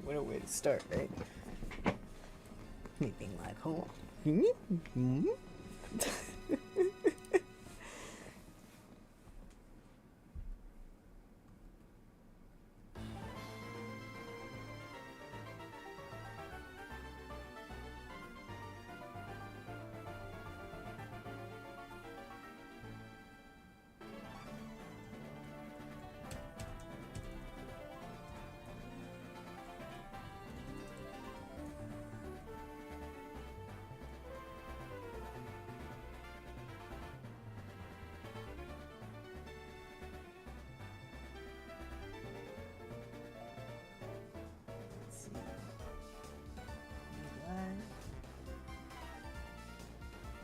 What a way to start, right? Me being like, hold on.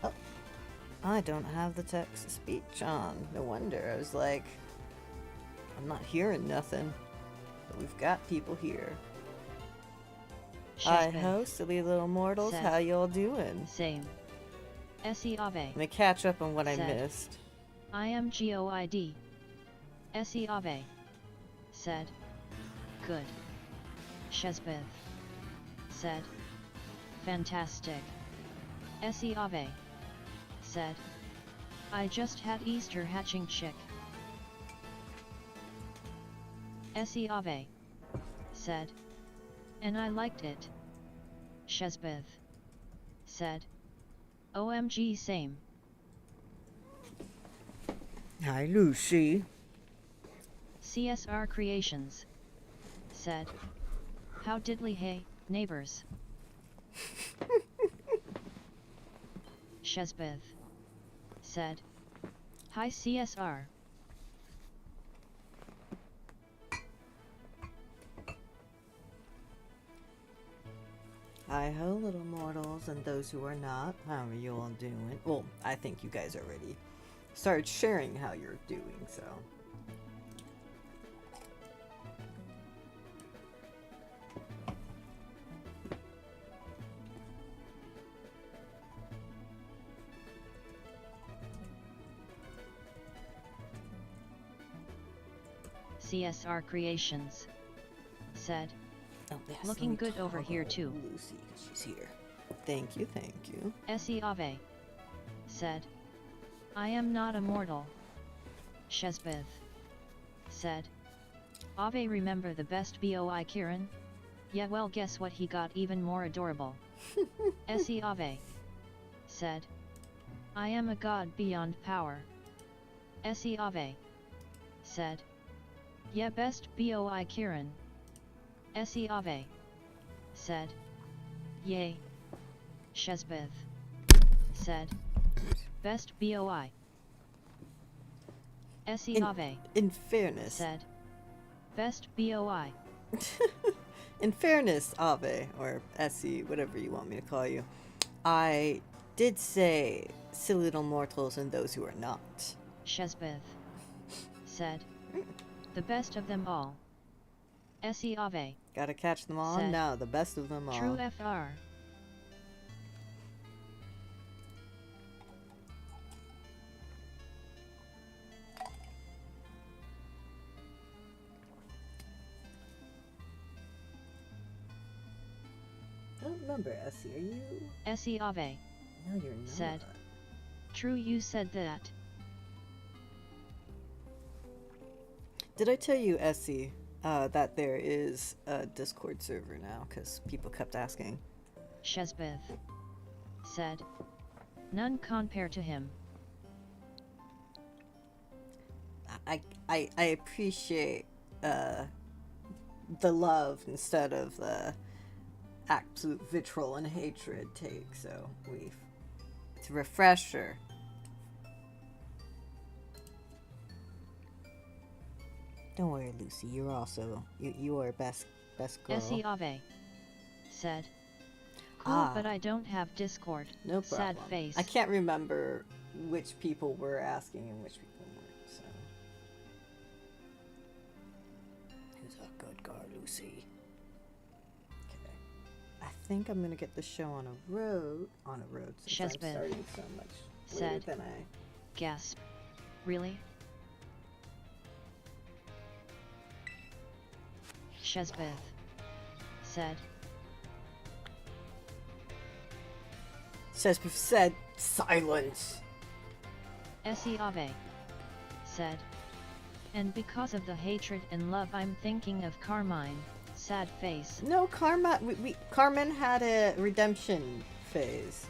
Oh, I don't have the text to speech on. No wonder. I was like, I'm not hearing nothing. But we've got people here. Hi ho, silly little mortals. Said. How y'all doing? Same. Se Ave. Let me catch up on what I Said. missed. I am GOID. Se Ave. Said. Good. Shesbeth. Said. Fantastic. Se Ave. Said. I just had Easter hatching chick. Se Ave. Said. And I liked it. Shesbeth. Said. OMG same. Hi, Lucy. CSR Creations. Said. How diddly hey, neighbors. Shesbeth. Said. Hi CSR. Hi ho, little mortals, and those who are not. How are you all doing? Well, I think you guys already started sharing how you're doing, so. CSR Creations. Said. Oh, yes, Looking good over here too. Lucy, 'cause she's here. Thank you, thank you. Se Ave. Said. I am not immortal. Shesbeth. Said. Ave remember the best BOI Kieran? Yeah well guess what he got even more adorable. Se Ave. Said. I am a god beyond power. Se Ave. Said. Yeah best BOI Kieran. Se Ave. Said. Yay. Shesbeth. Said. Best BOI. Se Ave. In fairness. Said. Best BOI. In fairness, Ave, or Essie, whatever you want me to call you, I did say silly little mortals and those who are not. Shesbeth. Said. The best of them all. Se Ave. Gotta catch them all? Said. No, the best of them all. True FR. I don't remember, Essie. Are you? Se Ave. No, you're not. Said. True you said that. Did I tell you, Essie, that there is a Discord server now? Because people kept asking. Shesbeth. Said. None compare to him. I appreciate the love instead of the absolute vitriol and hatred take, so it's a refresher. Don't worry, Lucy, you're also you are best girl. Se Ave. Said. Cool, but I don't have Discord. No problem. Sad face. I can't remember which people were asking and which people weren't, so. Who's a good girl, Lucy? Okay. I think I'm gonna get the show on a road since I'm Shesbeth. starting so much later Said. than I. Gasp. Really? Shesbeth. said. Shespeth said, silence. Ave said. And because of the hatred and love I'm thinking of Carmine, sad face. No, Carmen had a redemption phase.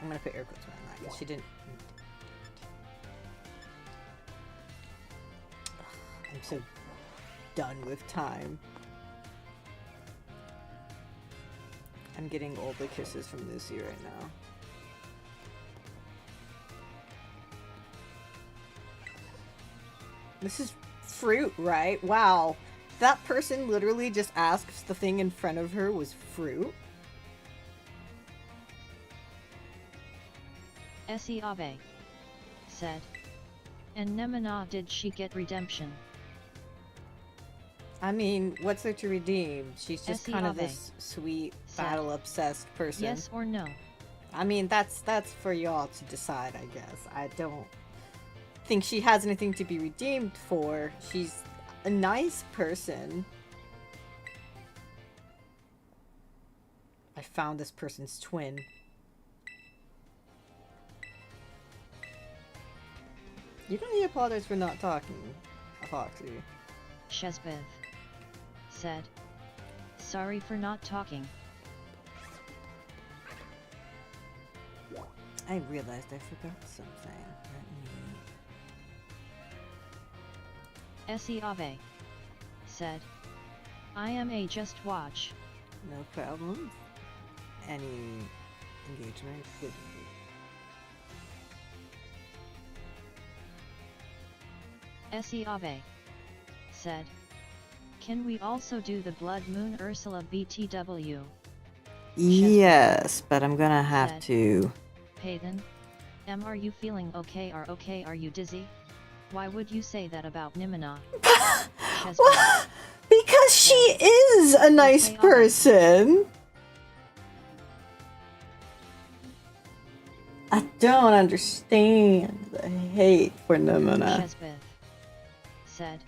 I'm gonna put air quotes around that because she didn't. Ugh, I'm so done with time. I'm getting all the kisses from Lucy right now. This is fruit, right? Wow. That person literally just asked if the thing in front of her was fruit. Ave said. And Nemana, did she get redemption? I mean, what's there to redeem? She's just kind of Ave this sweet, said. battle-obsessed person. Yes or no? I mean, that's for y'all to decide, I guess. I don't think she has anything to be redeemed for. She's a nice person. I found this person's twin. You don't need to apologize for not talking, Foxy. Shespeth said. Sorry for not talking. I realized I forgot something. Ave said. I am a just watch. No problem. Any engagement with Ave said. Can we also do the Blood Moon Ursula BTW? Yes, but I'm gonna have said. to. Payton, are you feeling okay? Are you dizzy? Why would you say that about Nimina? Well, because she is a nice person. I don't understand the hate for Nimona. Shespeth said.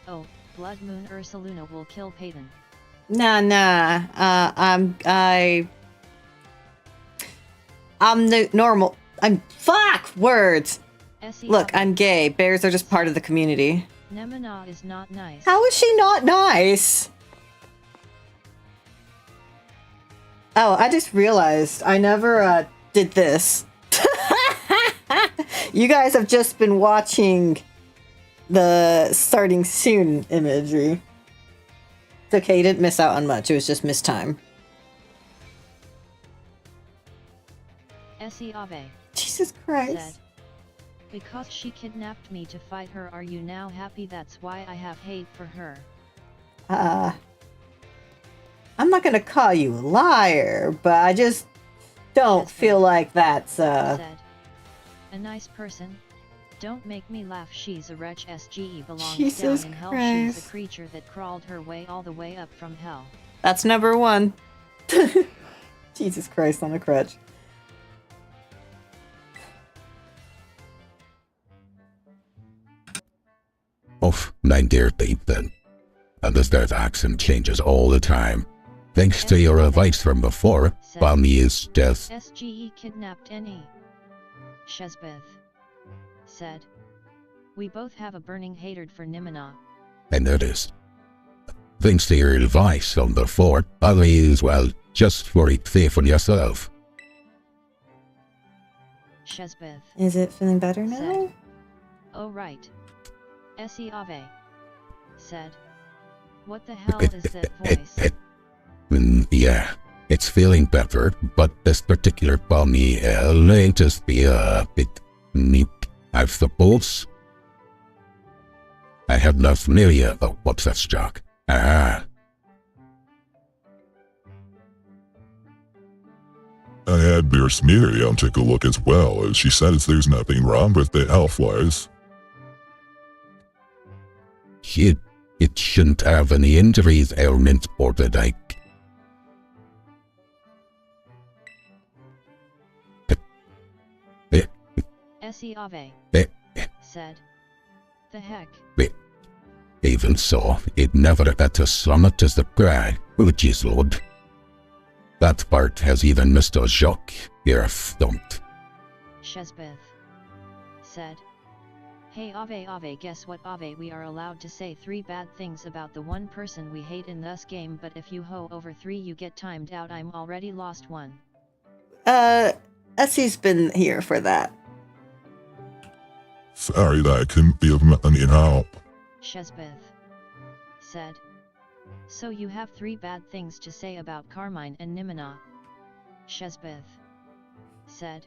Oh, Blood Moon Ursuluna will kill Payton. Nah. I'm normal. Fuck words. Look, I'm gay. Bears are just part of the community. Nemana is not nice. How is she not nice? Oh, I just realized I never did this. You guys have just been watching the starting soon imagery. It's okay, you didn't miss out on much. It was just missed time. Ave Jesus Christ. said. Because she kidnapped me to fight her, are you now happy? That's why I have hate for her. I'm not gonna call you a liar, but I just don't feel like that's, said. A nice person. Don't make me laugh. She's a wretch. SGE belongs Jesus down in hell. Christ. She's a creature that crawled her way all the way up from hell. That's number one. Jesus Christ on a crutch. Of my dear Peyton. And the accent changes all the time. Thanks to your advice from before, Bonnie's death. SGE kidnapped N.E. Shespeth said. We both have a burning hatred for Nimina. I noticed. Thanks to your advice from before, I may as well just for it safe on yourself. Shespeth Is it feeling better now? said. Oh right. Ave said. What the hell is that voice? Yeah, it's feeling better, but this particular Bonnie may just be a bit neat, I suppose. I have no familiar about what's that jock. Ah. I had Beer's Miriam take a look as well, and she said there's nothing wrong with the health-wise. It shouldn't have any injuries, ailments, or the like. Ave said. The heck? Even so, it never got as summit as the cry, which is Lord. That part has even Mr. Jacques here stumped. Shesbeth said. Hey Ave, guess what Ave, we are allowed to say 3 bad things about the one person we hate in this game, but if you ho over 3 you get timed out. I'm already lost 1. Essie's been here for that. Sorry that I couldn't be of any help. Shesbeth said. So you have 3 bad things to say about Carmine and Nimina? Shesbeth said.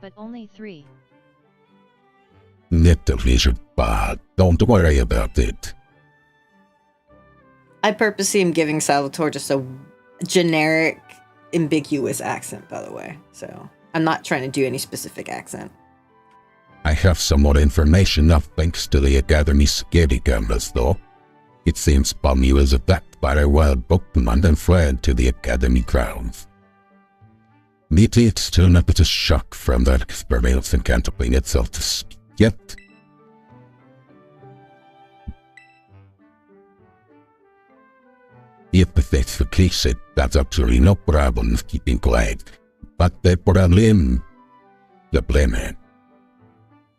But only 3. Little bad. Don't worry about it. I purposely am giving Salvatore just a generic, ambiguous accent, by the way. So I'm not trying to do any specific accent. I have some more information now thanks to the Academy's security cameras, though. It seems Bonnie was attacked by a wild Pokemon and fled to the Academy grounds. Maybe it's still not but a shock from that experience and can't bring itself to speak yet. If that's the case, that's actually no problem keeping quiet. But the problem,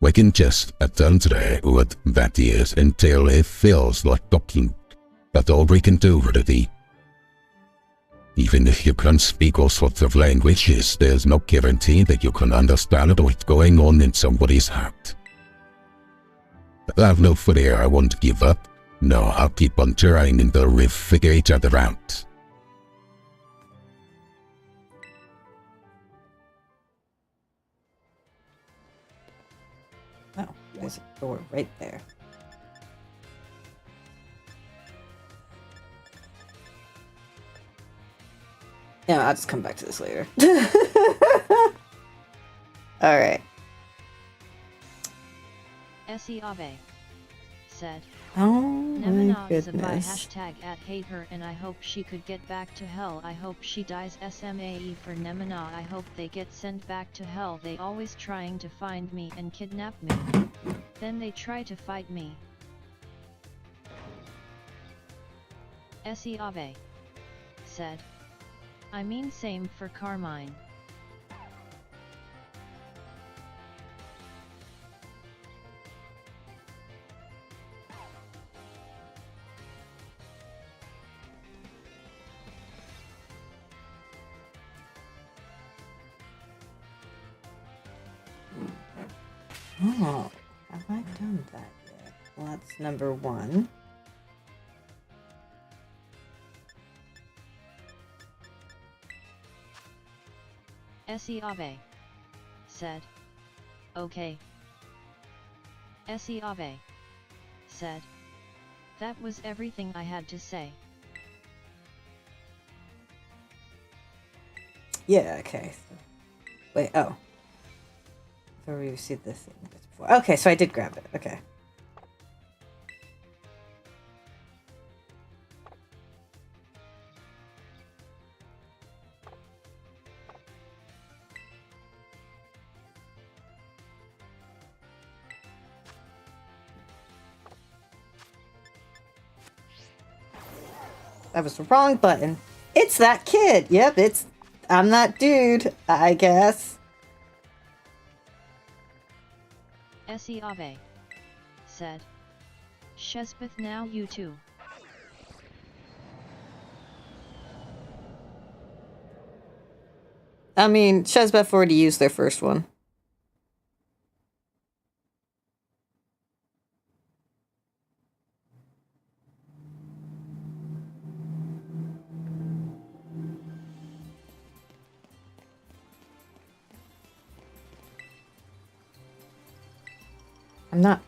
we can just attend to what that is until it feels like talking. That's all we can do, really. Even if you can speak all sorts of languages, there's no guarantee that you can understand what's going on in somebody's heart. I've no fear I won't give up. No, I'll keep on trying until we figure each other out. Oh, there's a door right there. Yeah, I'll just come back to this later. Alright. Essie Ave said. Oh Nemina my is a bi goodness. #hate her and I hope she could get back to hell. I hope she dies. SMAE for Nemina. I hope they get sent back to hell. They always trying to find me and kidnap me. Then they try to fight me. Essie Ave said. I mean same for Carmine. Oh, have I done that yet? Well, that's number 1. Essie Ave said. Okay. Essie Ave said. That was everything I had to say. Yeah, okay. So, wait, oh. So we received this thing before. Okay, so I did grab it. Okay. That was the wrong button. It's that kid. Yep, I'm that dude, I guess. Essie Ave said. Shesbeth, now you too. I mean, Shesbeth already used their first one.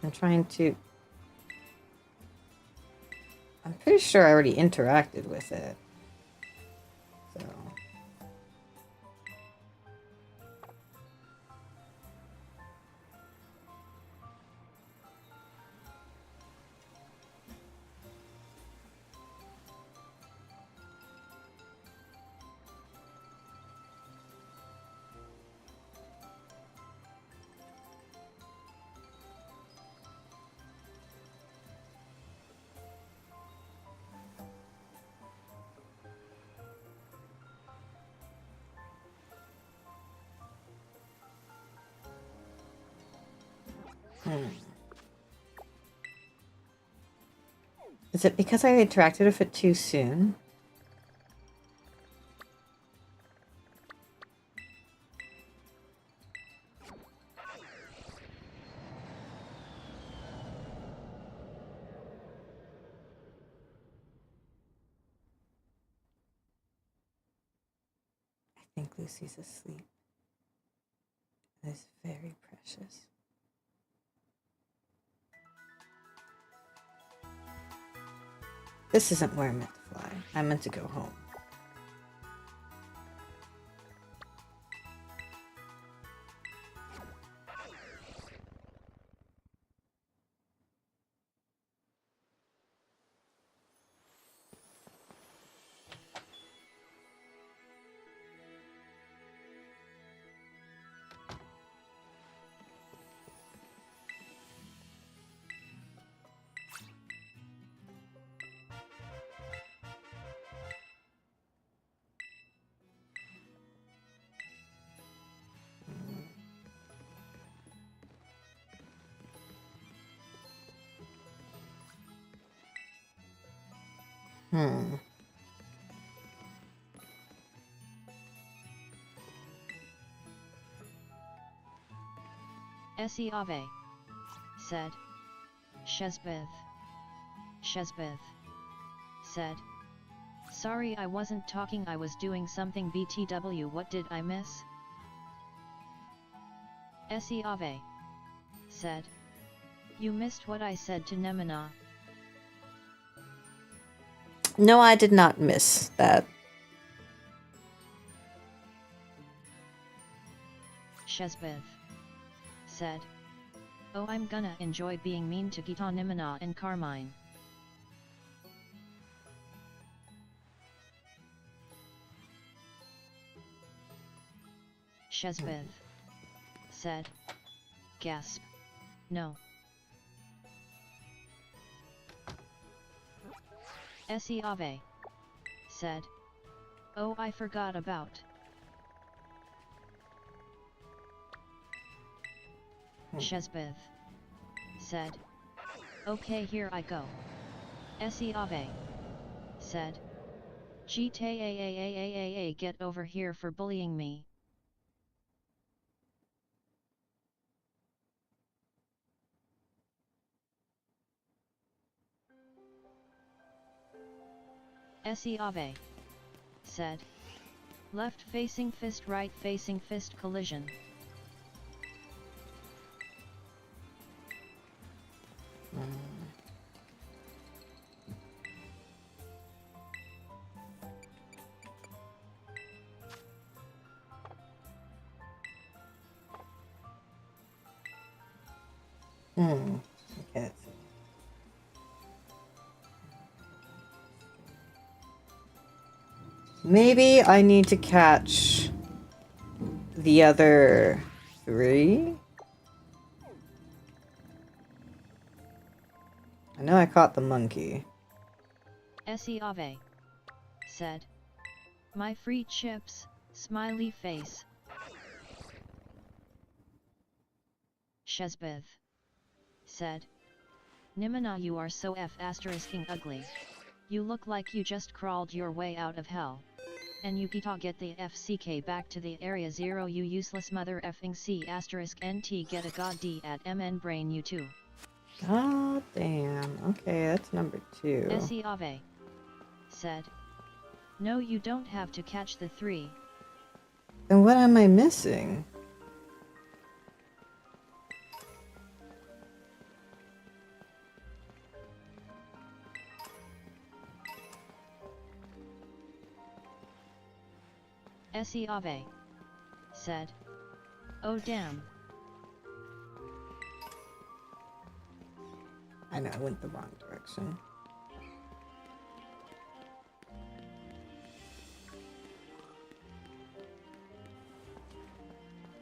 I'm trying to... I'm pretty sure I already interacted with it. So... Is it because I interacted with it too soon? I think Lucy's asleep. That is very precious. This isn't where I meant to fly. I meant to go home. Essie Ave, said. Shesbeth. Shesbeth, said. Sorry, I wasn't talking, I was doing something. BTW, what did I miss? Essie Ave, said. You missed what I said to Nemina. No, I did not miss that. Shesbeth, said. Oh, I'm gonna enjoy being mean to Gita, Nimina and Carmine. Shesbeth, said. Gasp. No. Essie Ave, said. Oh, I forgot about. Shesbeth, said. Okay, here I go. Essie Ave, said. GTA, get over here for bullying me. Essie Ave, said. Left facing fist, right facing fist collision. Okay, let's see. Maybe I need to catch the other 3? I know I caught the monkey. Essie Ave, said. My free chips, smiley face. Shesbeth, said. Nimina, you are so f***ing ugly. You look like you just crawled your way out of hell. And you Gita, get the FCK back to the area 0, you useless mother effing C***NT, get a god D at MN brain you too. God damn. Okay, that's number 2. Essie Ave, said. No, you don't have to catch the 3. Then what am I missing? Essie Ave, said. Oh damn. I know, I went the wrong direction.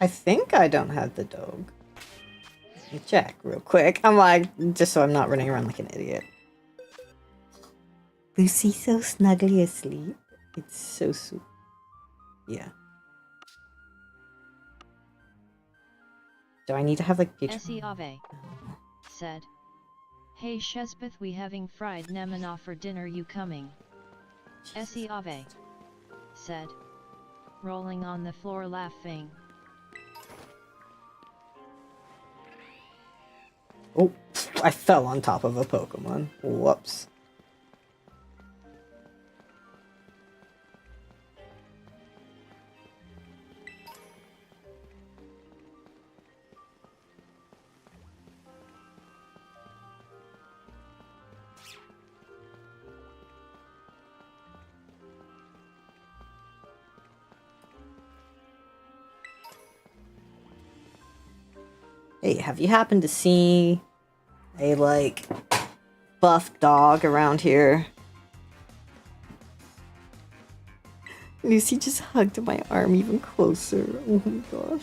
I think I don't have the dog. Let me check real quick. I'm like, just so I'm not running around like an idiot. Lucy's so snuggly asleep. It's so sweet. Yeah. Do I need to have like Essie Ave said, "Hey Shesbeth, we having fried nemana for dinner, you coming?" Essie Ave said, rolling on the floor laughing. Oh, I fell on top of a Pokemon. Whoops. Hey, have you happened to see a, like, buff dog around here? Lucy just hugged my arm even closer. Oh my gosh.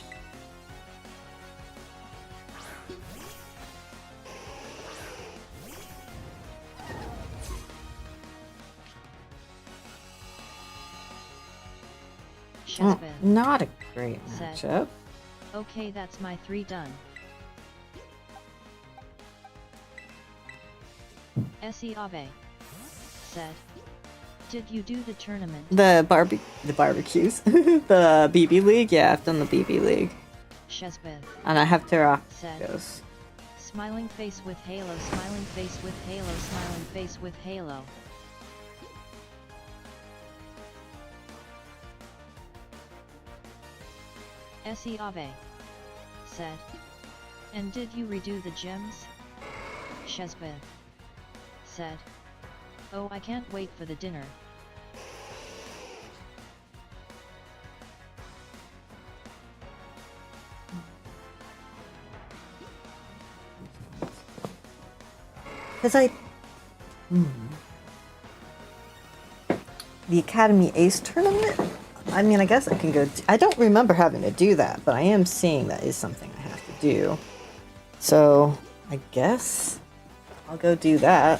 Shesbeth Not a great said, matchup. "Okay, that's my 3 done." Essie Ave said, "Did you do the tournament?" The barbecues. The BB League? Yeah, I've done the BB League. Shesbeth And I have said, Terracos. "Smiling face with halo, smiling face with halo, smiling face with halo." Essie Ave said, "And did you redo the gyms?" Shesbeth said, "Oh, I can't wait for the dinner." Because the Academy Ace tournament? I mean, I guess I can go... I don't remember having to do that, but I am seeing that is something I have to do. So, I guess I'll go do that.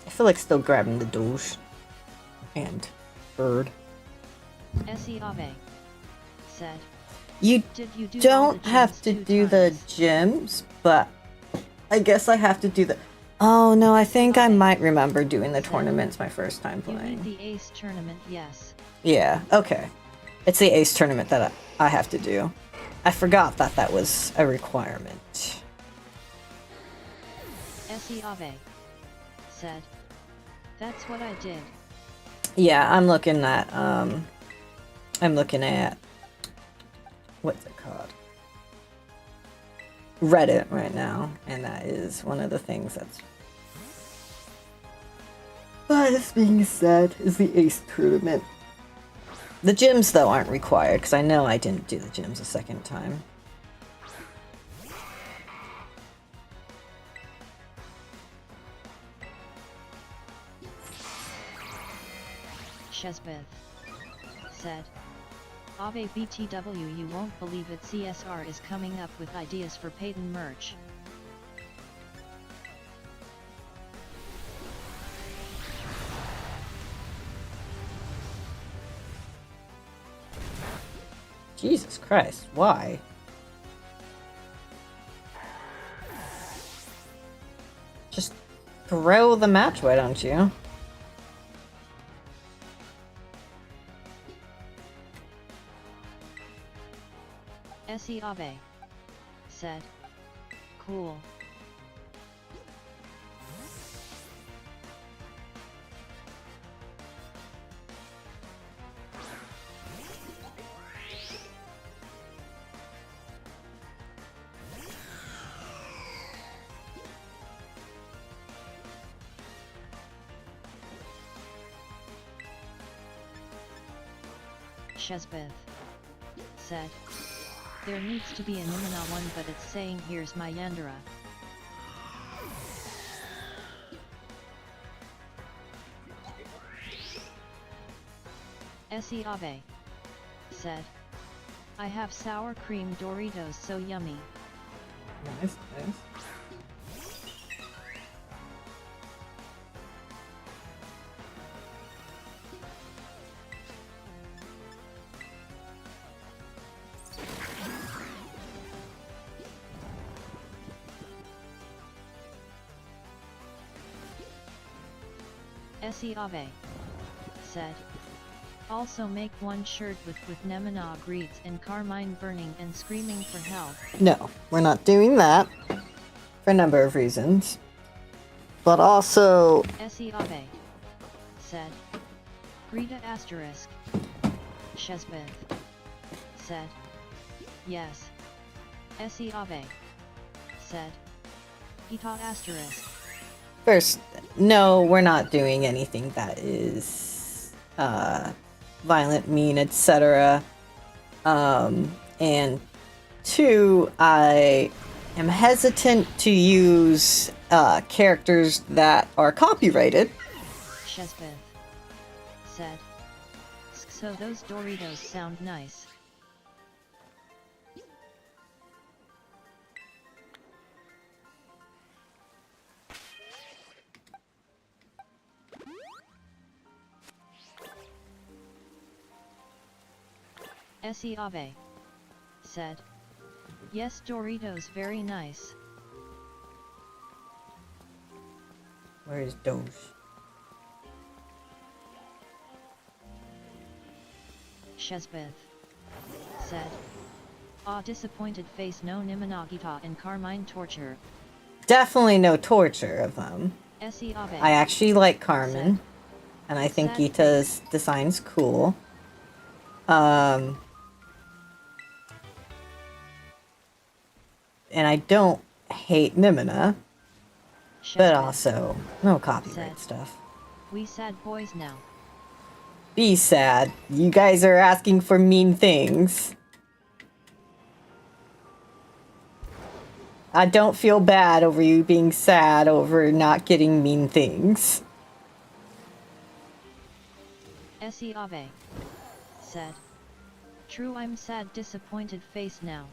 I feel like still grabbing the Doge and Bird. Essie Ave said, You "Did you do all don't the have gyms to 2 do the times?" gyms, but I guess I have to do the... Oh, no, I think I might remember doing the tournaments my first time You playing. need the Ace tournament, yes. Yeah, okay. It's the Ace tournament that I have to do. I forgot that that was a requirement. Essie Ave said, "That's what I did." Yeah, I'm looking at, what's it called? Reddit right now, and that is one of the things that's... But this being said, is the Ace tournament. The gyms, though, aren't required, because I know I didn't do the gyms a second time. Shesbeth said, "Ave BTW, you won't believe it, CSR is coming up with ideas for Payton merch." Jesus Christ, why? Just throw the match, why don't you? Essie Ave said, "Cool." Shesbeth said, "There needs to be a Nimina one, but it's saying here's my Yandere." Essie Ave said, "I have sour cream Doritos, so yummy." Nice, nice. Abe said. Also make one shirt with Nemana greets and Carmine burning and screaming for help. No, we're not doing that. For a number of reasons. But also... Abe said. Greta asterisk. Shesbeth said. Yes. Abe said. Ita asterisk. First, no, we're not doing anything that is violent, mean, etc. And two, I am hesitant to use characters that are copyrighted. Shesbeth said. So those Doritos sound nice. Abe said. Yes, Doritos very nice. Where is Doge? Shesbeth said. Disappointed face no Nimanagita and Carmine torture. Definitely no torture of them. Abe I actually like Carmen. said. And I think Sad Gita's design's cool. And I don't hate Nimina, but Shesbeth also no copyright Sad. stuff. We sad boys now. Be sad. You guys are asking for mean things. I don't feel bad over you being sad over not getting mean things. Abe said. True, I'm sad disappointed face now.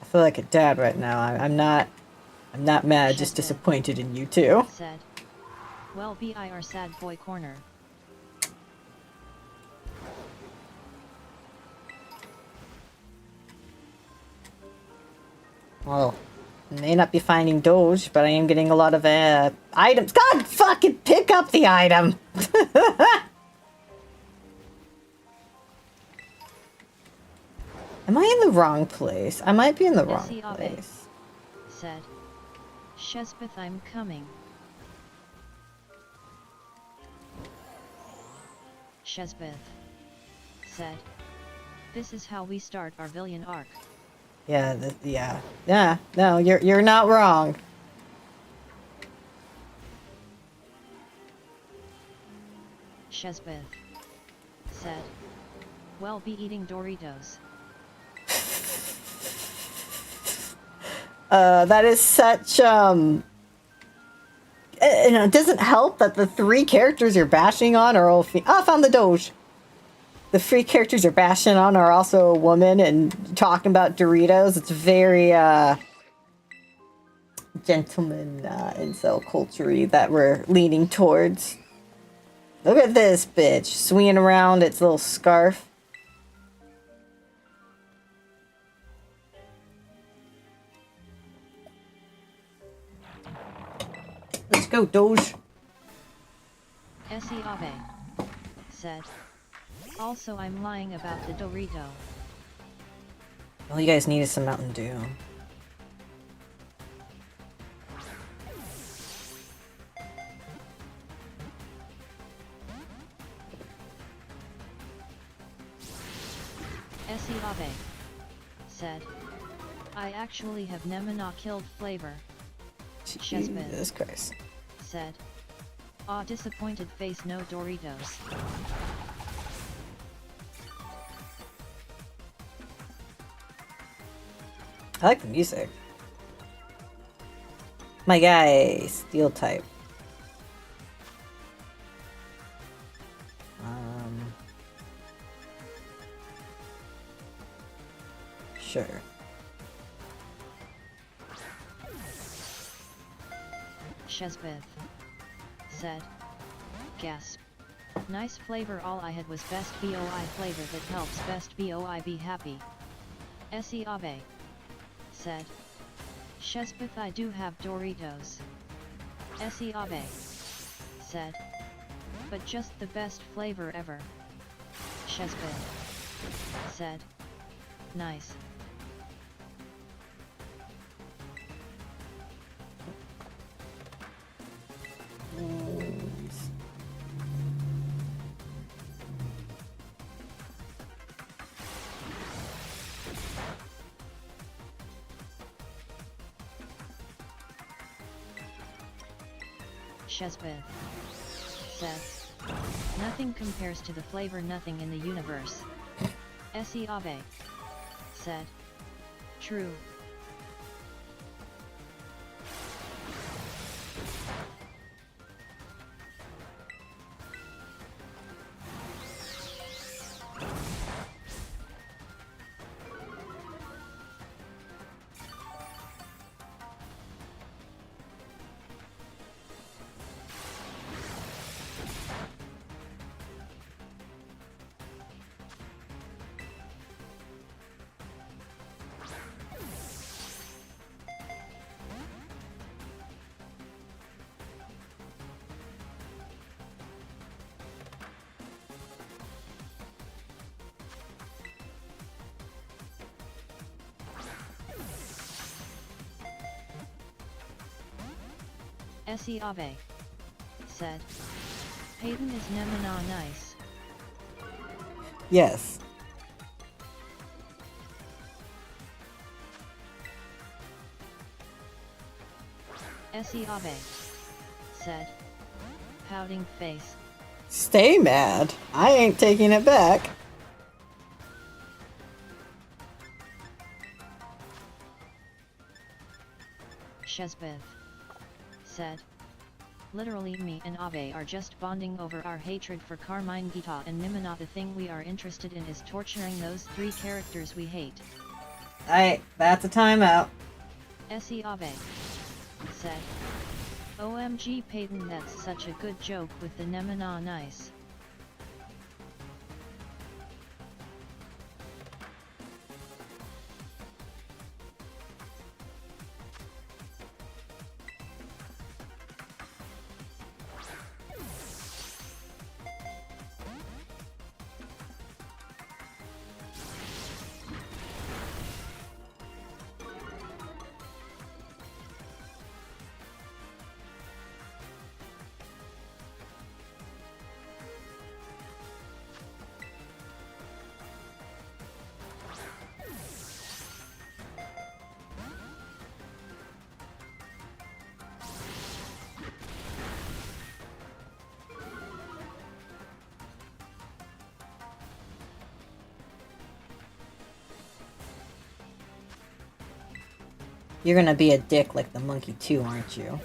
I feel like a dad right now. I'm not mad, just Shesbeth disappointed in you too. said. Well, be our sad boy corner. Well, I may not be finding Doge, but I am getting a lot of items. God fucking pick up the item! Am I in the wrong place? I might be in the wrong Abe place. said. Shesbeth, I'm coming. Shesbeth said. This is how we start our villain arc. Yeah, no, you're not wrong. Shesbeth said. Well, be eating Doritos. That is such, it doesn't help that the three characters you're bashing on are all I found the Doge. The three characters you're bashing on are also a woman and talking about Doritos. It's very, gentleman, incel culture-y that we're leaning towards. Look at this bitch swinging around its little scarf. Let's go, Doge. Abe said. Also, I'm lying about the Dorito. All you guys need is some Mountain Dew. Abe said. I actually have Nemana killed flavor. Shesbeth Jesus Christ. said. Disappointed face no Doritos. I like the music. My guy, Steel type. Sure. Shesbeth said. Gasp. Nice flavor, all I had was best BOI flavor that helps best BOI be happy. Abe said. Shespith, I do have Doritos. Essie Abe said. But just the best flavor ever. Shespith said. Nice. Shespith says, nothing compares to the flavor nothing in the universe. Essie Abe said, true. Essie Abe said, Hayden is Nemana nice. Yes. Essie Abe said, pouting face. Stay mad. I ain't taking it back. Shespith said, literally me and Abe are just bonding over our hatred for Carmine Gita and Nimina. The thing we are interested in is torturing those three characters we hate. Alright, that's a timeout. Essie Abe said, OMG Peyton, that's such a good joke with the Nemina nice. You're gonna be a dick like the monkey too, aren't you?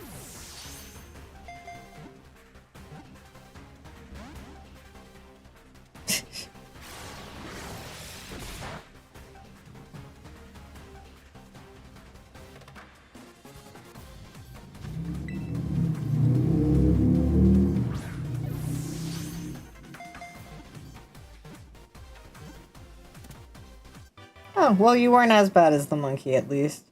Oh, well, you weren't as bad as the monkey, at least.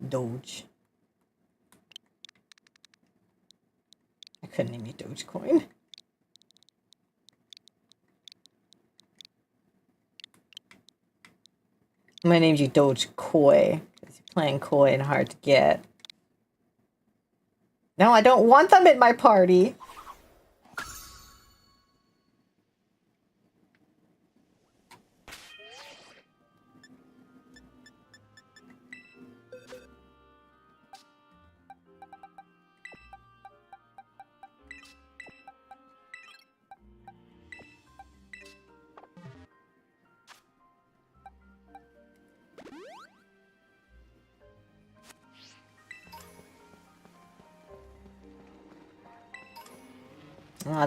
Doge. I couldn't name you Dogecoin. I'm gonna name you Dogecoin because you're playing coy and hard to get. No, I don't want them in my party.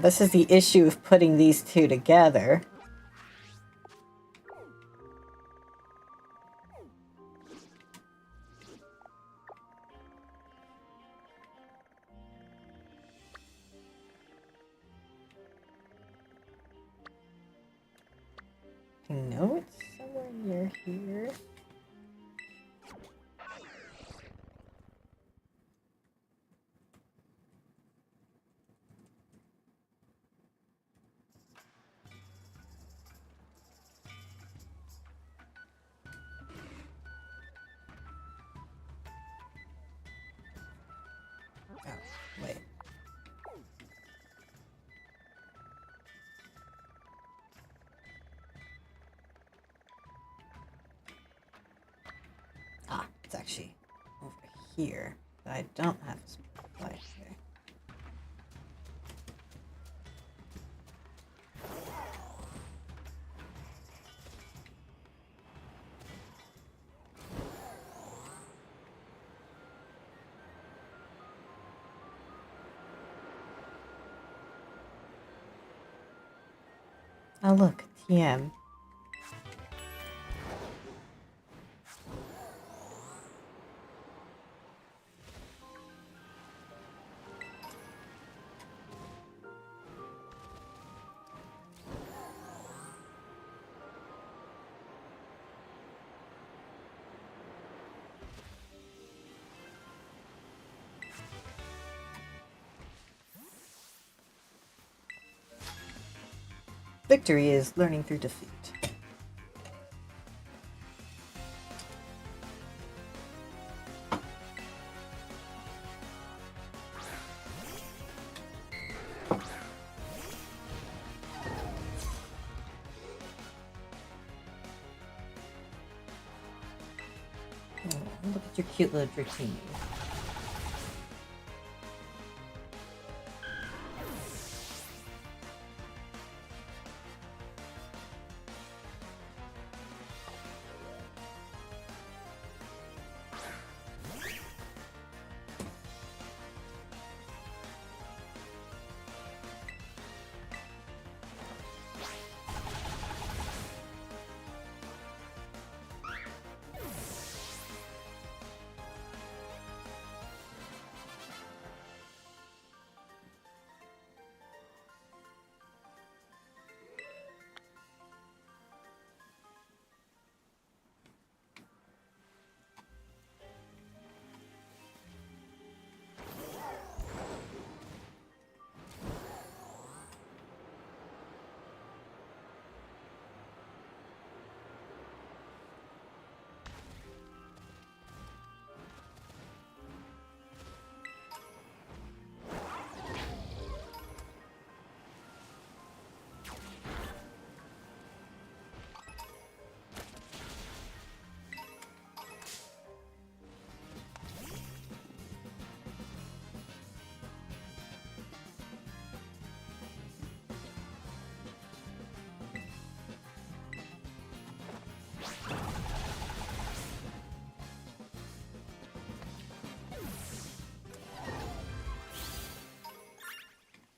This is the issue of putting these two together. I know it's somewhere near here. Oh, wait. Ah, it's actually over here, but I don't have a supply here. Oh look, TM. Victory is learning through defeat. Oh, look at your cute little Dratini.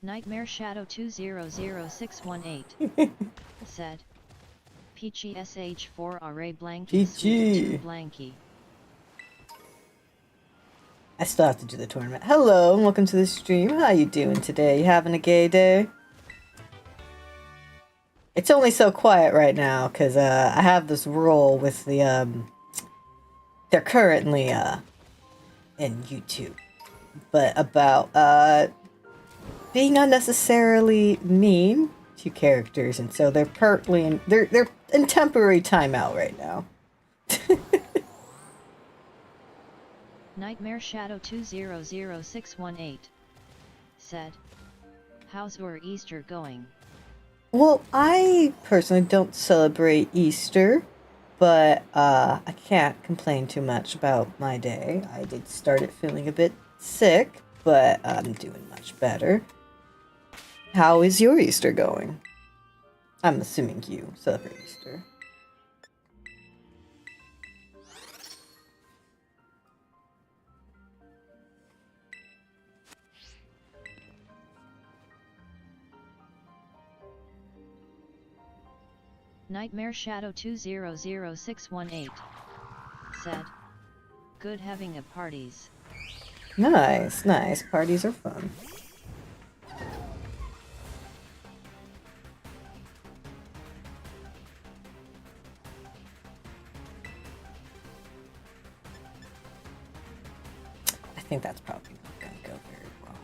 Nightmare Shadow 200618 said, Peachy SH4 Array Blanky Peachy. 2 Blanky. I still have to do the tournament. Hello and welcome to the stream. How you doing today? You having a gay day? It's only so quiet right now because I have this rule with the they're currently in YouTube, but about being unnecessarily mean to characters, and so they're they're in temporary timeout right now. Nightmare Shadow 200618 said, how's your Easter going? Well, I personally don't celebrate Easter, but I can't complain too much about my day. I did start it feeling a bit sick, but I'm doing much better. How is your Easter going? I'm assuming you celebrate Easter. Nightmare Shadow 200618 said, good having a parties. Nice, nice. Parties are fun. think that's probably not going to go very well.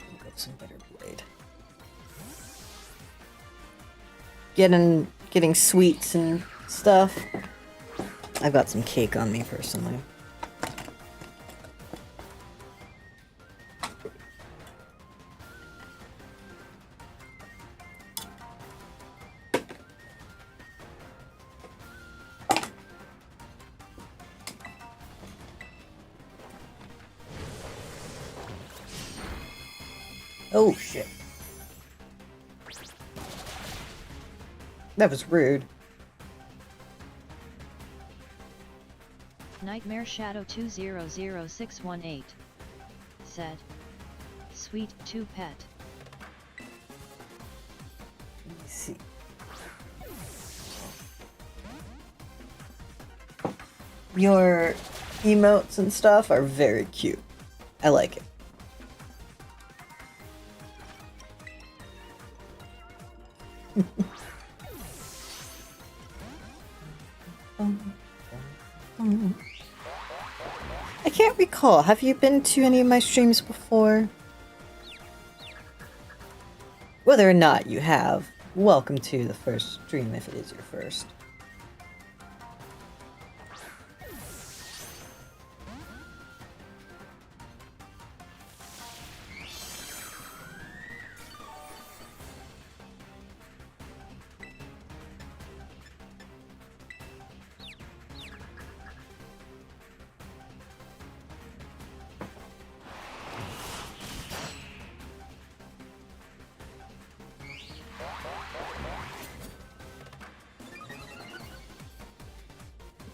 I'll go with some better blade. Getting sweets and stuff. I've got some cake on me personally. Oh shit. That was rude. Nightmare Shadow 200618 said, "Sweet 2 pet." Let me see. Your emotes and stuff are very cute. I like it. I can't recall. Have you been to any of my streams before? Whether or not you have, welcome to the first stream if it is your first.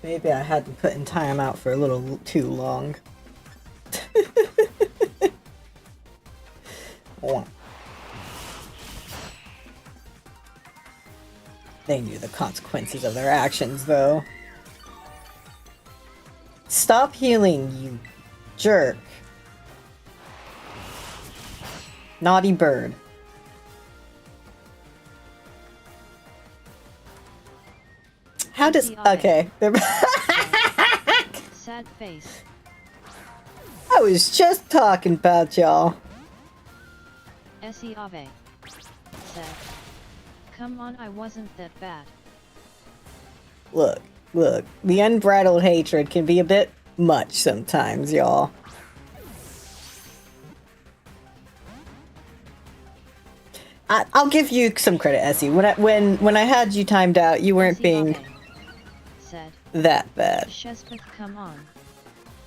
Maybe I had to put in time out for a little too long. They knew the consequences of their actions, though. Stop healing, you jerk. Naughty bird. How does... Okay. Sad face. I was just talking about y'all. Essie Ave said, "Come on, I wasn't that bad." Look. The unbridled hatred can be a bit much sometimes, y'all. I'll give you some credit, Essie. When I had you timed out, you weren't being said, that bad. "Shesbeth, come on."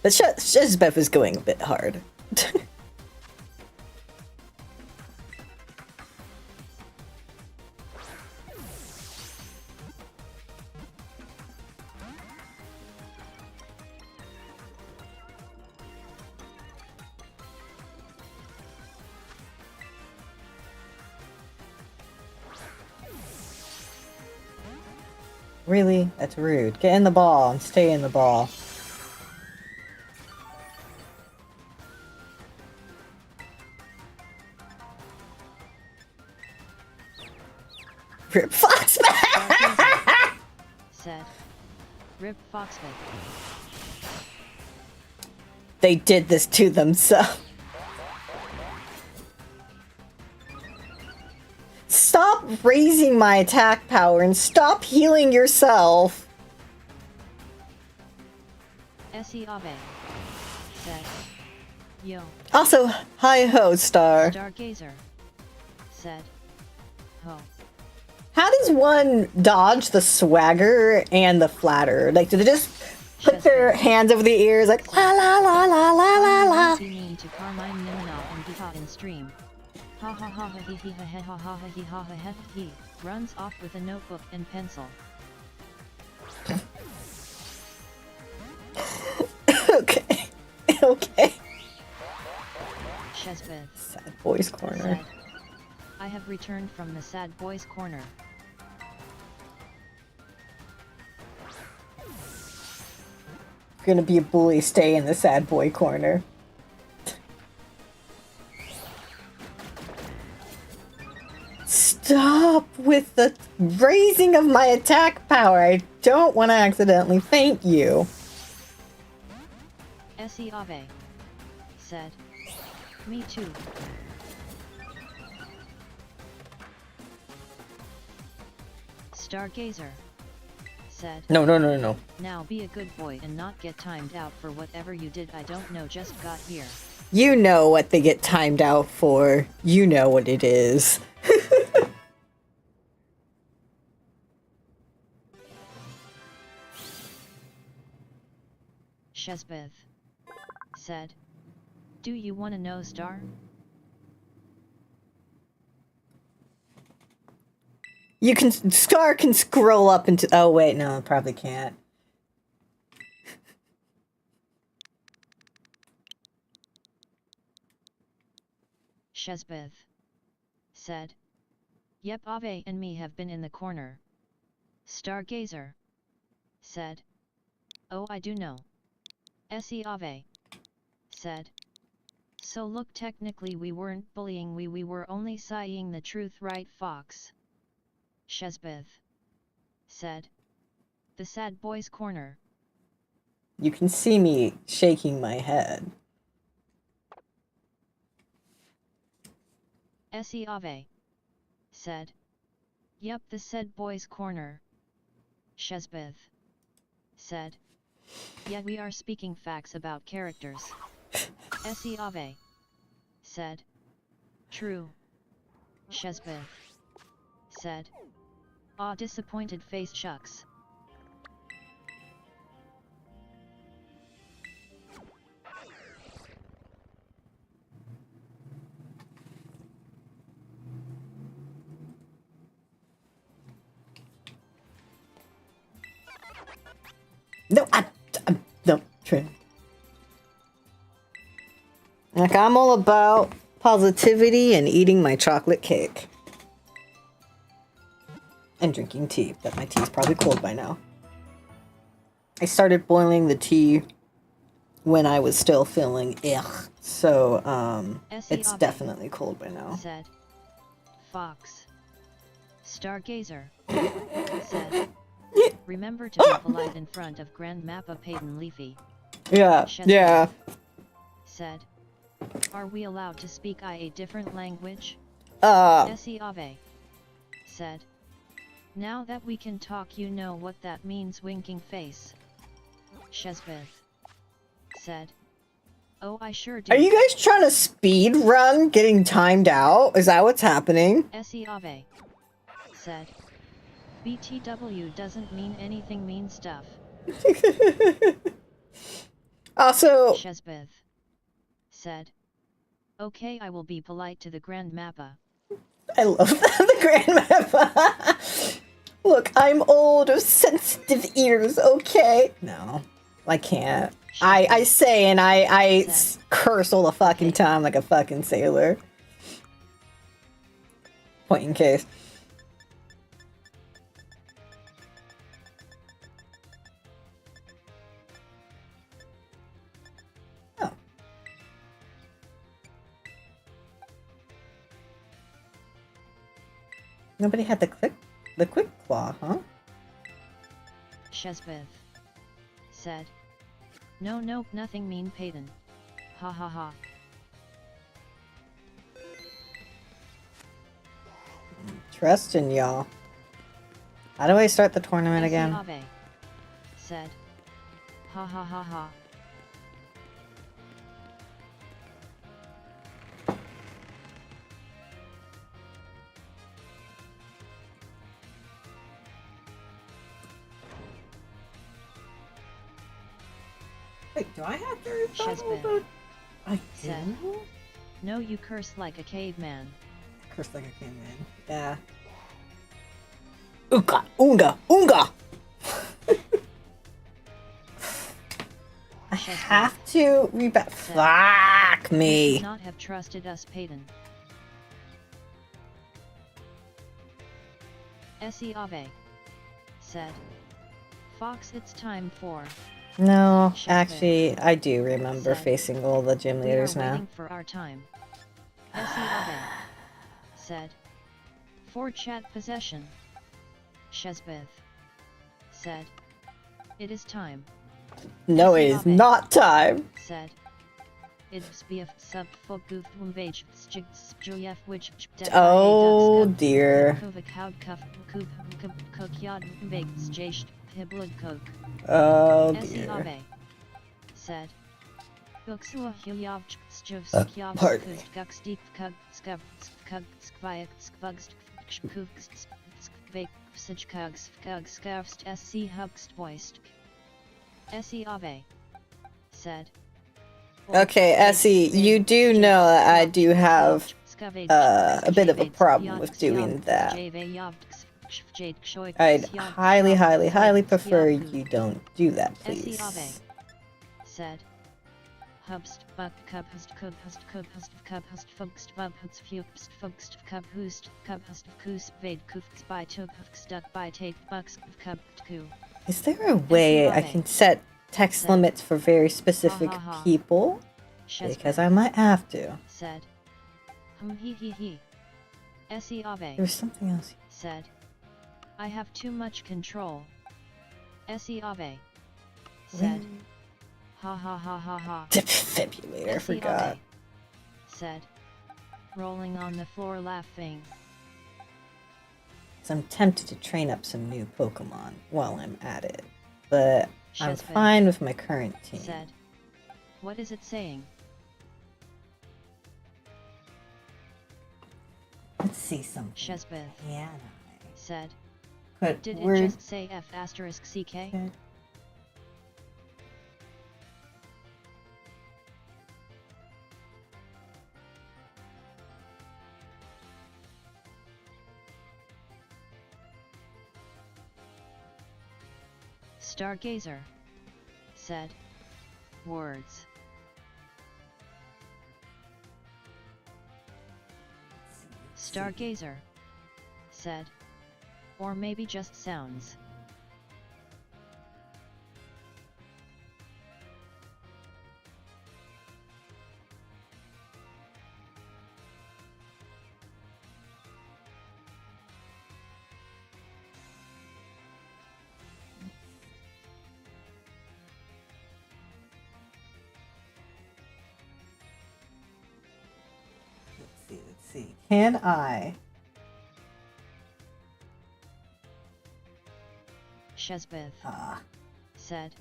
But Shesbeth was going a bit hard. Really? That's rude. Get in the ball and stay in the ball. Rip Foxman! Said, "Rip Foxman." They did this to themselves. Stop raising my attack power and stop healing yourself. Essie Ave said, "Yo." Also, hi ho, Star. Stargazer said, "Ho." How does one dodge the swagger and the flatter? Like, do they just put their hands over the ears like la la la la la la la? Be mean to Carmine Nimina and be hot in stream. Ha ha ha ha he ha he ha ha he ha ha he runs off with a notebook and pencil. Okay. Okay. Shesbeth Sad boys corner. said, "I have returned from the sad boys corner." gonna be a bully, stay in the sad boy corner. Stop with the raising of my attack power. I don't want to accidentally faint you. Essie Ave said, "Me too." Stargazer said, No. "Now be a good boy and not get timed out for whatever you did. I don't know, just got here." You know what they get timed out for. You know what it is. Shesbeth said, "Do you want to know, Star?" Scar can scroll up into. Oh wait, no, probably can't. Shesbeth said, "Yep, Ave and me have been in the corner." Stargazer said, "Oh, I do know." Essie Ave said, "So look, technically we weren't bullying, we were only saying the truth, right, Fox?" Shesbeth said, "The sad boy's corner." You can see me shaking my head. Essie Ave said, "Yep, the said boy's corner." Shesbeth said, "Yeah, we are speaking facts about characters." Essie Ave said, "True." Shesbeth said, "Ah, disappointed face, shucks." No, no, Trin. Like, I'm all about positivity and eating my chocolate cake. And drinking tea, but my tea's probably cold by now. I started boiling the tea when I was still feeling ugh. So, it's definitely cold by now. Said Fox. Stargazer said, "Remember to be polite in front of Grandmappa Peyton Leafy." Yeah, yeah. Said, "Are we allowed to speak a different language?" Essie Ave said, "Now that we can talk, you know what that means, winking face." Shesbeth said, "Oh, I sure do." Are you guys trying to speed run getting timed out? Is that what's happening? Essie Ave said, "BTW doesn't mean anything, mean stuff." Also, Shesbeth said, "Okay, I will be polite to the Grandmappa." I love the Grandmappa. Look, I'm old with sensitive ears, okay? No, I can't. I say and I curse all the fucking time like a fucking sailor. Point in case. Oh. Nobody had the quick claw, huh? Shesbeth said, "No, nope, nothing, mean Peyton. Ha ha ha." Trust in y'all. How do I start the tournament again? Ave said, "Ha ha ha ha." Wait, do I have to resolve Shesbeth the... I said, do? "No, you curse like a caveman." Curse like a caveman. Yeah. Ooga, oonga, oonga! I have to rebat. Fuck "You me. should not have trusted us, Peyton." Essie Ave said, "Fox, it's time for No, Shazbeth actually, I do remember said, facing all the gym "We are leaders now. waiting for our time." Abe said, "For chat possession." Shazbeth said, "It is time." No, it is Abe not time. said, "It's BF sub fogoof wumvage stjf which Oh dear. Oh dear. said, "Buxua Hilyav Pardon me. Skavsdeep Kug Skav Skug Skvayak Skvugst Kuvst Vake Sijkugs Kug Skavst SC Hugst Voiced." Essie Ave said, Okay, Essie, you do know that I do have a bit of a problem with doing that. I'd highly, highly, highly prefer you don't do that, Essie Ave please. said, "Hubst Buck Cubhust Cubhust Cubhust Cubhust Fugst Vubhust Fugst Fugst Cubhust Cubhust Kus Vade Kufks by Tubhust Duck by Take Bucks Cubhku." Is there a way I can set text limits for very specific people? Because I might have to. Said, he. Essie Ave There was something else. said, "I have too much control." Essie Ave said, "Ha ha ha ha ha." Defibrillator, I forgot. Said, rolling on the floor laughing. So I'm tempted to train up some new Pokemon while I'm at it. But I'm Shazbeth fine with my current team. said, "What is it saying?" Let's see something. Shazbeth Yeah. said, Put "Did it word. just say F asterisk CK?" Okay. Stargazer said, "Words." Stargazer said, "Or maybe just sounds." Let's see. Can I? Shazbeth Ah. said,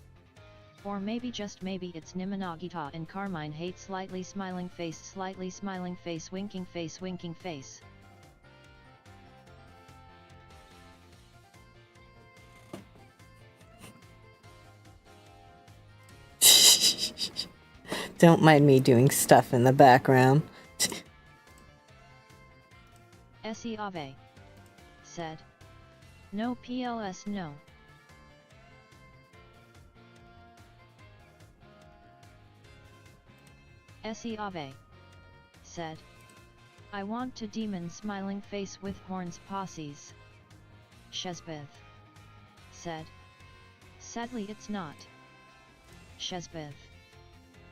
"Or maybe just maybe it's Nimanagita and Carmine hate slightly smiling face winking face winking face." Don't mind me doing stuff in the background. Essie Ave said, "No PLS no." Essie Ave said, "I want to demon smiling face with horns posses." Shazbeth said, "Sadly it's not." Shazbeth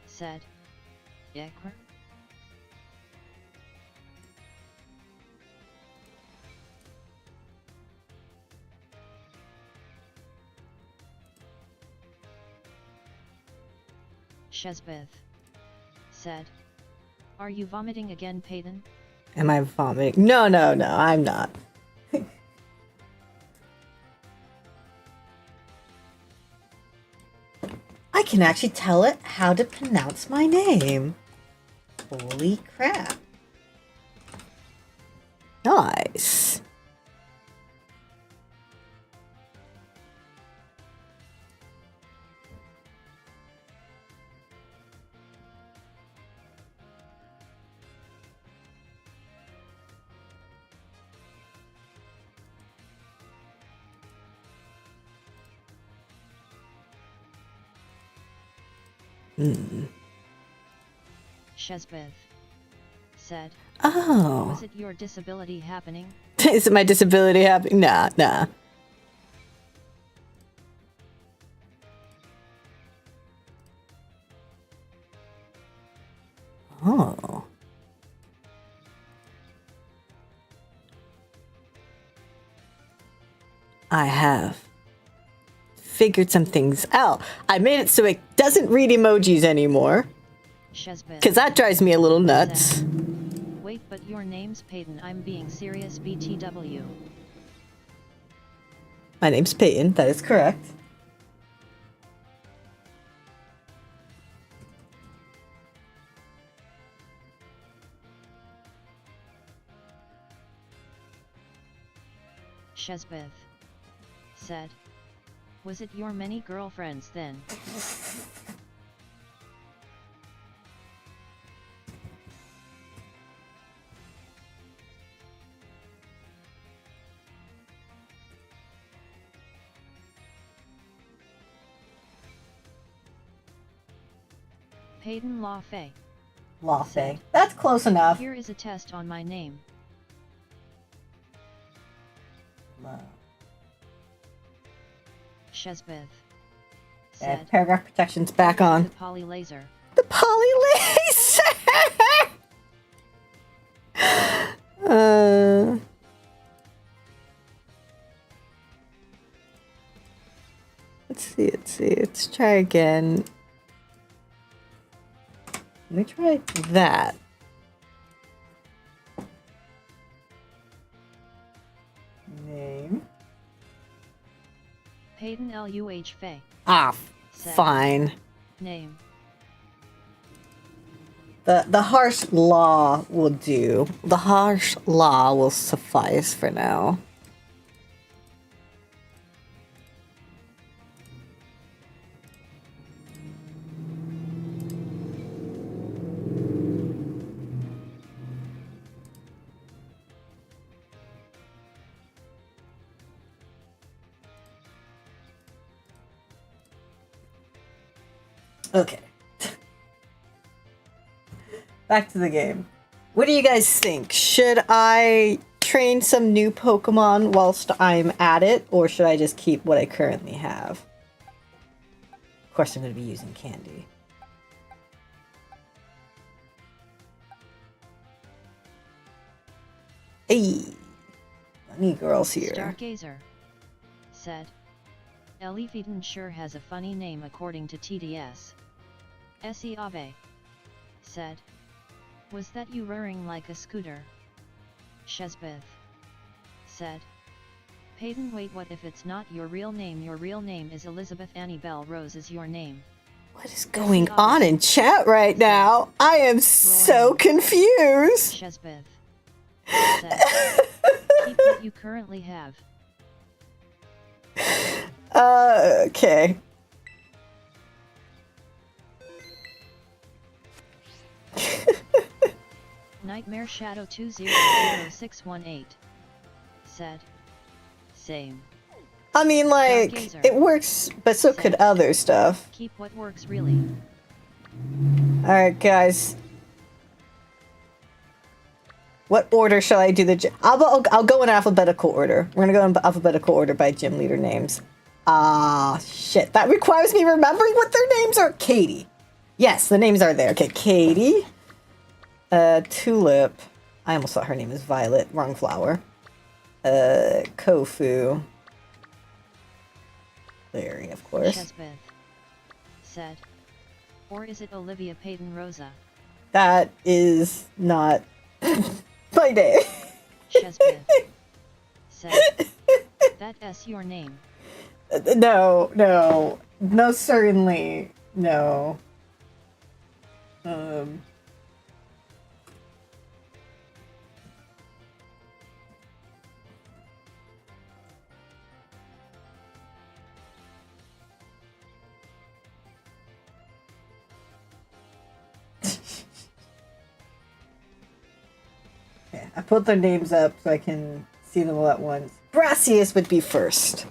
said, "Ekr?" Shazbeth said, "Are you vomiting again, Peyton?" Am I vomiting? No, I'm not. I can actually tell it how to pronounce my name. Holy crap. Nice. Shazbeth said, Oh. "Was it your disability happening?" Is it my disability happening? Nah. I have figured some things out. I made it so it doesn't read emojis anymore. Because that drives me a little nuts. Wait, but your name's Peyton. I'm being serious, BTW. My name's Peyton, that is correct. Shesbeth said, was it your many girlfriends then? Peyton Lawfay. Lawfay. That's close enough. Here is a test on my name. Shesbeth said, paragraph protection's back on. The poly laser. The poly laser! Let's see. Let's try again. Let me try that. Name. Peyton Luh Fay. Ah, fine. Name. The harsh law will do. The harsh law will suffice for now. Okay. Back to the game. What do you guys think? Should I train some new Pokemon whilst I'm at it, or should I just keep what I currently have? Of course, I'm going to be using Candy. Hey! Bunny girls here. Stargazer said, Elifeton sure has a funny name according to TDS. Se Ave said, was that you roaring like a scooter? Shesbeth said, Peyton, wait, what if it's not your real name? Your real name is Elizabeth Annie Bell Rose is your name. What is going on in chat right now? I am so confused. Shesbeth said, keep what you currently have. Okay. Nightmare Shadow 200618 said, same. I mean, like, it works, but so could other stuff. Keep what works, really. Alright, guys. What order shall I do the... I'll go in alphabetical order. We're gonna go in alphabetical order by gym leader names. Ah, shit. That requires me remembering what their names are. Katie. Yes, the names are there. Okay, Katie. Tulip. I almost thought her name was Violet. Wrong flower. Kofu. Larry, of course. Shesbeth said, or is it Olivia Peyton Rosa? That is not my name. Shesbeth said, that's your name. No, certainly, no. Okay, I put their names up so I can see them all at once. Brassius would be first.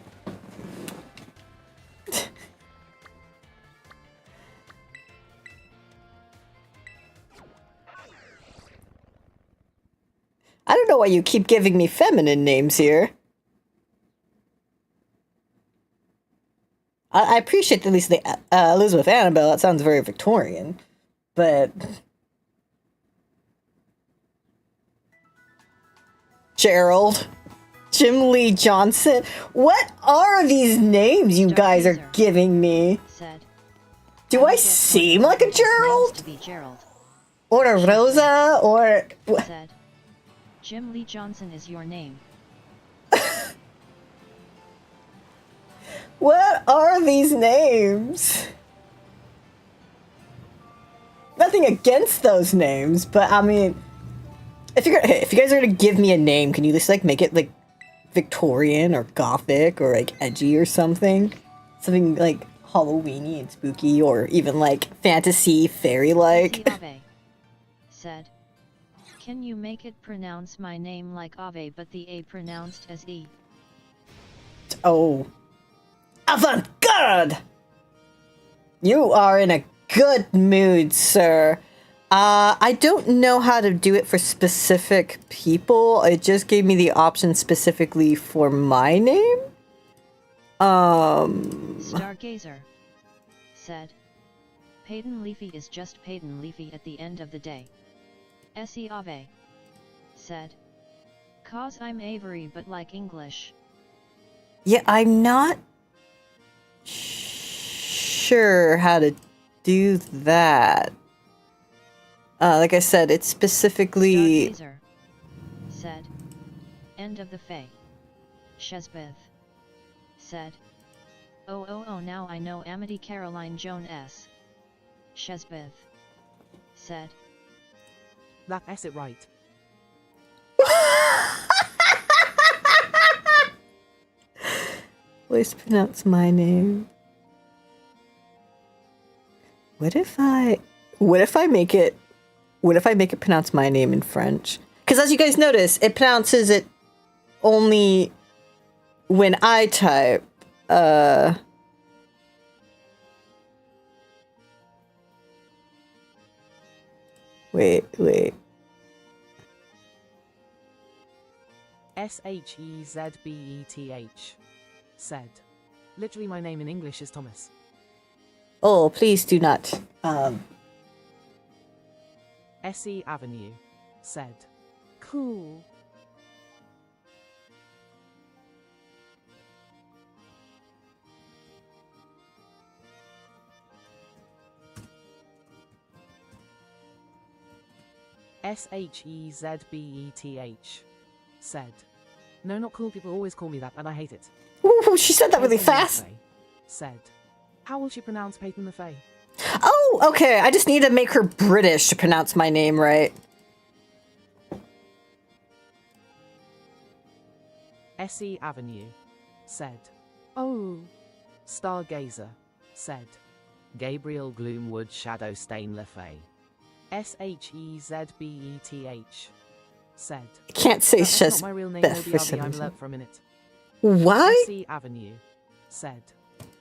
I don't know why you keep giving me feminine names here. I appreciate at least the Elizabeth Annabelle. That sounds very Victorian. But... Gerald. Jim Lee Johnson. What are these names you guys are giving me? Said, Do I seem like a Gerald? To be Gerald. Or a Rosa? Or... Said, Jim Lee Johnson is your name. What are these names? Nothing against those names, but I mean, if you guys are gonna give me a name, can you just like make it like Victorian or Gothic or like edgy or something? Something like Halloweeny and spooky, or even like fantasy fairy-like. Said, can you make it pronounce my name like Ave but the A pronounced as E? Oh. Avant-garde! You are in a good mood, sir. I don't know how to do it for specific people. It just gave me the option specifically for my name. Stargazer. Said, Peyton Leafy is just Peyton Leafy at the end of the day. Se Ave. Said, cause I'm Avery but like English. Yeah, I'm not sure how to do that. Like I said, it's specifically... Stargazer. Said, end of the Fae. Shesbeth. Said, oh now I know Amity Caroline Joan S. Shesbeth. Said, that's it right. Please pronounce my name. What if I make it pronounce my name in French? Because as you guys notice, it pronounces it only when I type. Wait. Shezbeth. Said. Literally my name in English is Thomas. Oh, please do not. SE Avenue. Said. Cool. Shezbeth. Said. No, not cool. People always call me that, and I hate it. Ooh, she said that really fast. Said. How will she pronounce Peyton the Fae? Oh, okay. I just need to make her British to pronounce my name right. SE Avenue. Said. Oh. Stargazer. Said. Gabriel Gloomwood Shadowstain Lefay. Shezbeth. Said. I can't say That's Shesbeth not my real name, for some I'm reason. left for a minute. Why? SE Avenue. Said.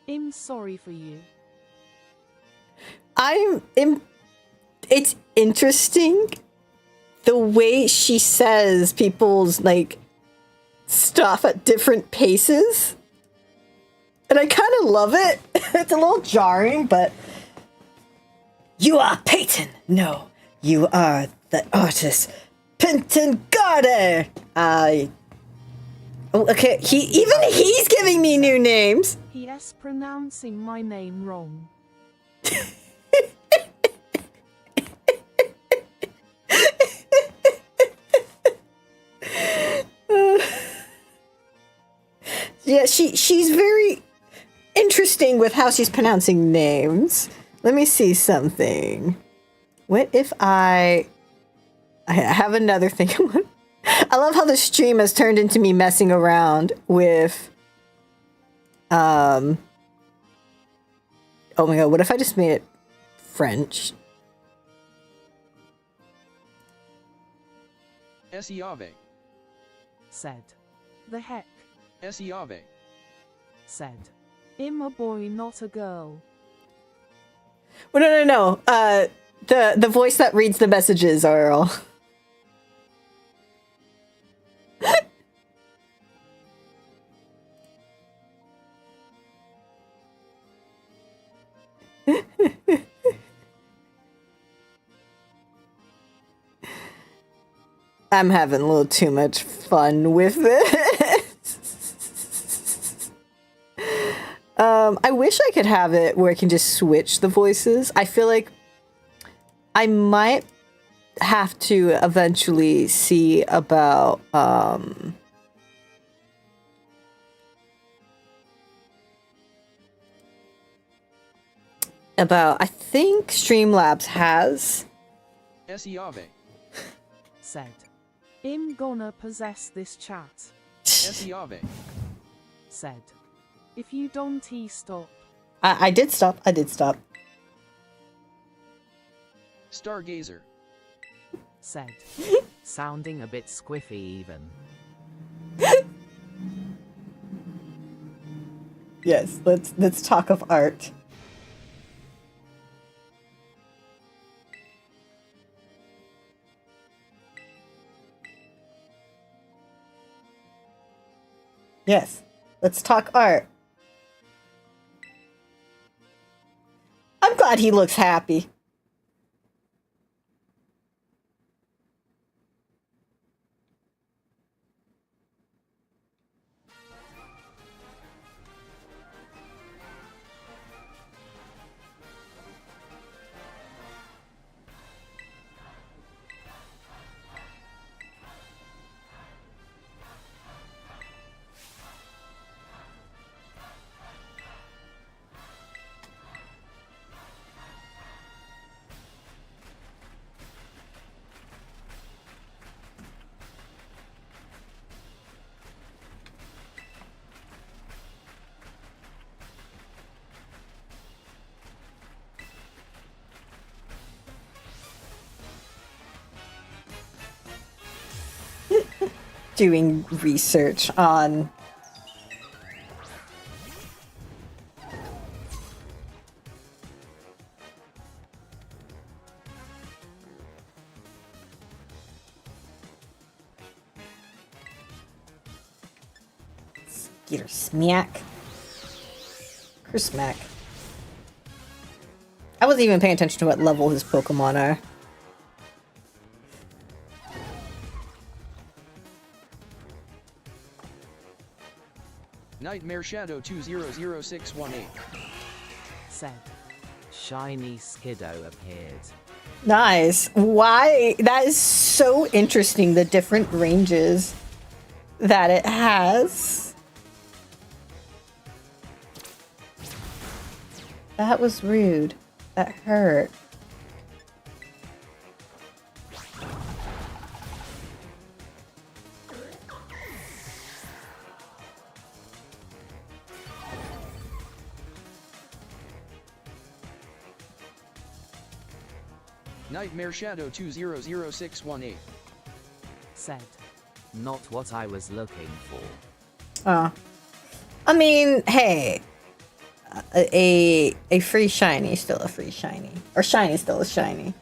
I'm sorry for you. It's interesting the way she says people's like stuff at different paces. And I kind of love it. It's a little jarring, but you are Peyton. No, you are the artist. Pentengarde. Okay, he's giving me new names. Yes, pronouncing my name wrong. Yeah, she's very interesting with how she's pronouncing names. Let me see something. What if I have another thing. I love how the stream has turned into me messing around with oh my god, what if I just made it French? Ave. Said. The heck? Ave. Said. I'm a boy, not a girl. Well, no. The voice that reads the messages are all. I'm having a little too much fun with it. I wish I could have it where I can just switch the voices. I feel like I might have to eventually see about I think Streamlabs has. Esiave. Said. I'm gonna possess this chat. Esiave. Said. If you don't stop. I did stop. I did stop. Stargazer. Said. Sounding a bit squiffy even. Yes, let's talk of art. Yes, let's talk art. I'm glad he looks happy. Doing research on Skeeter Smack. Smack. I wasn't even paying attention to what level his Pokemon are. Nightmare Shadow 200618. Said. Shiny Skiddo appeared. Nice. Why? That is so interesting, the different ranges that it has. That was rude. That hurt. Nightmare Shadow 200618. Said. Not what I was looking for. I mean, hey, a free shiny is still a free shiny, or shiny is still a shiny.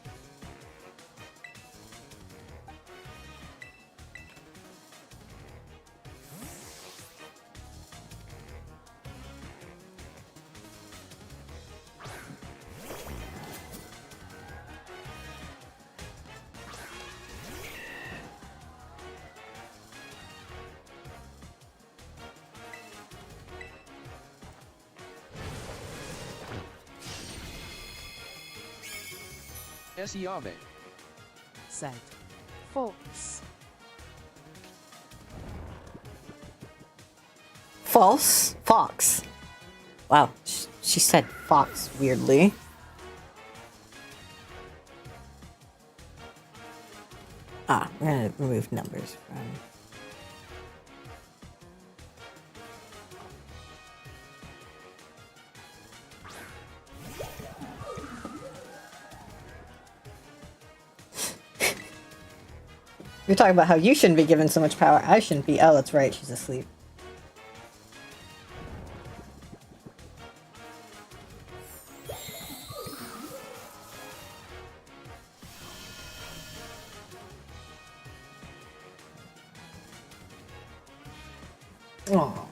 Esiave. Said. Fox. False? Fox. Wow, she said fox weirdly. Ah, we're gonna remove numbers from... You're talking about how you shouldn't be given so much power. I shouldn't be. Oh, that's right. She's asleep. Aww.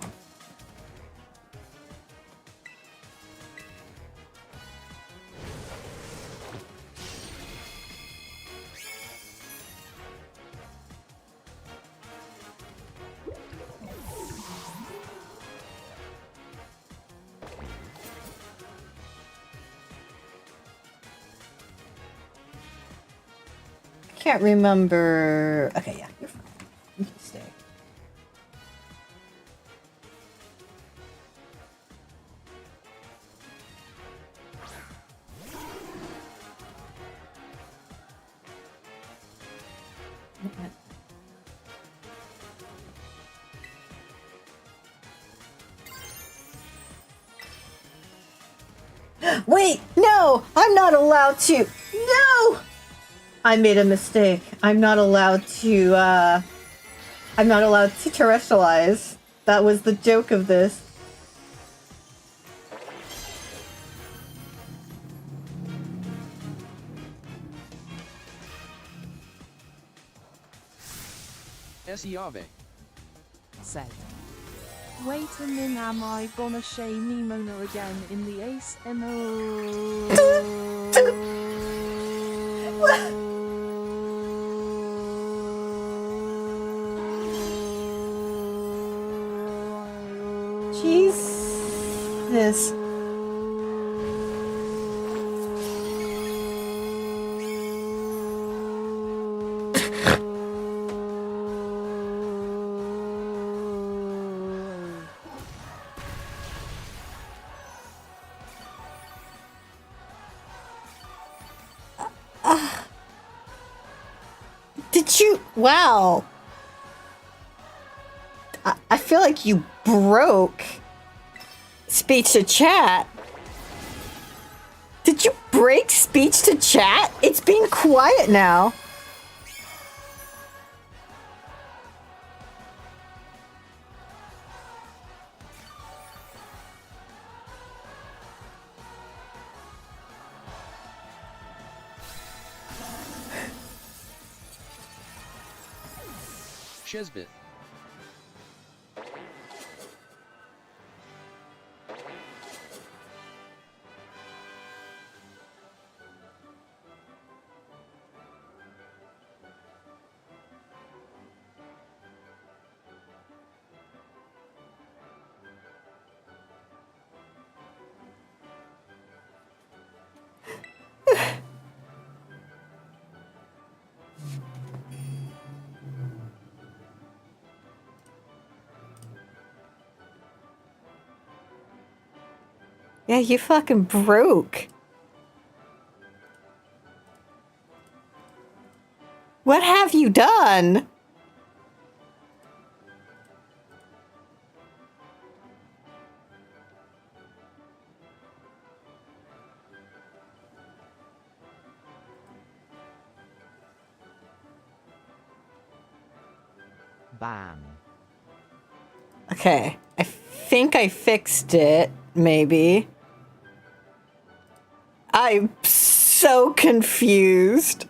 can't remember. Okay, yeah, you're fine. You can stay. Wait, no! I'm not allowed to. No! I made a mistake. I'm not allowed to terrestrialize. That was the joke of this. Esiave. Said. Wait a minute, am I gonna shame Nimona again in the ace? Jesus. Did you? Wow. I feel like you broke speech to chat. Did you break speech to chat? It's being quiet now. Shesbeth. Yeah, you fucking broke. What have you done? Bam. Okay, I think I fixed it, maybe. I'm so confused.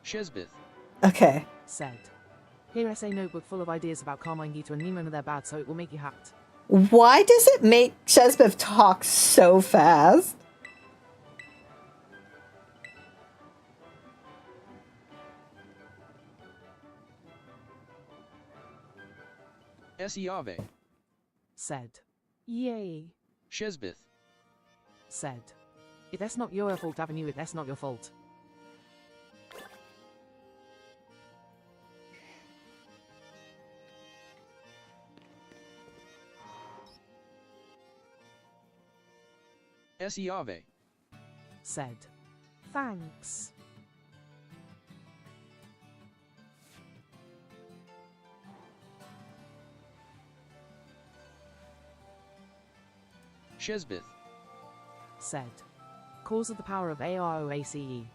Shesbeth. Okay. Said. Here essay notebook full of ideas about Carmine Gita and Nimona, they're bad, so it will make you hacked. Why does it make Chesbeth talk so fast? Esiave. Said. Yay. Shesbeth. Said. If that's not your fault, Avenue, if that's not your fault. Esiave. Said. Thanks. Shesbeth. Said. Cause of the power of AROACE.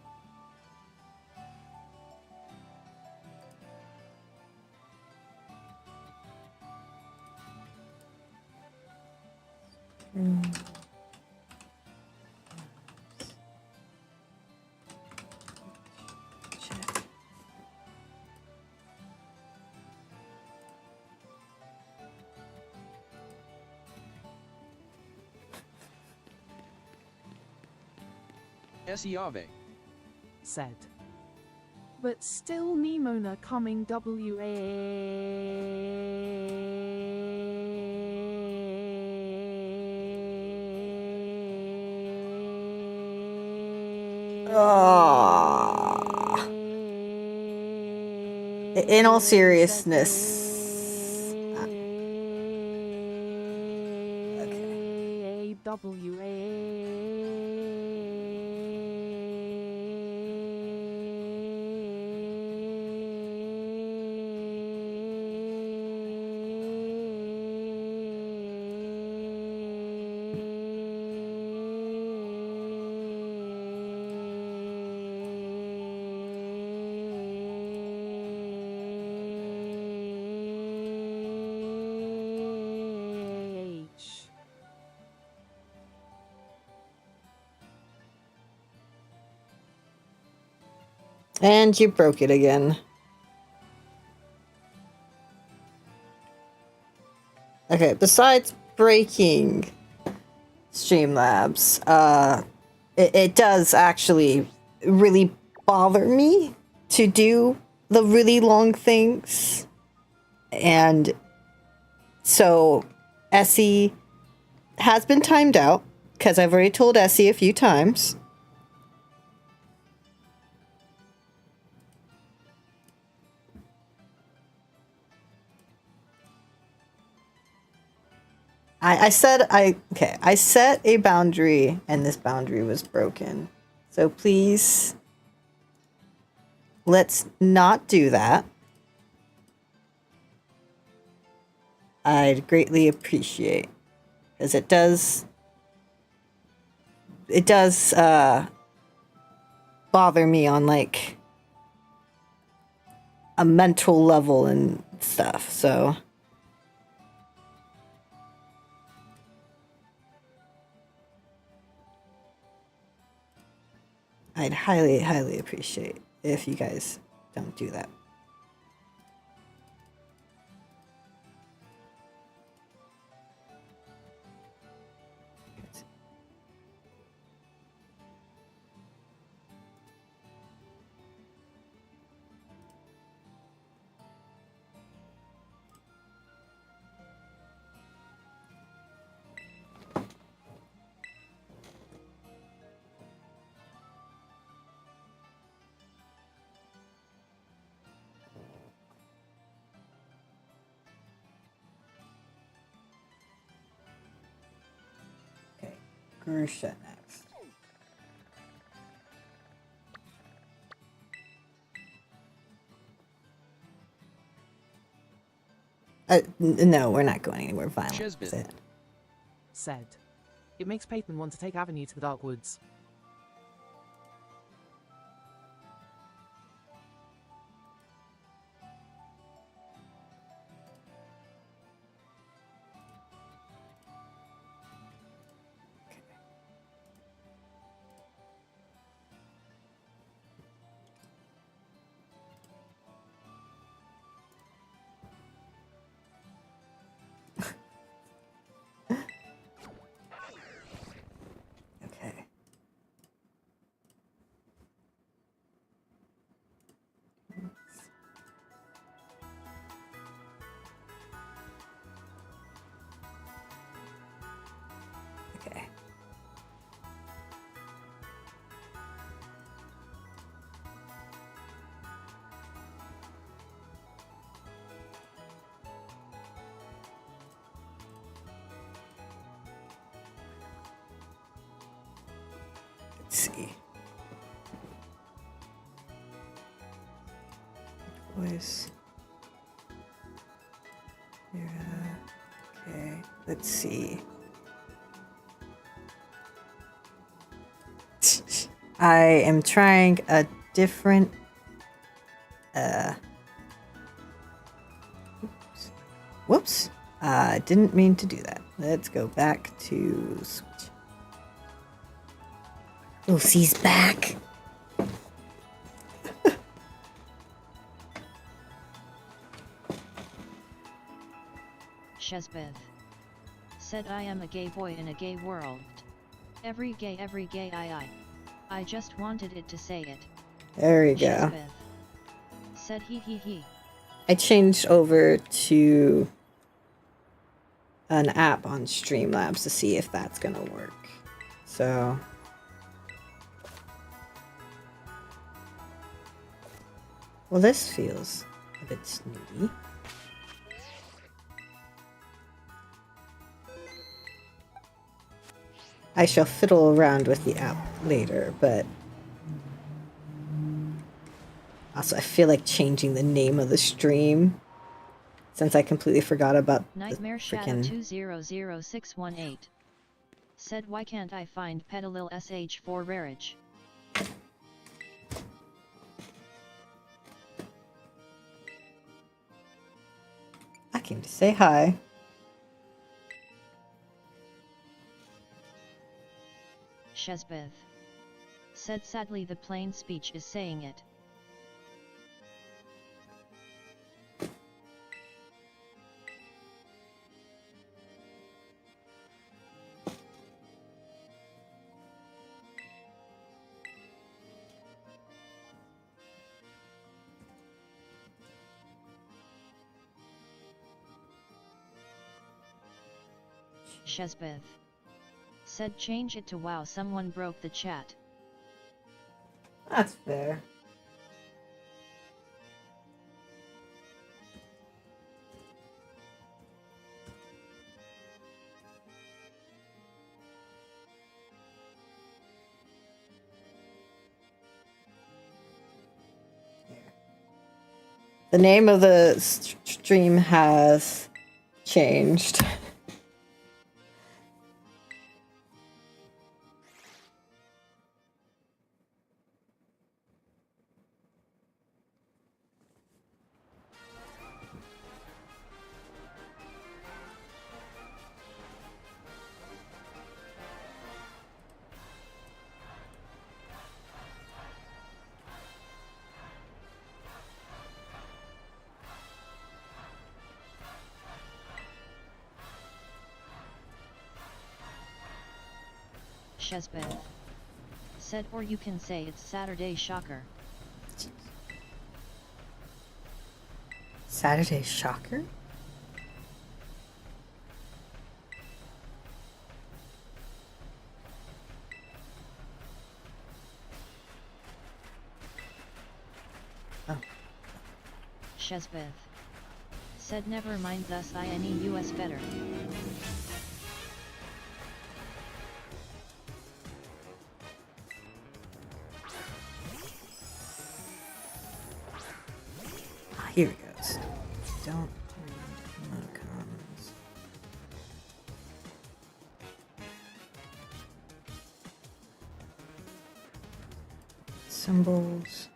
Esiave. Said. But still Nimona coming WA. Oh. In all seriousness. And you broke it again. Okay, besides breaking Streamlabs, it does actually really bother me to do the really long things. And so Essie has been timed out, because I've already told Essie a few times. I set a boundary and this boundary was broken. So please, let's not do that. I'd greatly appreciate, because it does bother me on like a mental level and stuff, so. I'd highly, highly appreciate if you guys don't do that. Grusha next. No, we're not going anywhere violent. That's it. Said. It makes Peyton want to take Avenue to the Dark Woods. Okay. Okay. Let's see. Voice. Yeah. Okay. Let's see. I am trying a different. Whoops. Didn't mean to do that. Let's go back to Switch. Lucy's back. Shesbeth said, I am a gay boy in a gay world. Every gay I just wanted it to say it. There we go. Shesbeth said he. I changed over to an app on Streamlabs to see if that's gonna work. So Well, this feels a bit snooty. I shall fiddle around with the app later, but also I feel like changing the name of the stream since I completely forgot about Nightmare the Shadow freaking... 200618 said, why can't I find Pedalil SH for Rarage? I came to say hi. Shesbeth said, sadly the plain speech is saying it. Shesbeth said, change it to wow, someone broke the chat. That's fair. The name of the stream has changed. Shesbeth said, or you can say it's Saturday Shocker. Saturday Shocker? Oh. Shesbeth said, never mind, thus us better. Here it goes. Don't read emoticons. Symbols.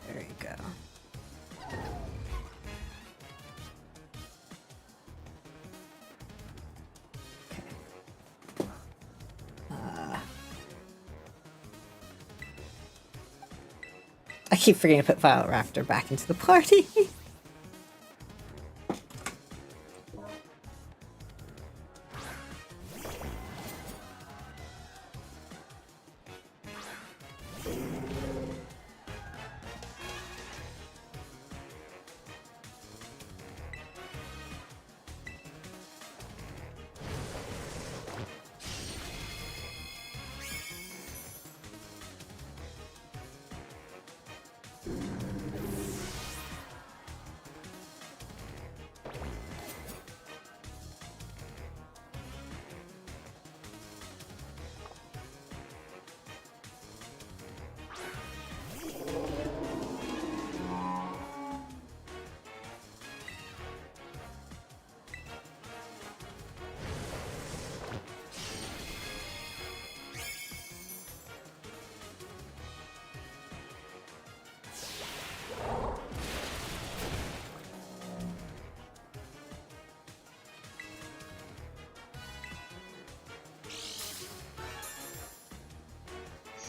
There you go. I keep forgetting to put Violet Raptor back into the party.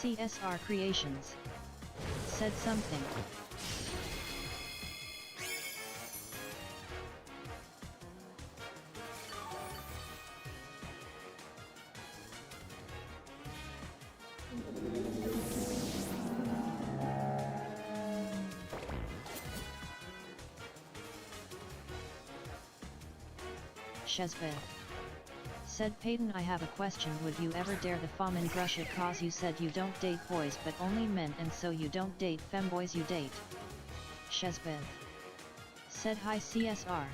CSR Creations said something. Shesbeth. Said Peyton, I have a question. Would you ever dare the Famin Grusha, cause you said you don't date boys but only men, and so you don't date femboys, you date? Shesbeth. Said hi CSR.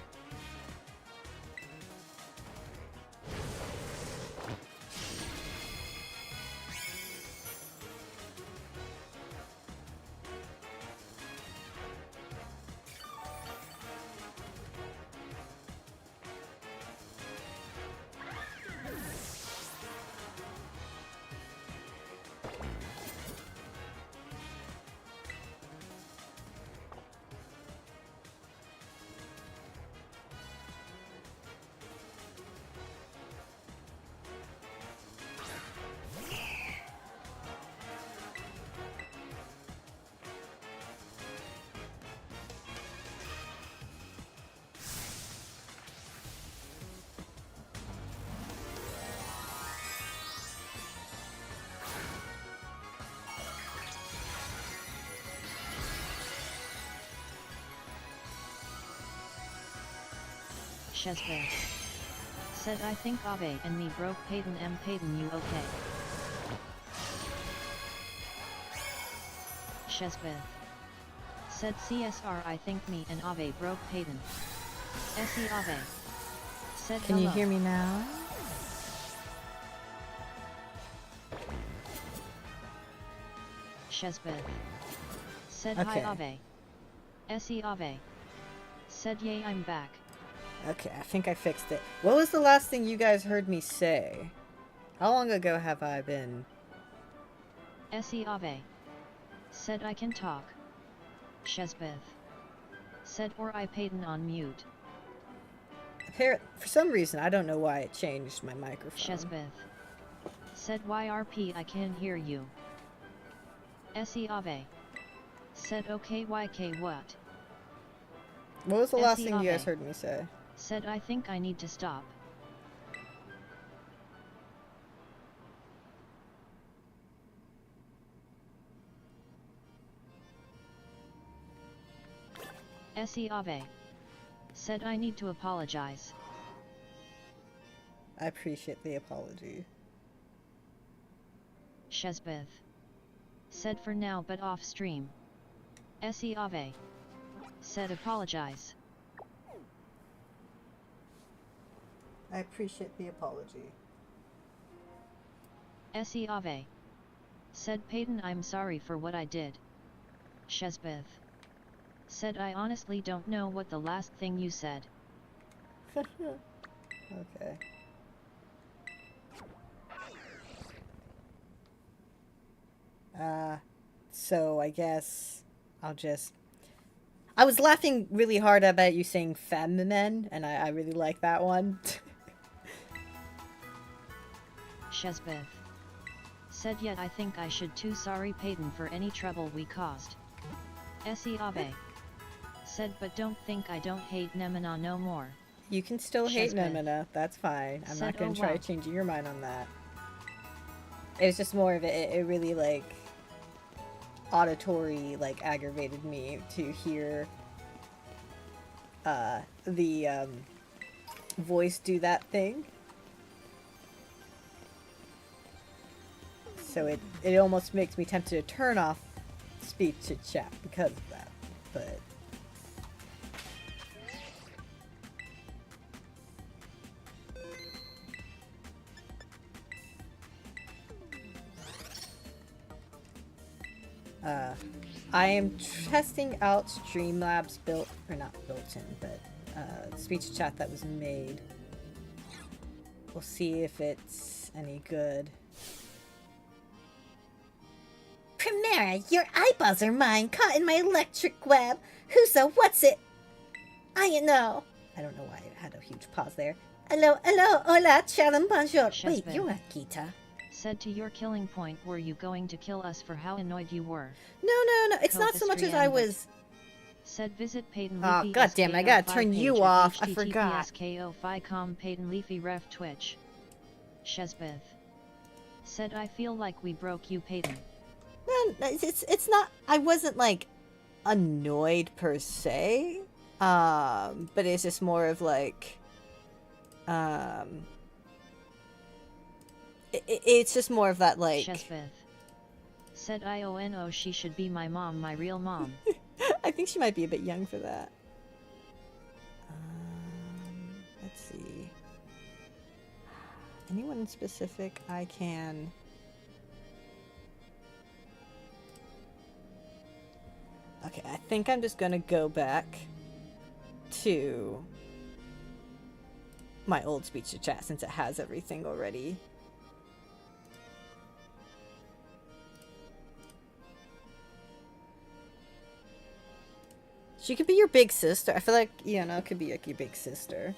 Shesbeth. Said I think Ave and me broke Peyton. Peyton, you okay? Shesbeth. Said CSR, I think me and Ave broke Peyton. Se Ave. Said Can hello. you hear me now? Shesbeth. Said Okay. hi Ave. Se Ave. Said yay, I'm back. Okay, I think I fixed it. What was the last thing you guys heard me say? How long ago have I been? Se Ave. Said I can talk. Shesbeth. Said or I Peyton on mute. For some reason, I don't know why it changed my microphone. Shesbeth. Said YRP, I can hear you. Se Ave. Said okay YK what? What was the last Se thing you guys Ave. heard me say? Said I think I need to stop. Se Ave. Said I need to apologize. I appreciate the apology. Shesbeth. Said for now but off stream. Se Ave. Said apologize. I appreciate the apology. Se Ave. Said Peyton, I'm sorry for what I did. Shesbeth. Said I honestly don't know what the last thing you said. Okay. So I guess I'll just... I was laughing really hard about you saying feminine, and I really like that one. Shesbeth. Said yet I think I should too, sorry Peyton for any trouble we caused. Se Ave. Said but don't think I don't hate Nemina no more. You can still hate Shesbeth. Nemina, that's fine. I'm Said, not gonna "Oh, try wow." changing your mind on that. It was just more of it really, like, auditory, like, aggravated me to hear the voice do that thing. So it almost makes me tempted to turn off speech to chat because of that, but... I am testing out Streamlabs not built-in, but speech chat that was made. We'll see if it's any good. Primera, your eyeballs are mine, caught in my electric web. Whoso, what's it? I know. I don't know why it had a huge pause there. Hello, hola, chalam, bonjour. Wait, Shesbeth. you're a Gita. Said to your killing point, were you going to kill us for how annoyed you were? No, it's not so much as I was... Said visit Peyton Oh, Leafy goddamn, I gotta turn you off. I forgot. ko-fi.com Peyton Leafy ref Twitch. Shesbeth. Said I feel like we broke you Peyton. No, it's not... I wasn't, like, annoyed per se. But it's just more of, like... It's just more of that, like... Shesbeth. Said IONO she should be my mom, my real mom. I think she might be a bit young for that. Let's see. Anyone in specific I can... Okay, I think I'm just gonna go back to my old speech to chat since it has everything already. She could be your big sister. I feel like, you know, it could be like your big sister.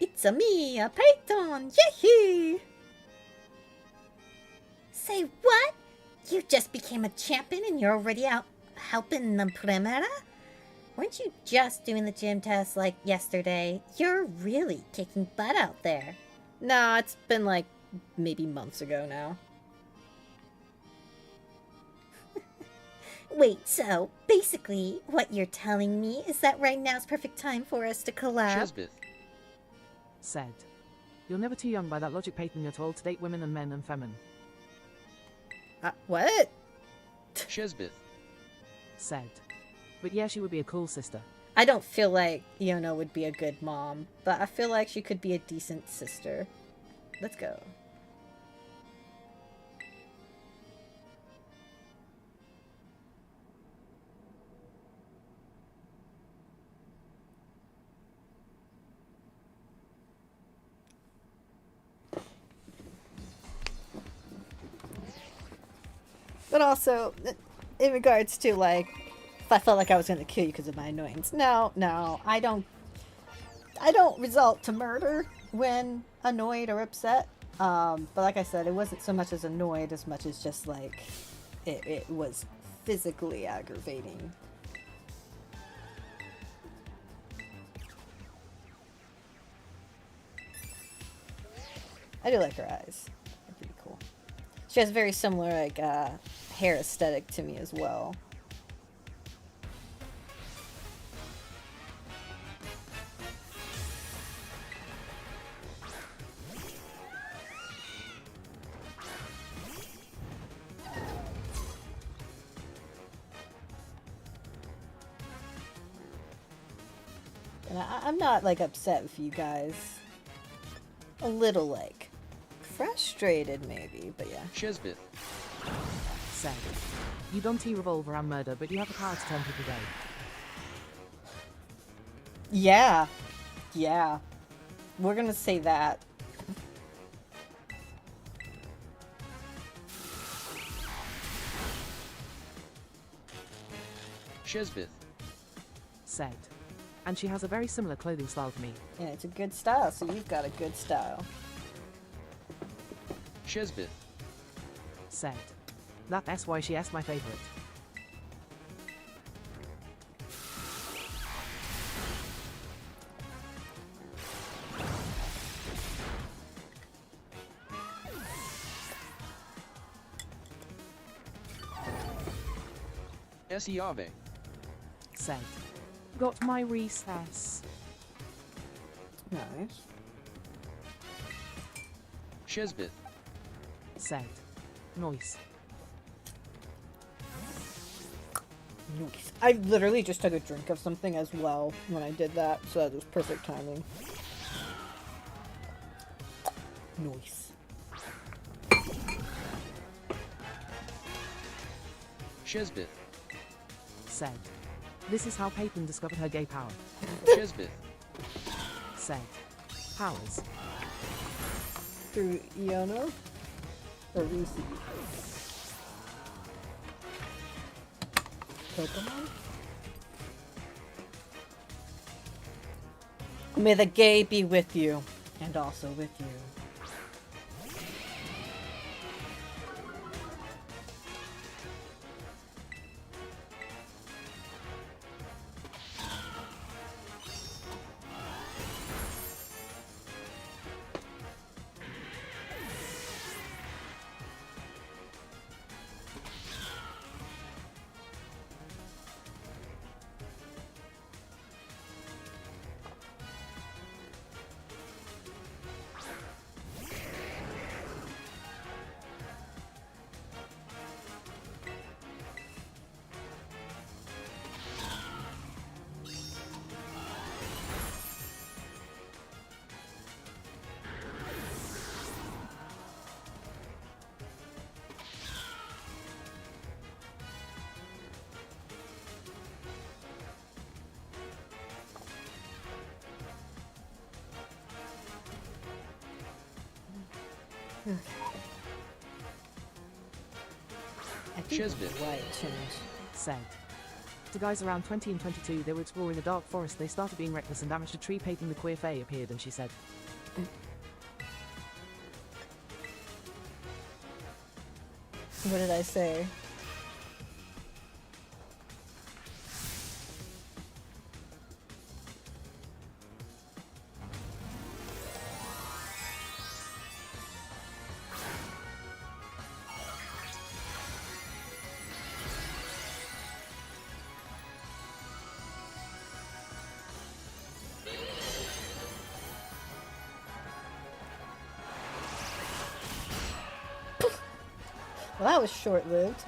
It's a me, a Python, yee! Say what? You just became a champion and you're already out helping the Primera? Weren't you just doing the gym test like yesterday? You're really kicking butt out there. No, it's been like maybe months ago now. Wait, so basically what you're telling me is that right now's perfect time for us to collab? Shesbeth. Said. You're never too young by that logic, Peyton. You're told to date women and men and femin. What? Shesbeth. Said. But yeah, she would be a cool sister. I don't feel like Iona would be a good mom, but I feel like she could be a decent sister. Let's go. But also, in regards to, like, if I felt like I was going to kill you because of my annoyance. No, I don't result to murder when annoyed or upset. But like I said, it wasn't so much as annoyed as much as just, like, it was physically aggravating. I do like her eyes. They're pretty cool. She has very similar, like, hair aesthetic to me as well. And I'm not, like, upset with you guys. A little, like, frustrated maybe, but yeah. Shesbeth. Said. You don't revolve around murder, but you have the power to turn people gay. Yeah. Yeah. We're gonna say that. Shesbeth. Said. And she has a very similar clothing style to me. And it's a good style, so you've got a good style. Shesbeth. Said. That's why she asked my favorite. Esiave. Said. Got my recess. Nice. Shesbeth. Said. Noise. Nice. I literally just took a drink of something as well when I did that, so that was perfect timing. Nice. Shesbeth. Said. This is how Peyton discovered her gay power. Shesbeth. Said. Powers. Through Iona? Or Reese? Pokemon? May the gay be with you, and also with you. I think that's Shizbit. why it changed. Said. To guys around 20 and 22, they were exploring a dark forest. They started being reckless and damaged a tree. Peyton the queer fae appeared and she said, What did I say? Well, that was short-lived.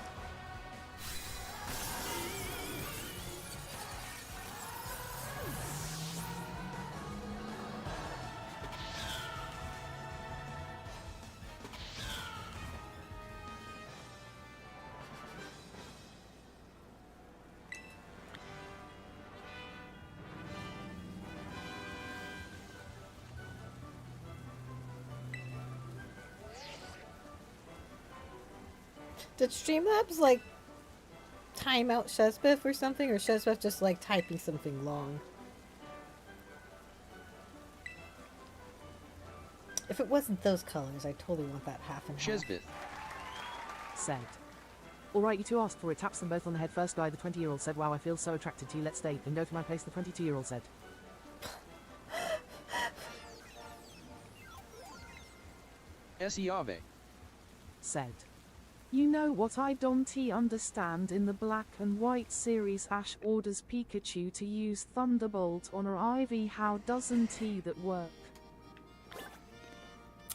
Did Streamlabs like time out Shezbeth or something, or Shezbeth just like typing something long? If it wasn't those colors, I totally want that half and half. Shizbit. said. Alright, you two asked for it. Taps them both on the head. First guy, the 20-year-old said, wow, I feel so attracted to you. Let's date. Then go to my place, the 22-year-old said. Esiave. Said. You know what I don't understand in the black and white series Ash orders Pikachu to use Thunderbolt on her Ivy. How doesn't he that work?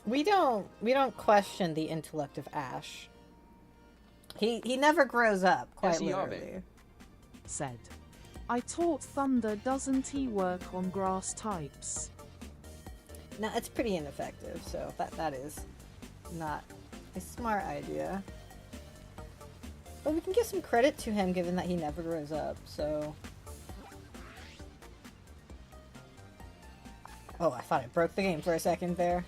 We don't question the intellect of Ash. He never grows up, quite Esiave. literally. Said. I taught Thunder, doesn't he work on grass types? No, it's pretty ineffective, so that is not a smart idea. But we can give some credit to him given that he never grows up, so... Oh, I thought I broke the game for a second there.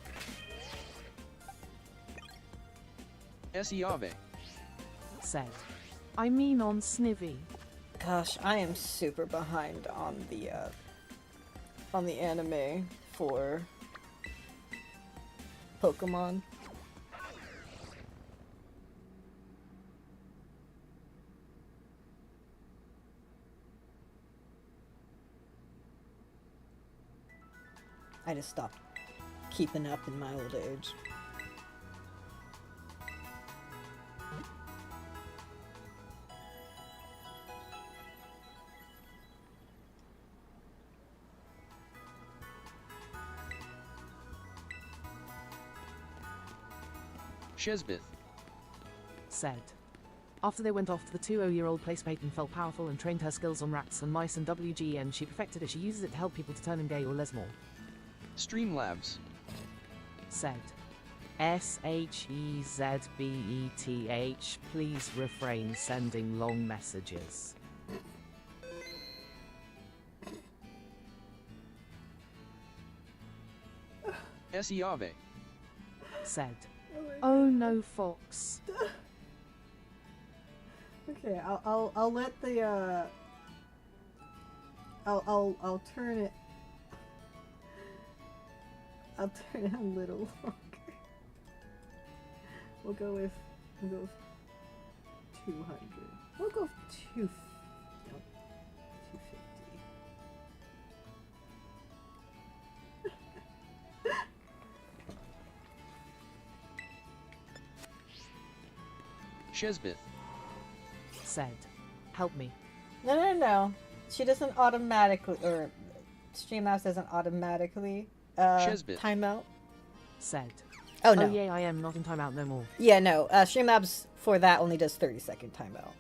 Esiave. Said. I mean on Snivy. Gosh, I am super behind on the anime for Pokemon. I just stopped keeping up in my old age. Shizbith. Said. After they went off to the 20-year-old place, Peyton felt powerful and trained her skills on rats and mice and WGN. She perfected it. She uses it to help people to turn him gay or lesmore. Streamlabs. Said. SHEZBETH. Please refrain sending long messages. Esiave. Said. Oh no, Fox. Okay, I'll let the I'll turn it. I'll turn it a little longer. We'll go with 200. We'll go with 250. Shizbith. Said. Help me. No. She doesn't automatically, or Streamlabs doesn't automatically Shizbit. timeout. Said. Oh no. Oh yeah, I am not in timeout no more. Yeah, no. Streamlabs for that only does 30-second timeout.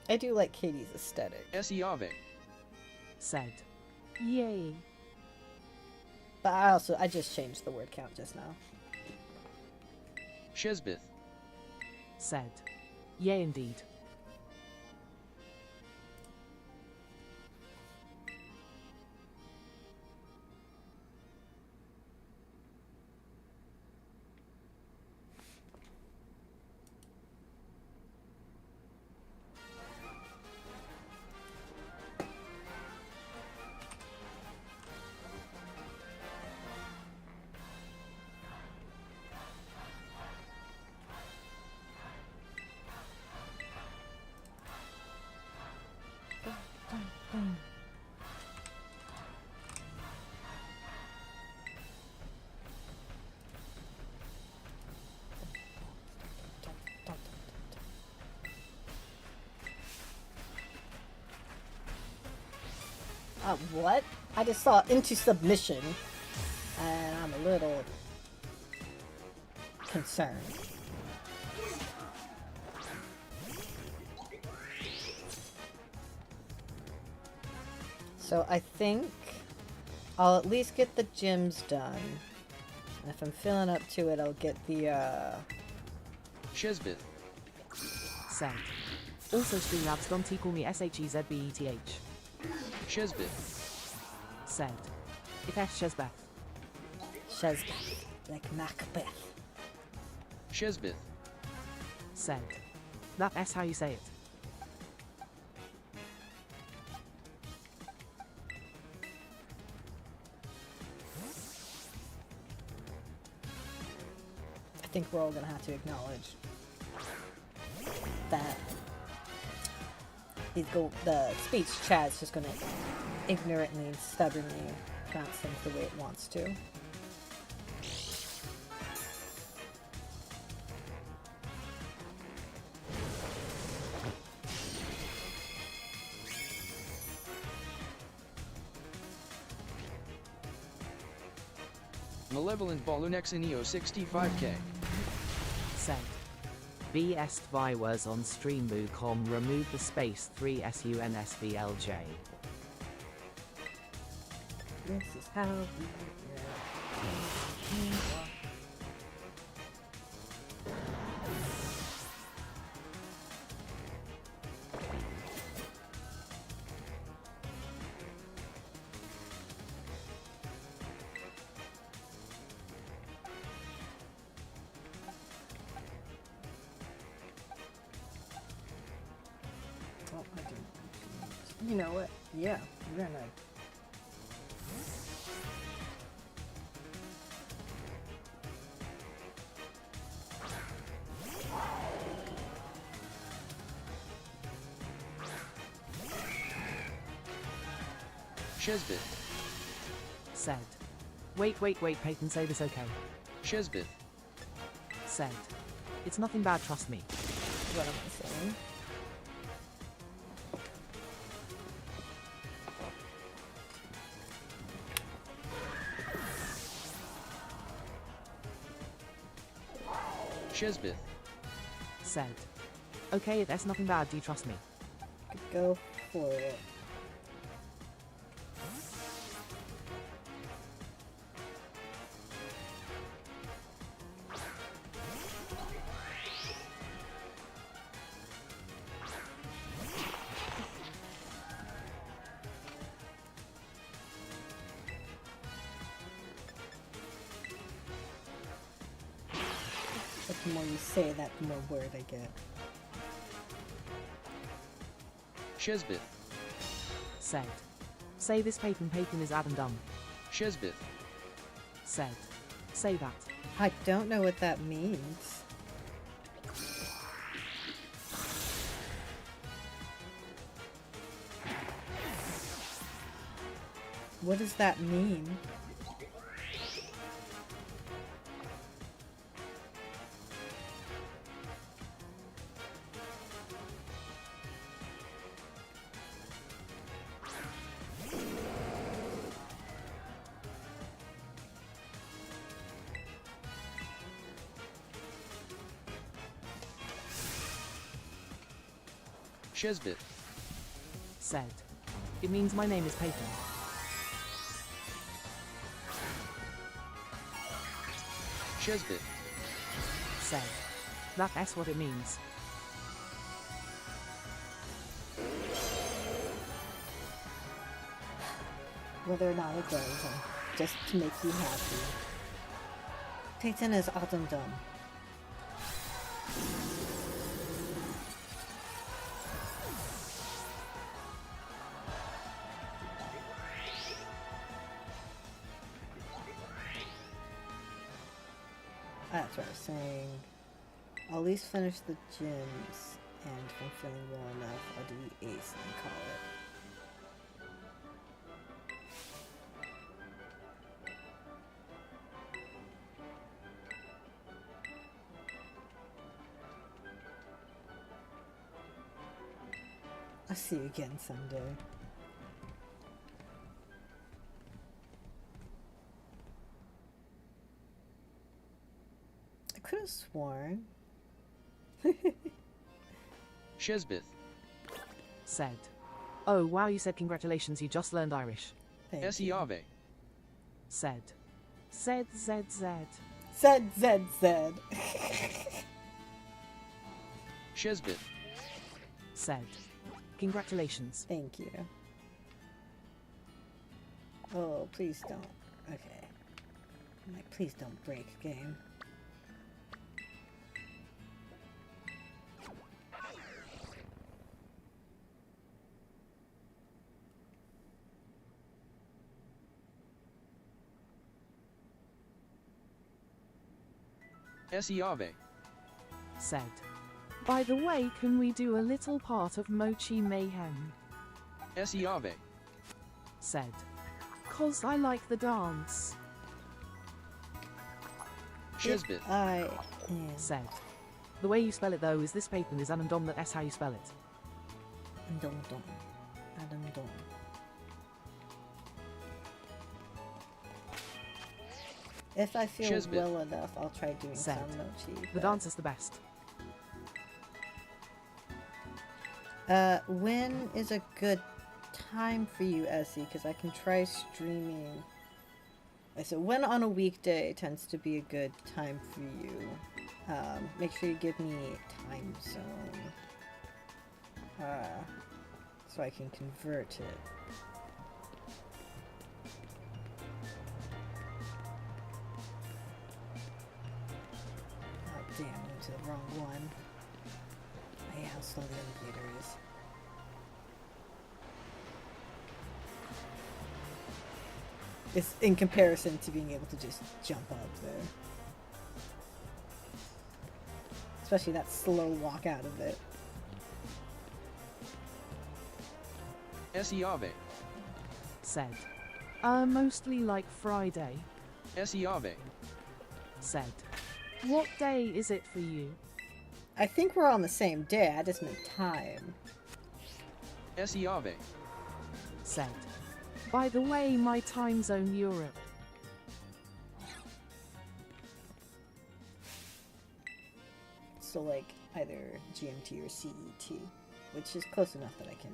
I do like Katie's aesthetic. Esiave. Said. Yay. But I just changed the word count just now. Shizbith. Said. Yay indeed. What? I just saw into submission, and I'm a little concerned. So I think I'll at least get the gyms done. And if I'm feeling up to it, I'll get the, Shezbeth. Said. Also Streamlabs don't call me SHEZBETH. Shezbeth. Said. If F Shezbeth. Shezbeth, like Macbeth. Shezbeth. Said. That's how you say it. I think we're all gonna have to acknowledge that the speech chat's just gonna ignorantly and stubbornly pronounce things the way it wants to. Malevolent Ballunex in EO 65K. Said. BS viewers on stream.com remove the space 3 SUNSVLJ. This is how we Oh, I didn't. You know what? Yeah, we're gonna. Shezbeth. Said. Wait, Peyton, say this okay. Shezbeth. Said. It's nothing bad, trust me. What am I saying? Shezbeth. Said. Okay, that's nothing bad, do you trust me? Go for it. But the more you say that, the more word I get. Shezbeth. Said. Say this, Peyton is Adam dumb. Shezbeth. Said. Say that. I don't know what that means. What does that mean? Shezbeth. Said. It means my name is Peyton. Shezbeth. Said. That's what it means. Whether or not it does, just to make you happy. Peyton is Autumn dumb. That's what I was saying. I'll at least finish the gyms, and if I'm feeling well enough, I'll do the ace and call it. I'll see you again someday. have sworn. Shesbeth. Said. Oh wow, you said congratulations, you just learned Irish. Thank you. Esiave. Said. Said Z. Zed, Zed, Zed. Shesbeth. Said. Congratulations. Thank you. Oh, please don't. Okay. I'm like, please don't break, game. Esiave. Said. By the way, can we do a little part of Mochi Mayhem? Esiave. Said. 'Cause I like the dance. Shesbeth. Yeah. Said. The way you spell it though is this paper is Anandom, that's how you spell it. Dum dum. Adam dum. If I feel Shesbeth. well enough, I'll try doing Said. some mochi. The but- dance is the best. When is a good time for you, Essie? Because I can try streaming. So when on a weekday tends to be a good time for you. Make sure you give me time zone. So I can convert it. Oh damn, I went to the wrong one. I hate how slow the elevator is. It's in comparison to being able to just jump up there. Especially that slow walk out of it. Esiave. Said. Mostly like Friday. Esiave. Said. What day is it for you? I think we're on the same day, I just meant time. Esiave. Said. By the way, my time zone Europe. So like either GMT or CET, which is close enough that I can.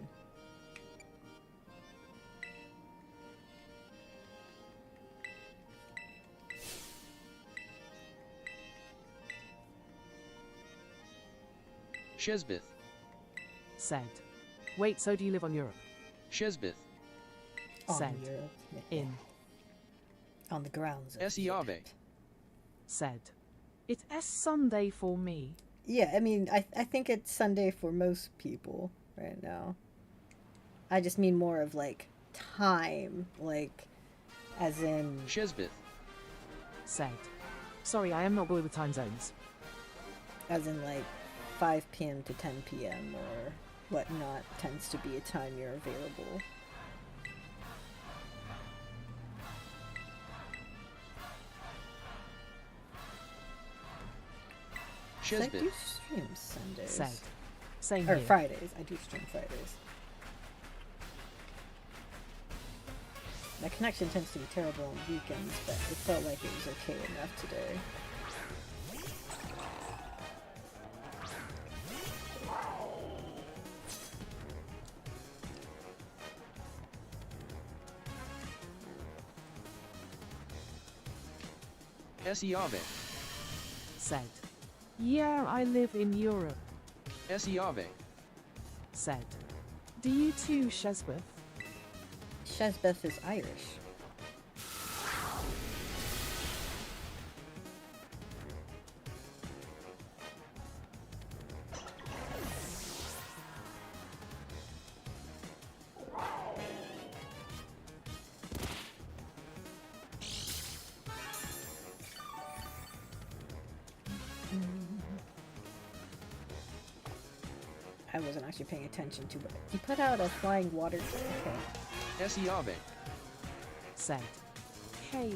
Shesbeth. Said. Wait, so do you live on Europe? Shesbeth. On Said. Europe. In. On the grounds of Esiave. Europe. Said. It's Sunday for me. Yeah, I mean, I think it's Sunday for most people right now. I just mean more of like time, like as in Shesbeth. Said. Sorry, I am not good with time zones. like 5 p.m. to 10 p.m. or whatnot tends to be a time you're available. So I do Shesbeth. stream Sundays. Said. Same Or here. Fridays. I do stream Fridays. My connection tends to be terrible on weekends, but it felt like it was okay enough today. Esiave. Said. Yeah, I live in Europe. Esiave. Said. Do you too, Shesbeth? Shesbeth is Irish. I wasn't actually paying attention to it. He put out a flying water. Okay. Esiave. Said. Hey.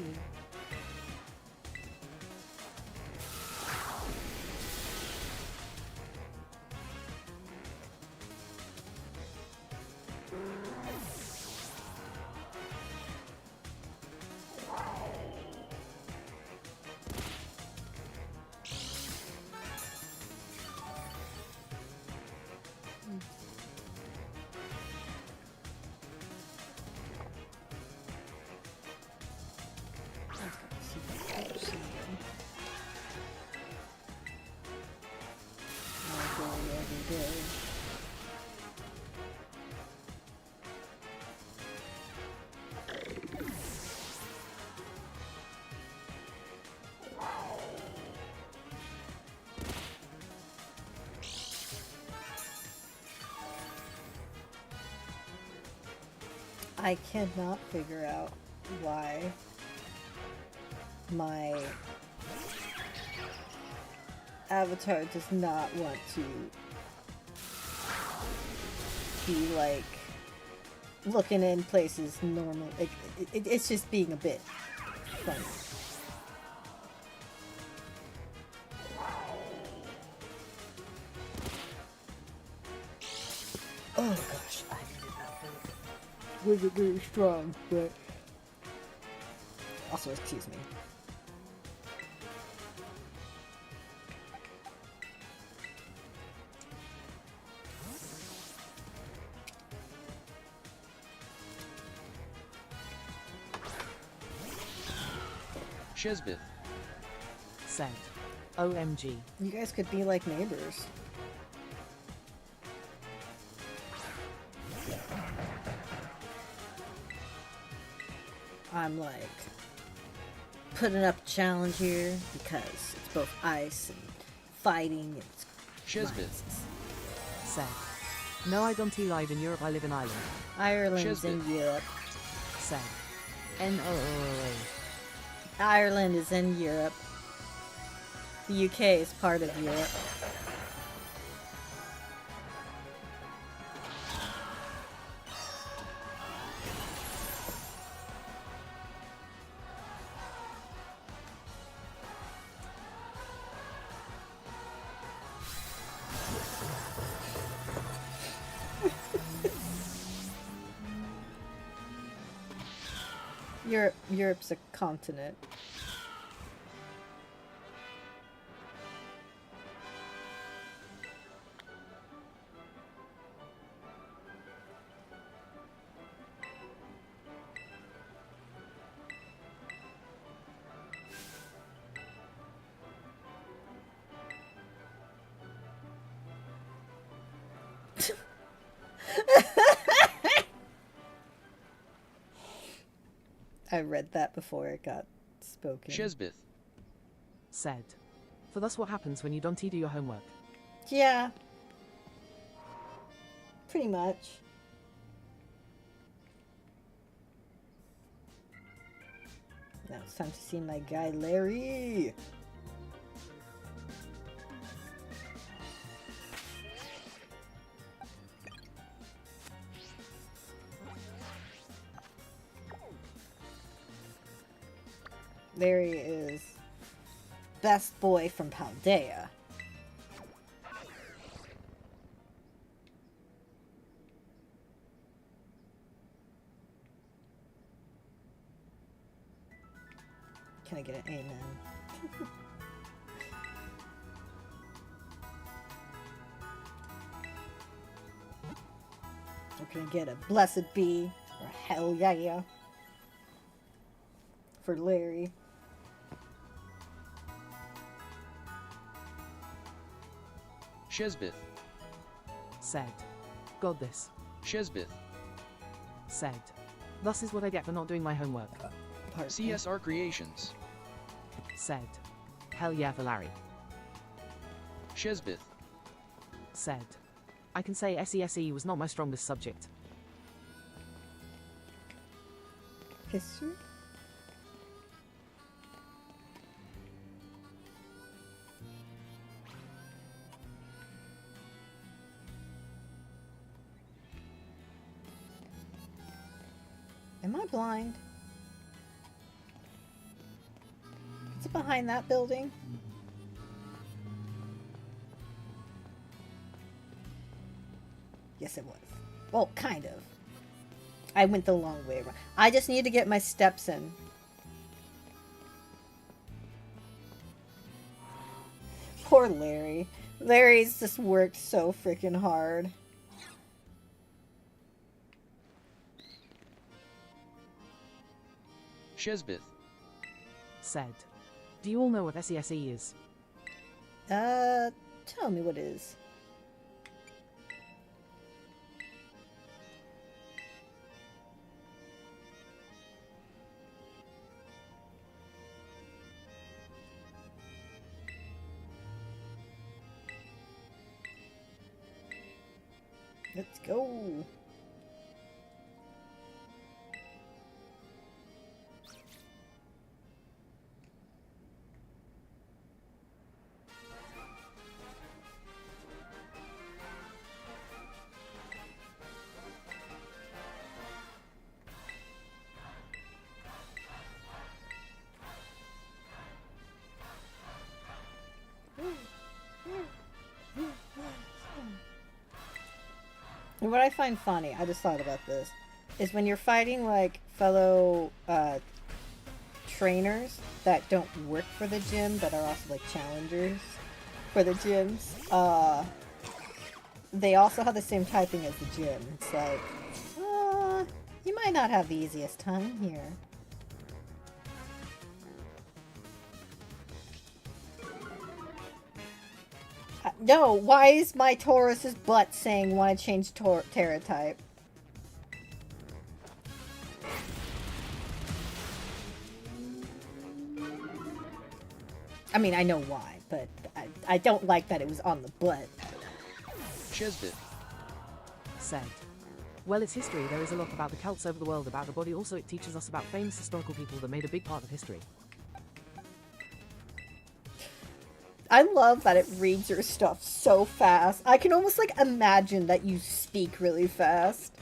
I cannot figure out why my avatar does not want to be like looking in places normal. Like, it's just being a bit funny. Oh gosh, I did not think wasn't very strong, but also excuse me. Shesbeth. Said. OMG. You guys could be like neighbors. I'm like putting up a challenge here because it's both ice and fighting. It's Shesbeth. Said. No, I don't live in Europe, I live in Ireland. Ireland's in Shesbeth. Europe. Said. NOOA. Ireland is in Europe. The UK is part of Europe. Europe's a continent. I read that before it got spoken. Shesbeth. Said. For that's what happens when you don't do your homework. Yeah. Pretty much. Now it's time to see my guy Larry. Larry is best boy from Paldea. Can I get an amen? Or can I get a blessed be? Or hell yeah. For Larry. Shesbeth. Said. God this. Shesbeth. Said. Thus is what I get for not doing my homework. Pardon me. CSR Creations. Said. Hell yeah for Larry. Shesbeth. Said. I can say SESE was not my strongest subject. History? Am I blind? Is it behind that building? Yes, it was. Well, kind of. I went the long way around. I just need to get my steps in. Poor Larry. Larry's just worked so freaking hard. Shesbeth. Said. Do you all know what SESE is? Tell me what it is. Let's go. And what I find funny, I just thought about this, is when you're fighting like fellow trainers that don't work for the gym but are also like challengers for the gyms, they also have the same typing as the gym. It's like, you might not have the easiest time here. No, why is my Taurus's butt saying want to change Terra type? I mean, I know why, but I don't like that it was on the butt. Chesbit. Said. Well, it's history. There is a lot about the Celts over the world about the body. Also, it teaches us about famous historical people that made a big part of history. I love that it reads your stuff so fast. I can almost like imagine that you speak really fast.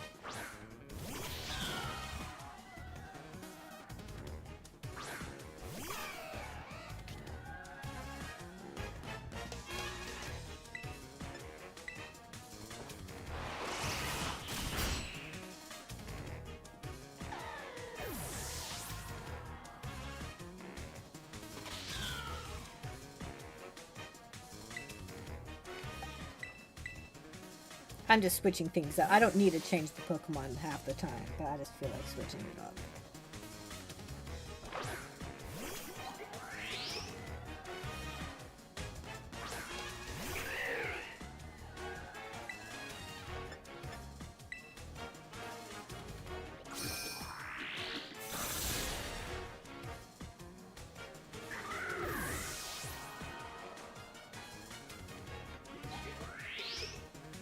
I'm just switching things up. I don't need to change the Pokemon half the time, but I just feel like switching it up.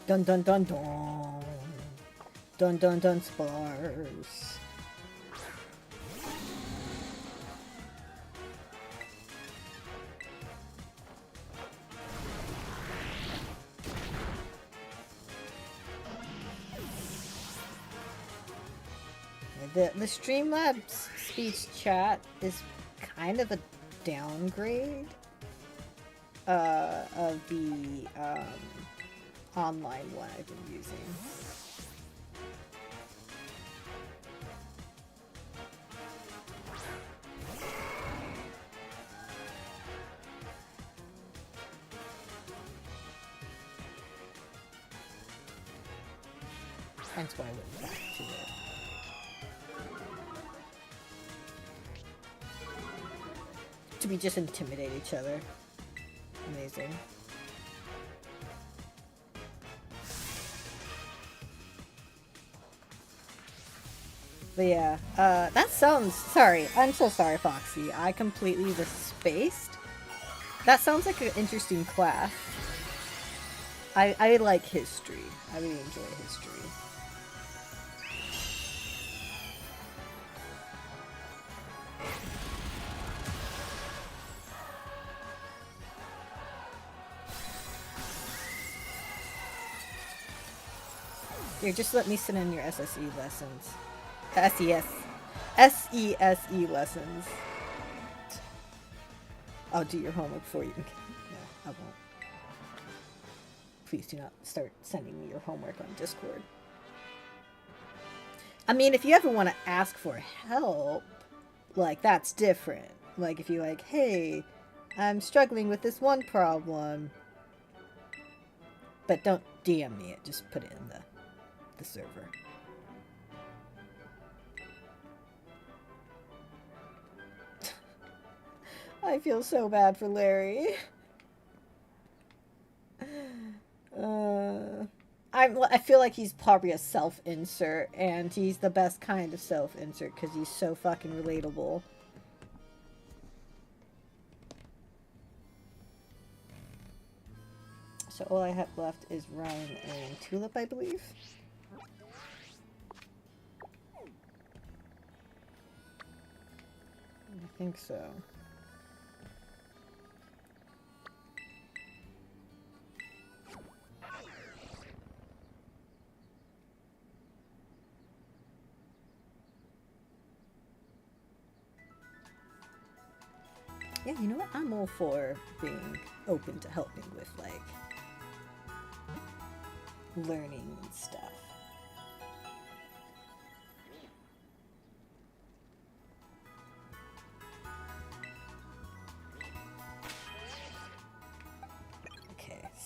Dun dun dun dun. Dun dun dun spars. The Streamlabs speech chat is kind of a downgrade of the online one I've been using. Hence why I went back to it. To be just intimidate each other. Amazing. But yeah, that sounds... Sorry, I'm so sorry, Foxy. I completely just spaced. That sounds like an interesting class. I like history. I really enjoy history. Here, just let me sit in your SSE lessons. SESE lessons. I'll do your homework for you. No, I won't. Please do not start sending me your homework on Discord. I mean, if you ever want to ask for help, like, that's different. Like, if you're like, hey, I'm struggling with this one problem. But don't DM me it, just put it in the server. I feel so bad for Larry. I feel like he's probably a self-insert, and he's the best kind of self-insert because he's so fucking relatable. So all I have left is Ryan and Tulip, I believe. I think so. Yeah, you know what? I'm all for being open to helping with, like, learning and stuff.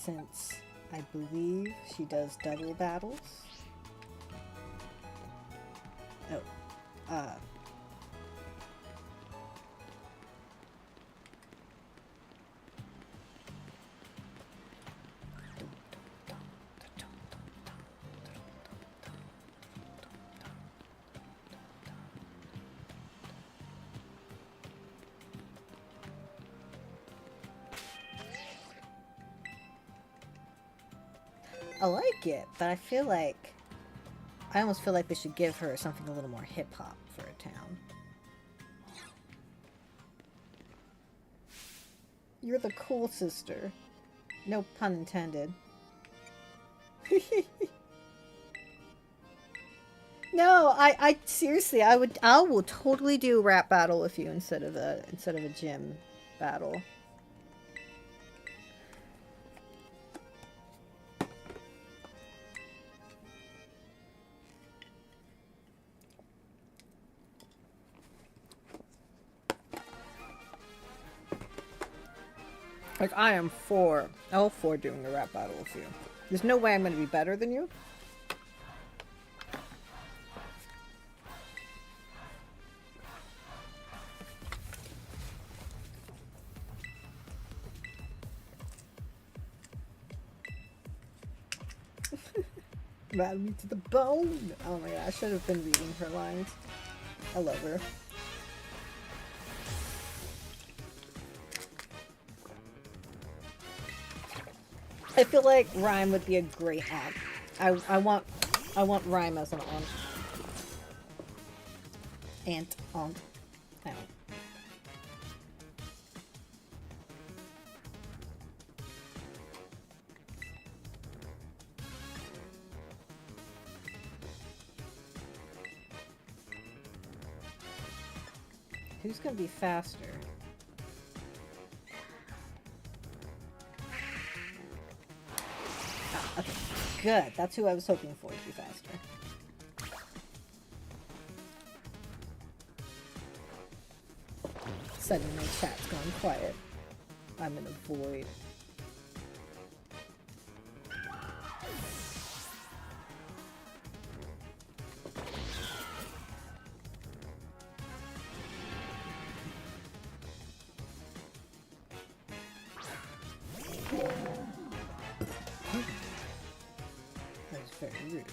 since I believe she does double battles. Oh, I like it, but I almost feel like they should give her something a little more hip-hop for a town. You're the cool sister. No pun intended. No, I seriously, I will totally do a rap battle with you instead of a gym battle. Like, I am all for doing a rap battle with you. There's no way I'm going to be better than you. Rattle me to the bone. Oh my god, I should have been reading her lines. I love her. I feel like Rhyme would be a great aunt. I want Rhyme as an aunt. Aunt. I don't. Who's gonna be faster? Ah, okay, good. That's who I was hoping for to be faster. Suddenly my chat's gone quiet. I'm in a void. That was very rude.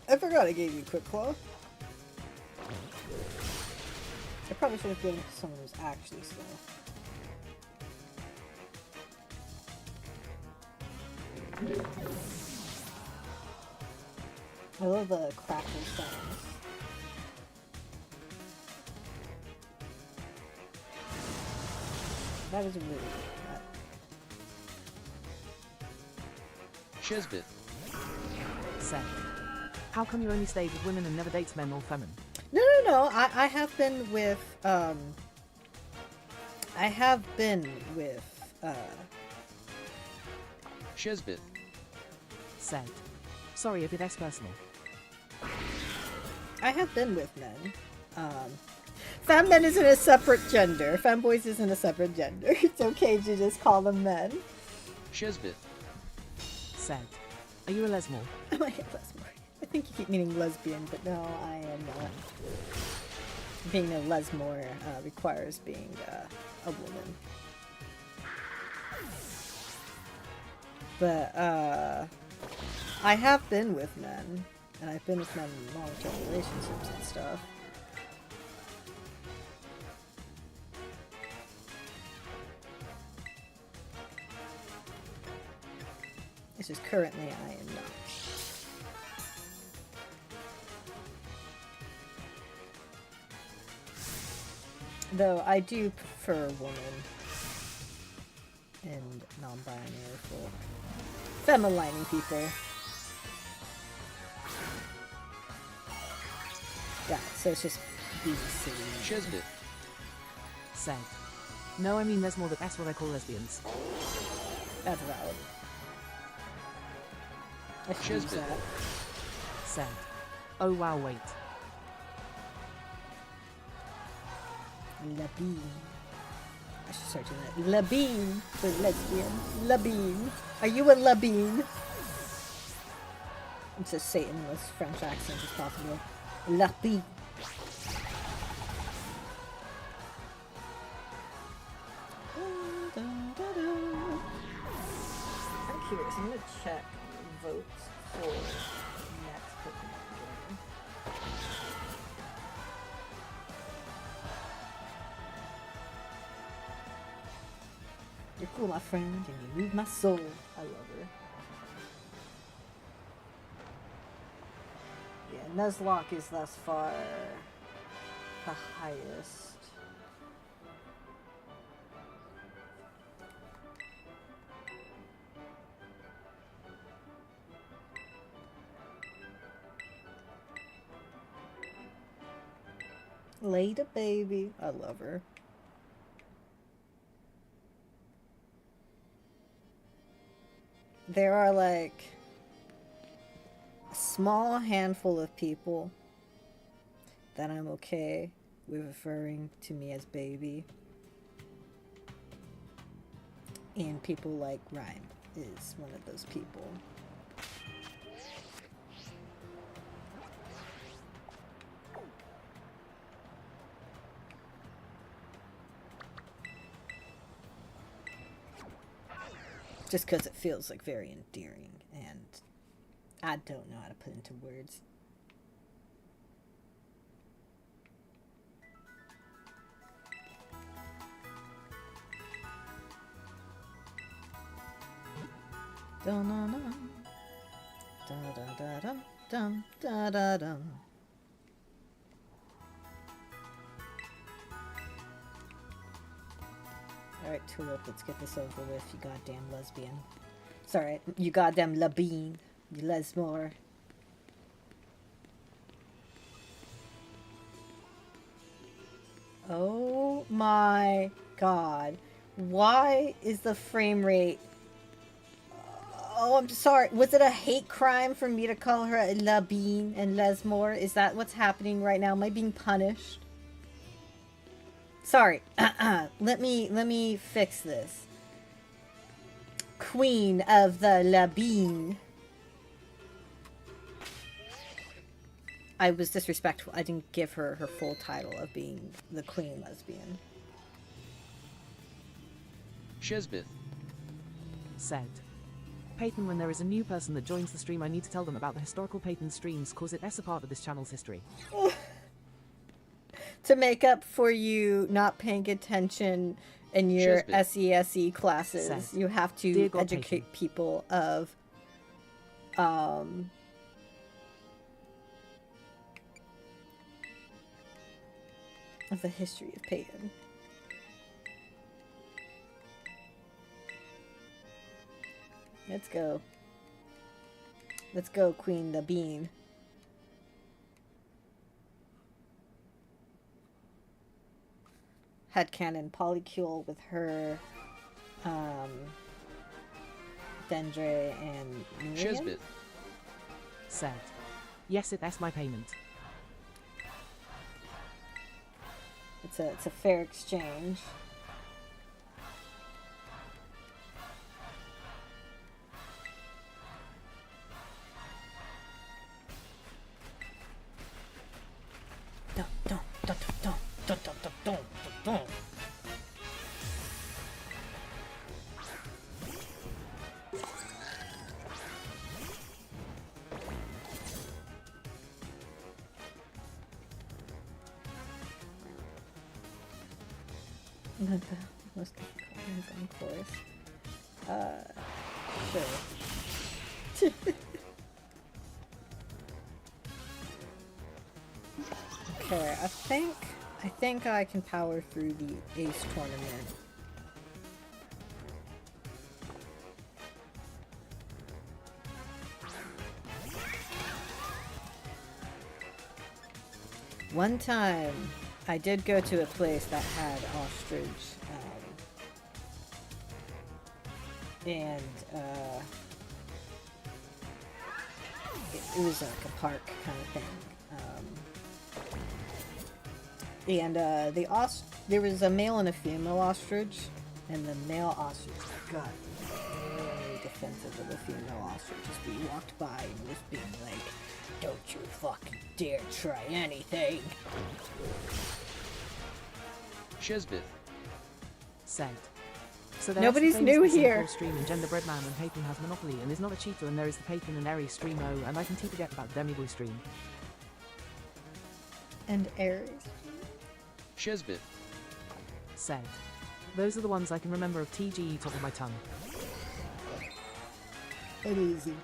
I forgot I gave you Quick Claw. I probably should have given it to someone who's actually slow. I love the crackle sounds. That is rude. Chesbit. Seth. How come you only stayed with women and never dates men or feminine? No. I have been with Chesbit. Said. Sorry, a bit less personal. I have been with men. Femmen isn't a separate gender. Femboys isn't a separate gender. It's okay to just call them men. Chesbit. Said. Are you a lesmore? Am I a lesmore? I think you keep meaning lesbian, but no, I am not. Being a lesmore requires being a woman. But I have been with men, and I've been with men in long-term relationships and stuff. It's just currently I am not. Though I do prefer women and non-binary folk. Femelining people. Yeah, so it's just be silly. Chesbit. Said. No, I mean lesmore, but that's what I call lesbians. That's valid. I should use Chesbit. that. Said. Oh wow, wait. Labine. I should start doing that. Labine for lesbian. Labine. Are you a Labine? It's just say it in the most French accent as possible. Labine. I'm curious. I'm gonna check votes for next Pokemon game. You're cool, my friend, and you move my soul. I love her. Yeah, Nuzlocke is thus far the highest. Later, baby. I love her. There are like a small handful of people that I'm okay with referring to me as baby. And people like Rhyme is one of those people. Just because it feels like very endearing, and I don't know how to put into words. Dun-dun-dun. Dun-dun-dun-dun. Dun-dun-dun-dun. Alright, Tulip, let's get this over with, you goddamn lesbian. Sorry, you goddamn Labine. You lesmore. Oh my god. Why is the frame rate... Oh, I'm sorry. Was it a hate crime for me to call her a Labine and lesmore? Is that what's happening right now? Am I being punished? Sorry. Let me fix this. Queen of the Labine. I was disrespectful. I didn't give her her full title of being the queen lesbian. Shesbeth. Said. Peyton, when there is a new person that joins the stream, I need to tell them about the historical Peyton streams, cause it's a part of this channel's history. To make up for you not paying attention in your SESE classes, Said, you have to "Dear God, educate Peyton." people of the history of Peyton. Let's go. Let's go, Queen the Bean. Headcanon Polycule with her, Dendre and Miriam? Shesbeth. Said. Yes, that's my payment. It's a fair exchange. Dun, dun, dun, dun, dun, dun, dun, dun, dun, dun. Most difficult on course. Sure. Okay, I think I can power through the Ace tournament. One time, I did go to a place that had ostrich, and it was like a park kind of thing. And there was a male and a female ostrich, and the male ostrich got very defensive of the female ostrich as we walked by and was being like, "Don't you fucking dare try anything." Shesbith. Said. So there's Nobody's the famous new missing here. full stream and genderbread man when Papin has Monopoly and is not a cheater, and there is the Papin and Aries stream and I can forget about Demiboy stream. And Aries. Shesbith. Said. Those are the ones I can remember of TGE top of my tongue. And easy.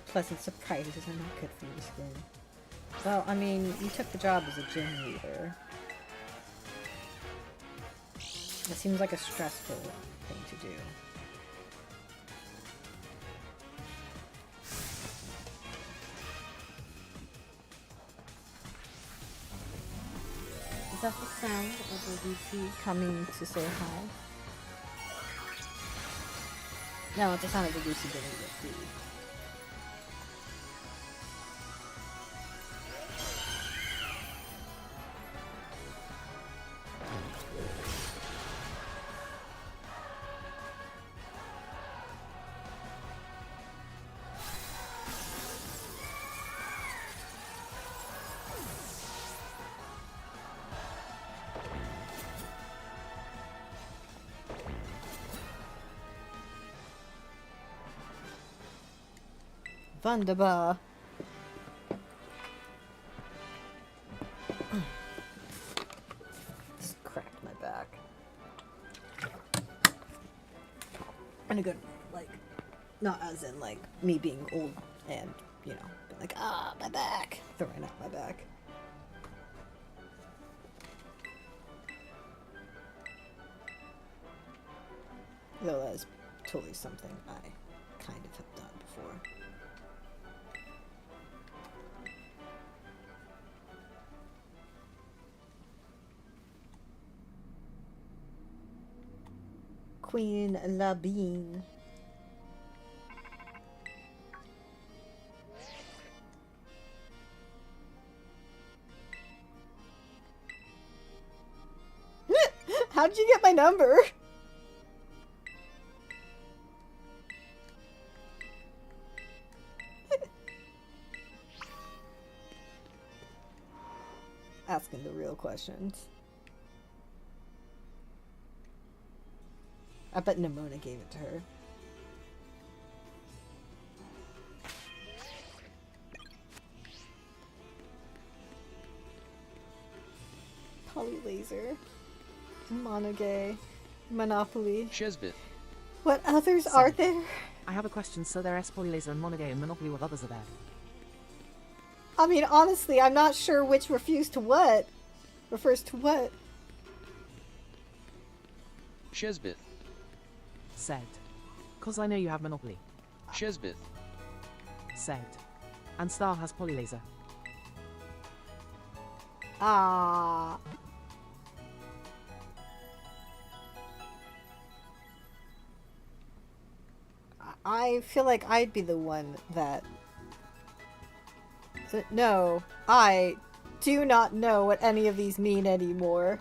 Pleasant surprises are not good for your skin. Well, I mean, you took the job as a gym leader. It seems like a stressful thing to do. Is that the sound of a VT coming to say hi? No, it's the sound of the Lucy getting the food. Wunderbar. Just cracked my back. In a good way, like, not as in, like, me being old and, you know, being like, ah, my back. Throwing out my back. Though that is totally something I kind of have done before. Queen Labine. How did you get my number? Asking the real questions. I bet Nimona gave it to her. Polylaser. Monoge. Monopoly. Shesbith. What others are there? I have a question, so there is Polylaser and Monoge and Monopoly, what others are there? I mean, honestly, I'm not sure which refers to what. Shesbith. Said. Cause I know you have Monopoly. Shesbith. Said. And Star has Polylaser. Ah. I feel like I'd be the one that... No, I do not know what any of these mean anymore.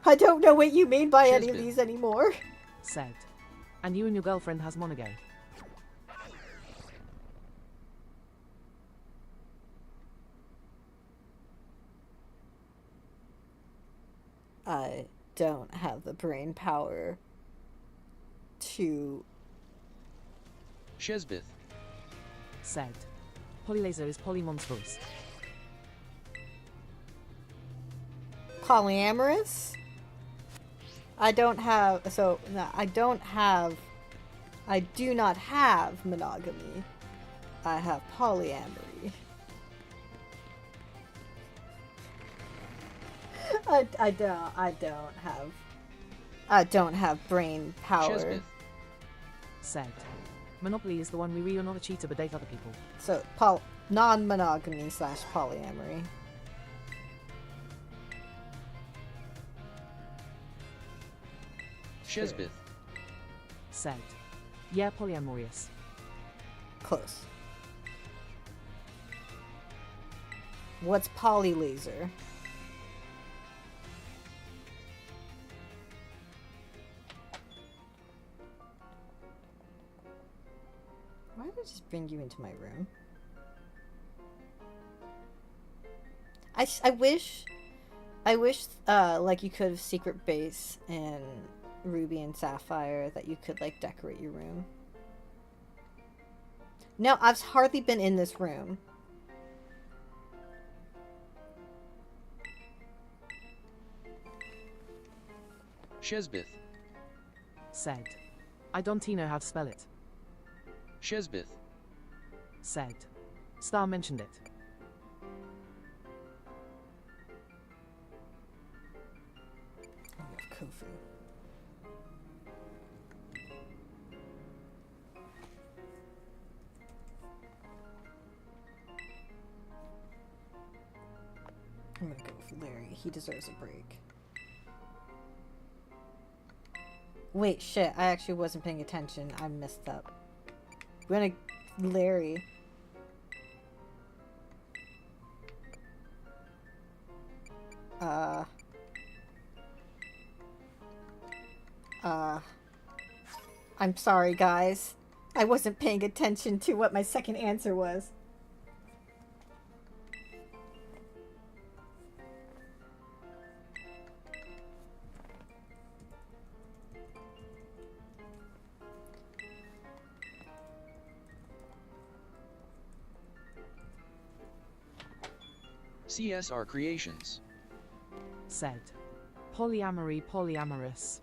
I don't know what you mean by any of Shesbeth. these anymore. Said. And you and your girlfriend has Monoge. I don't have the brain power to... Shesbith. Said. Polylaser is polymonstrous. Polyamorous? I don't have... So, no, I don't have... I do not have monogamy. I have polyamory. I don't have brain power. Shesbith. Said. Monopoly is the one we you're not a cheater but date other people. So non-monogamy slash polyamory. Shesbeth. Said. Yeah, polyamorous. Close. What's polylaser? Why did I just bring you into my room? I wish, like you could have secret base in Ruby and Sapphire that you could like decorate your room. No, I've hardly been in this room. Shesbeth. Said. I don't know how to spell it. Shesbeth. Said. Star mentioned it. I have Kofu. I'm gonna go with Larry. He deserves a break. Wait, shit. I actually wasn't paying attention. I messed up. We're gonna... Larry. I'm sorry, guys. I wasn't paying attention to what my second answer was. CSR Creations. Said. Polyamory, polyamorous.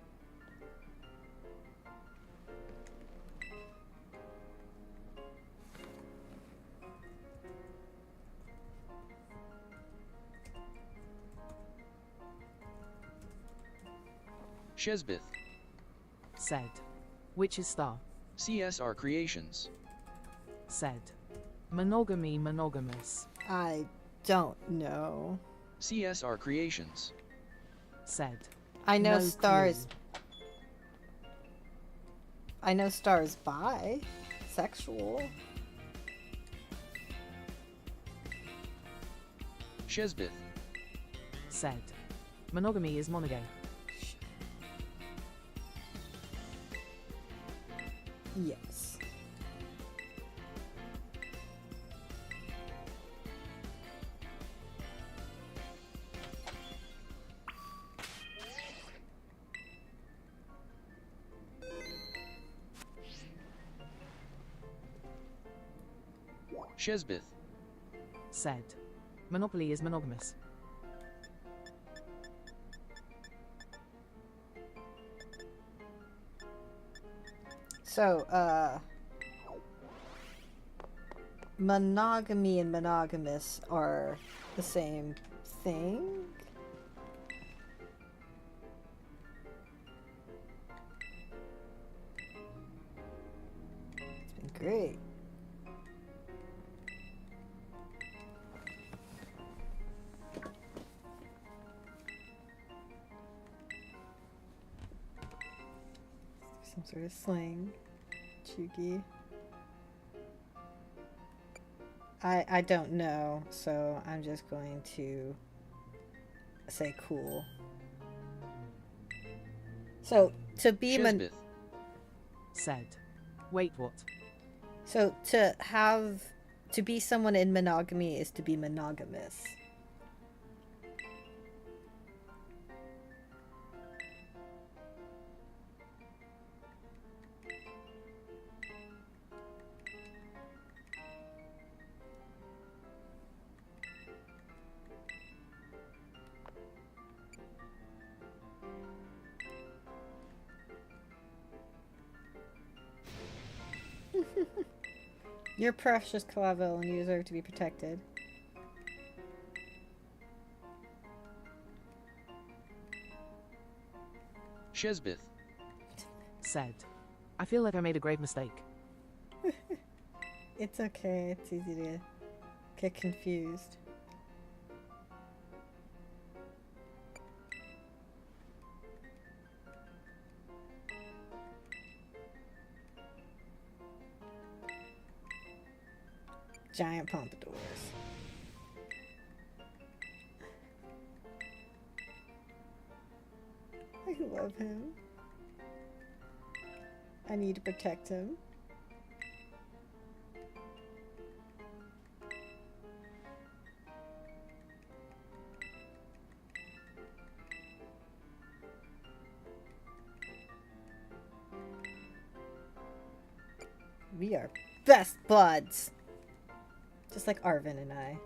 Shesbeth. Said. Witch's Star. CSR Creations. Said. Monogamy, monogamous. I don't know. CSR Creations. Said. I know No stars. clue. I know stars bi. Sexual. Shesbeth. Said. Monogamy is monogay. Yes. Shesbeth. Said. Monopoly is monogamous. So, monogamy and monogamous are the same thing? It's been great. Some sort of slang. Chugi. I don't know, so I'm just going to say cool. So to be Shesbeth. Said. Wait, what? so to be someone in monogamy is to be monogamous. You're precious, Clavel, and you deserve to be protected. Shesbeth. Said. I feel like I made a grave mistake. It's okay. It's easy to get confused. Giant pompadours. I love him. I need to protect him. We are best buds. Just like Arvin and I.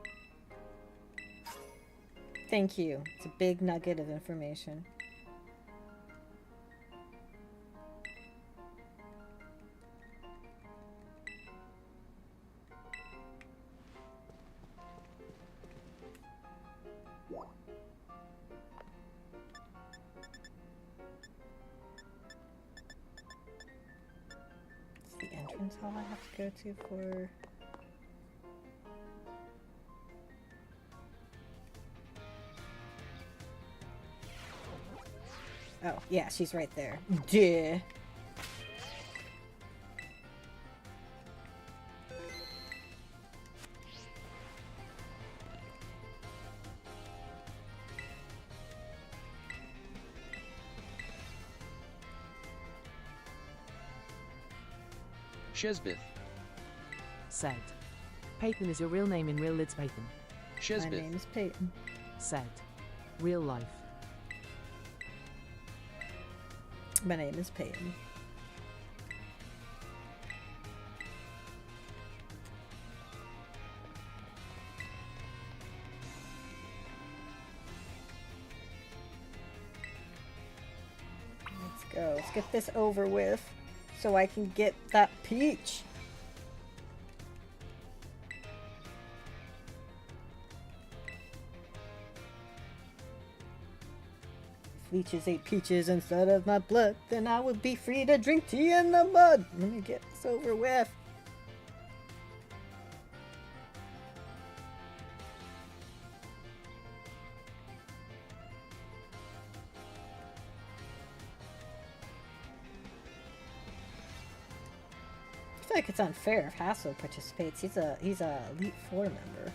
Thank you. It's a big nugget of information. It's the entrance hall I have to go to for... Oh, yeah, she's right there. Duh. Shesbith. Said. Peyton is your real name in real lids, Peyton. My Shesbith. name is Peyton. Said. Real life. My name is Peyton. Let's go. Let's get this over with so I can get that peach. If leeches ate peaches instead of my blood, then I would be free to drink tea in the mud. Let me get this over with. I feel like it's unfair if Hassel participates. He's a Elite Four member.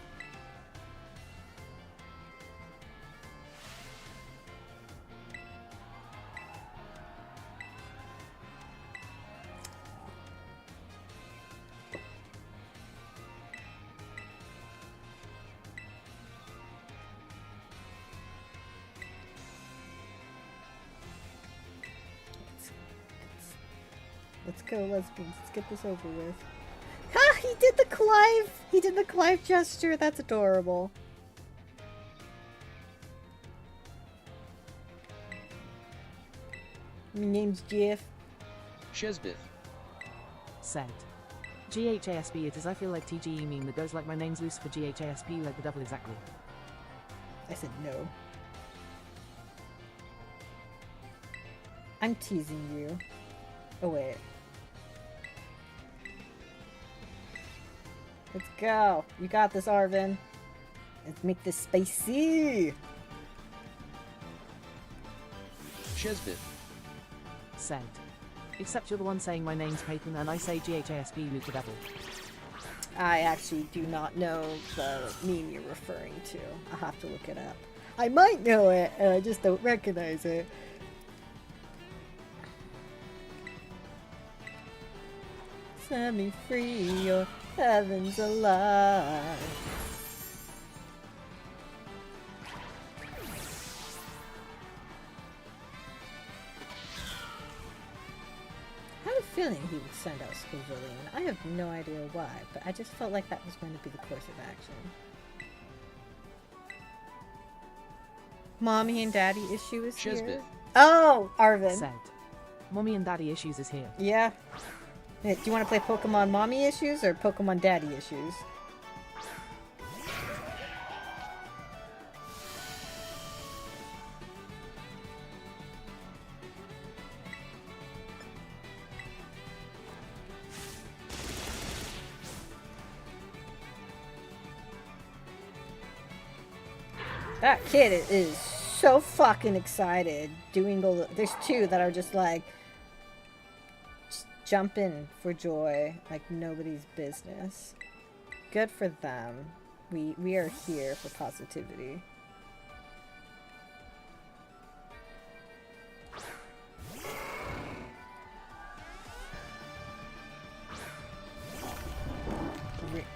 Let's go, lesbians. Let's get this over with. Ha! He did the Clive! He did the Clive gesture. That's adorable. My name's Jeff. Shesbith. Said. GHASP it is. I feel like TGE meme that goes like my name's Lucifer GHASP like the devil exactly. I said no. I'm teasing you. Oh, wait. Let's go. You got this, Arvin. Let's make this spicy. Shesbith. Said. Except you're the one saying my name's Peyton and I say GHASP Luke the devil. I actually do not know the meme you're referring to. I'll have to look it up. I might know it, and I just don't recognize it. Set me free, your heaven's alive. I had a feeling he would send out Scovillian. I have no idea why, but I just felt like that was going to be the course of action. Mommy and daddy issue is here. Shesbith. Oh, Arvin. Said. Mommy and daddy issues is here. Yeah. Do you want to play Pokemon Mommy Issues or Pokemon Daddy Issues? That kid is so fucking excited doing all the... There's two that are just like... Just jumping for joy like nobody's business. Good for them. We are here for positivity.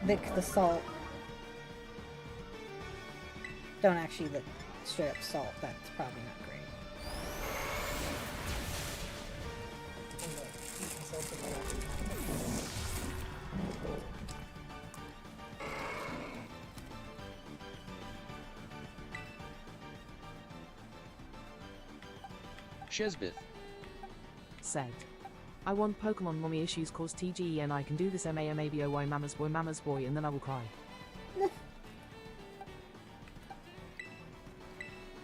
Lick the salt. Don't actually lick straight up salt. That's probably not great. Shesbith. Said. I want Pokemon mommy issues cause TGE and I can do this MAMABOY mama's boy and then I will cry.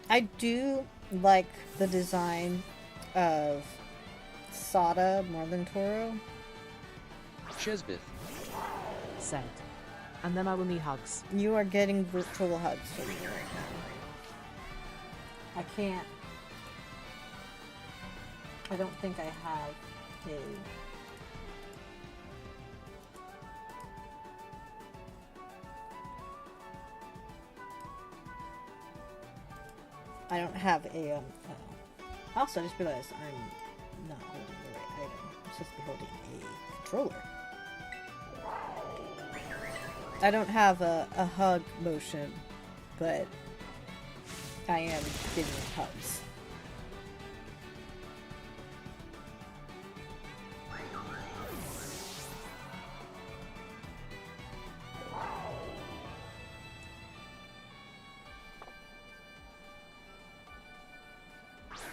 I do like the design of Sada more than Toro. Shesbith. Said. And then I will need hugs. You are getting virtual hugs from me right now. I can't. I don't think I have a... I don't have a, also, I just realized I'm not holding the right item. I'm supposed to be holding a controller. I don't have a hug motion, but I am giving hugs.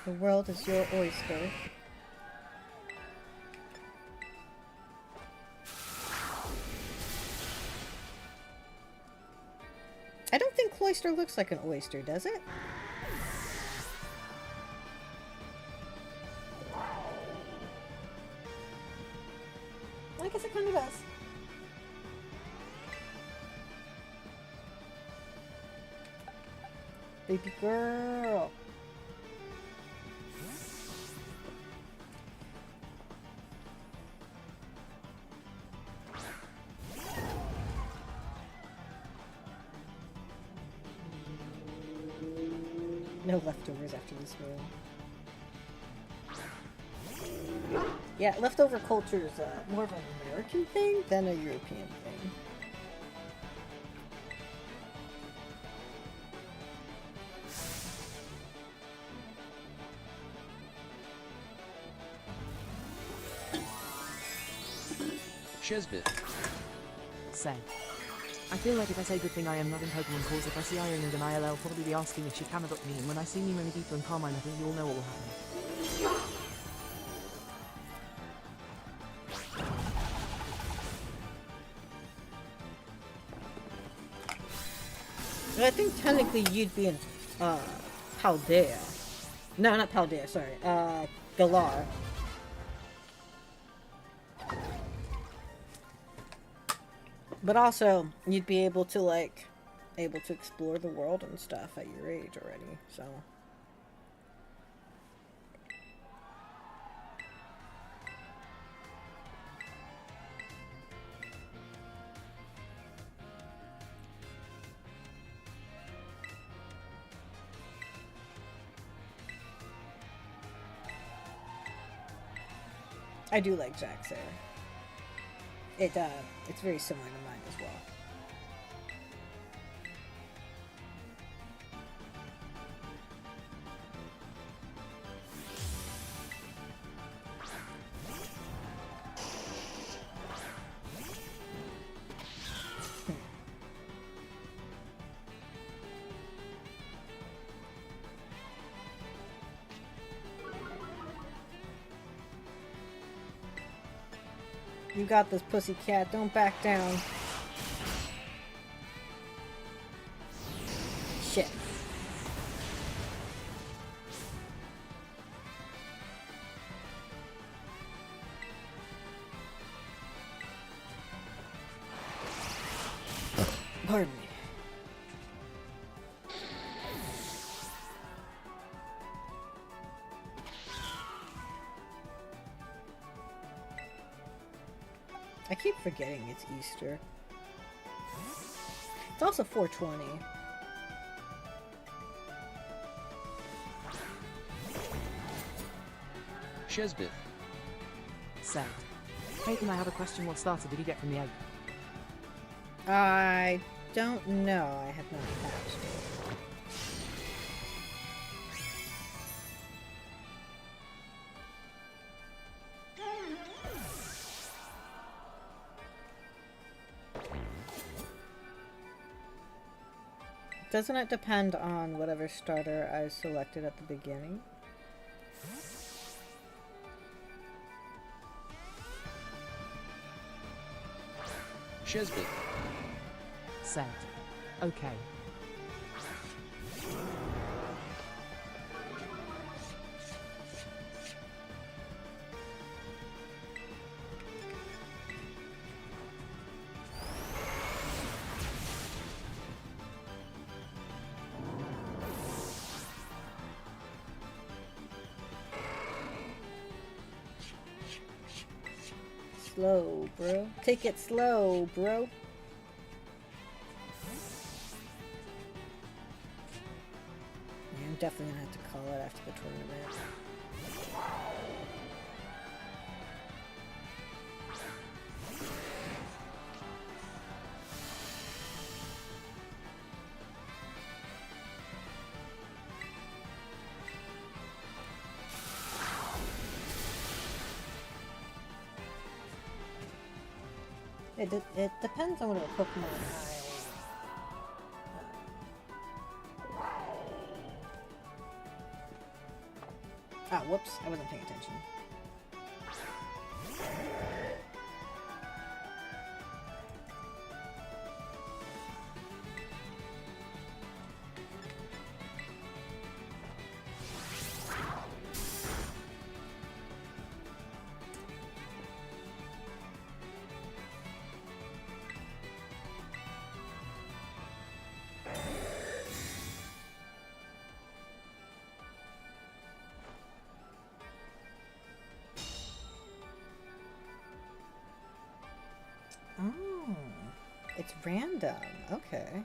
The world is your oyster. I don't think Cloyster looks like an oyster, does it? I guess it kind of does. Baby girl. No leftovers after this meal. Yeah, leftover culture is more of an American thing than a European thing. Shesbith. Said. I feel like if I say good thing I am not in Pokemon calls, if I see Iron and IL, I'll probably be asking if she can adopt me, and when I see Nemo, Nagito and Carmine, I think you all know what will happen. I think technically you'd be in, Paldea. No, not Paldea, sorry. Galar. But also, you'd be able to, like, explore the world and stuff at your age already, so. I do like Jack's hair. It's very similar to mine as well. You got this, pussycat. Don't back down. Shit. Pardon me. keep forgetting it's Easter. It's also 420. Shesbeth. Said. Hayden, I have a question. What starter did you get from the egg? I don't know. I have not hatched it. Doesn't it depend on whatever starter I selected at the beginning? Shesbeth. Said. Okay. Slow, bro. Take it slow, bro. Yeah, I'm definitely gonna have to call it after the tournament. It depends on what Pokemon I... Ah, whoops. I wasn't paying attention. Oh, it's random. Okay.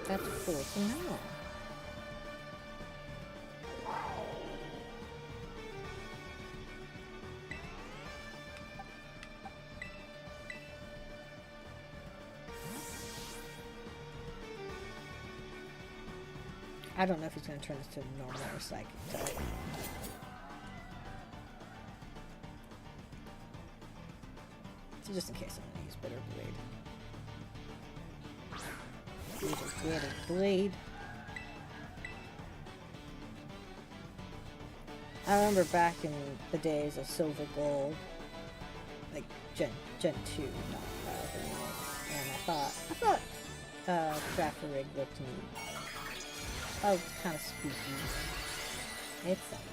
That's cool to know. I don't know if he's going to turn this to a normal or psychic type. So just in case I'm going to use Bitter Blade. Use a Bitter Blade. I remember back in the days of Silver Gold, like Gen 2, not 5 anymore, and I thought Traffarig looked neat. Oh, kind of spooky. It's something.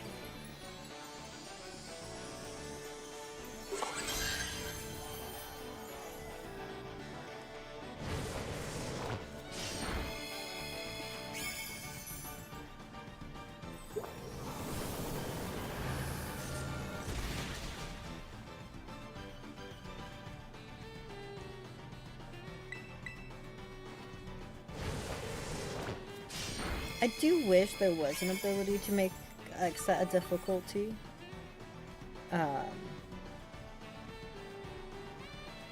I do wish there was an ability to make, like, set a difficulty.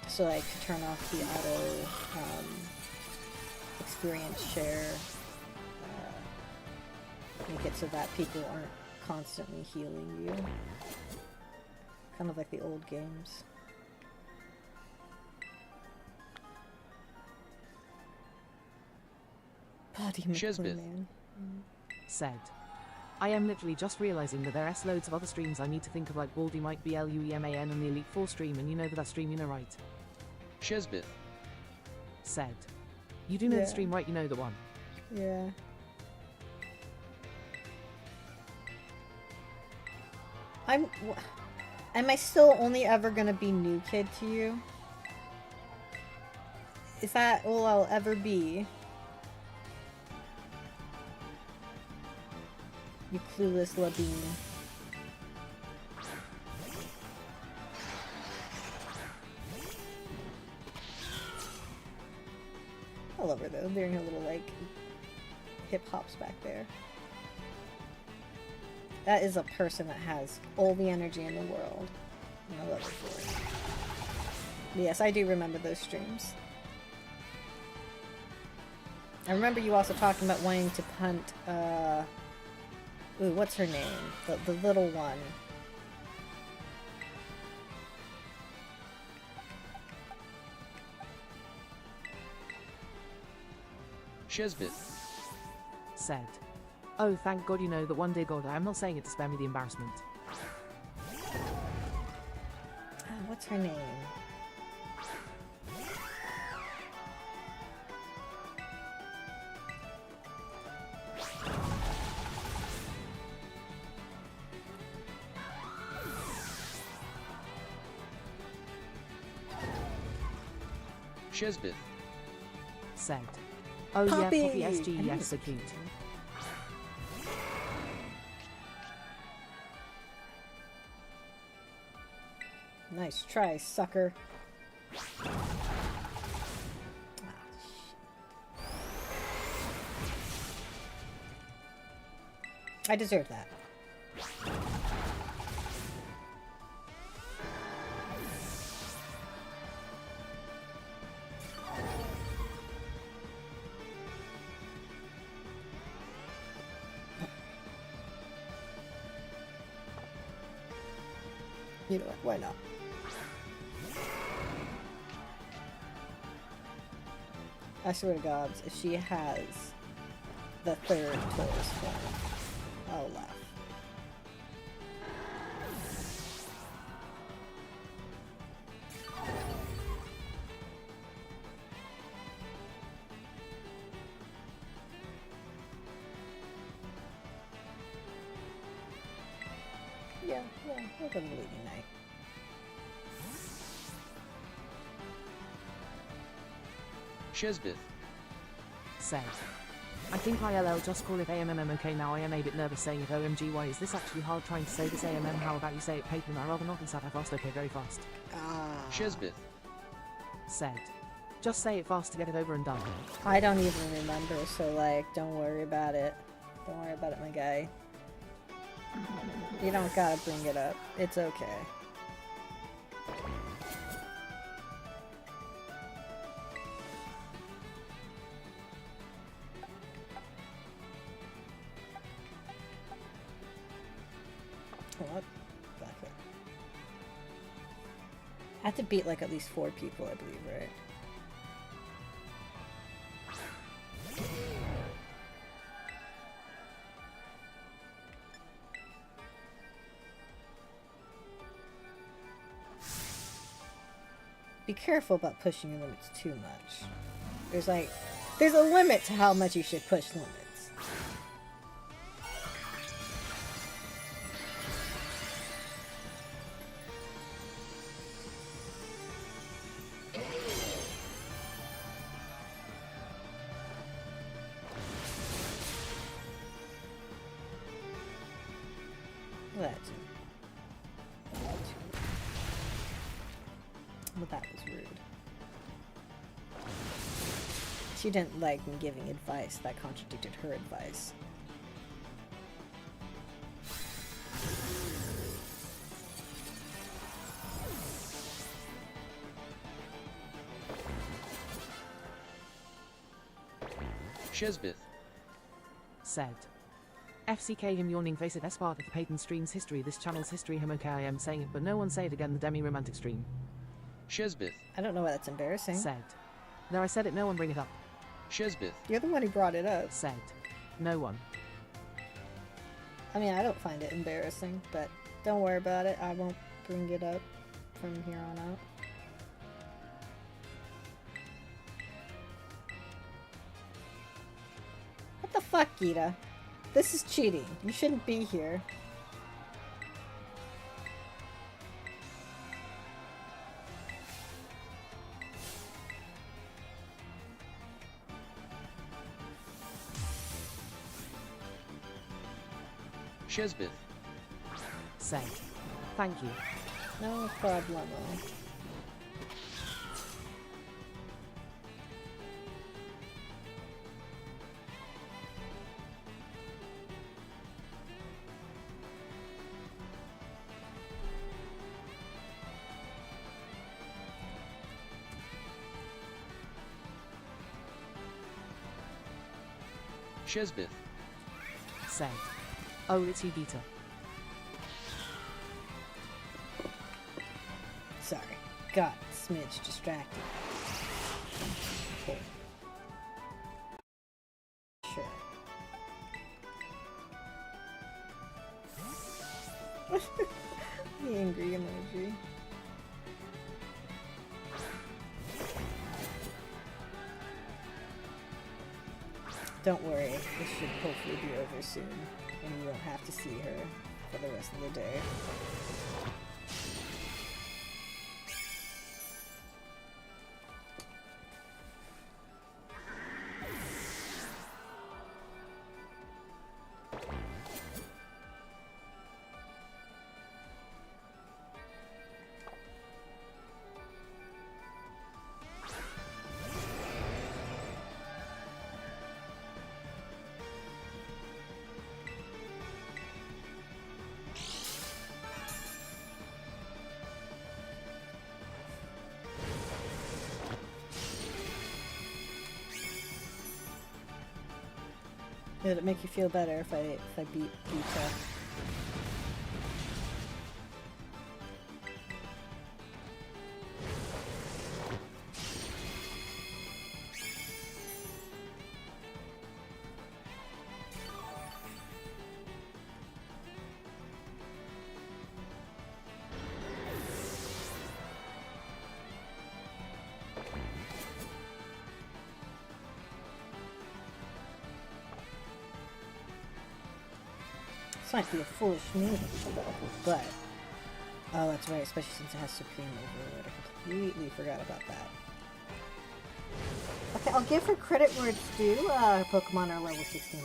So, like, to turn off the auto, experience share. Make it so that people aren't constantly healing you. Kind of like the old games. Body Shesbeth. man. Said. I am literally just realizing that there are loads of other streams I need to think of, like Baldy Mike BLUEMAN and the Elite 4 stream, and you know that stream, you know, right? Shesbeth. Said. You do know Yeah. the stream, right? You know the one. Yeah. Am I still only ever gonna be new kid to you? Is that all I'll ever be? You clueless Labine. I love her though, doing her little like hip hops back there. That is a person that has all the energy in the world. And I love her for it. But yes, I do remember those streams. I remember you also talking about wanting to punt, ooh, what's her name? The little one. Shesbit. Said. Oh, thank God you know that one day, God, I am not saying it to spare me the embarrassment. What's her name? Shesbit. Said. Oh Poppy! yeah, Poppy SG, yes, so cute. Nice try, sucker. Ah, I deserve that. You know what? Why not? I swear to God, if she has the third Taurus form, I'll laugh. Yeah, we'll go to the meeting night. Shesbit. Said. I think ILL just call it AMMM. Okay, now I am a bit nervous saying it. OMG, why is this actually hard trying to say this AMM? How about you say it Peyton? I rather not and sad. I fast. Okay, very fast. Shesbit. Said. Just say it fast to get it over and done. I don't even remember, so like, don't worry about it. Don't worry about it, my guy. You don't gotta bring it up. It's okay. What? Exactly. I have to beat like at least 4 people, I believe, right? Be careful about pushing your limits too much. There's a limit to how much you should push limits. Well, that was rude. She didn't like me giving advice that contradicted her advice. Shesbit. Said. FCK him yawning face it as part of the Peyton stream's history. This channel's history him. Okay, I am saying it, but no one say it again. The demi-romantic stream. Shesbit. I don't know why that's embarrassing. Said. There, I said it, no one bring it up. Shesbit. You're the one who brought it up. Said. No one. I mean, I don't find it embarrassing, but don't worry about it. I won't bring it up from here on out. What the fuck, Gita? This is cheating. You shouldn't be here. Shesbit. Said. Thank you. No problemo. Shesbeth. Said. Oh, it's Edita. Sorry. Got a smidge distracted. Cool. Sure. The angry emoji. Don't worry, this should hopefully be over soon, and you won't have to see her for the rest of the day. Did it make you feel better if I beat Vita? This might be a foolish move, but... Oh, that's right, especially since it has Supreme Overlord. I completely forgot about that. Okay, I'll give her credit where it's due. Her Pokemon are level 69.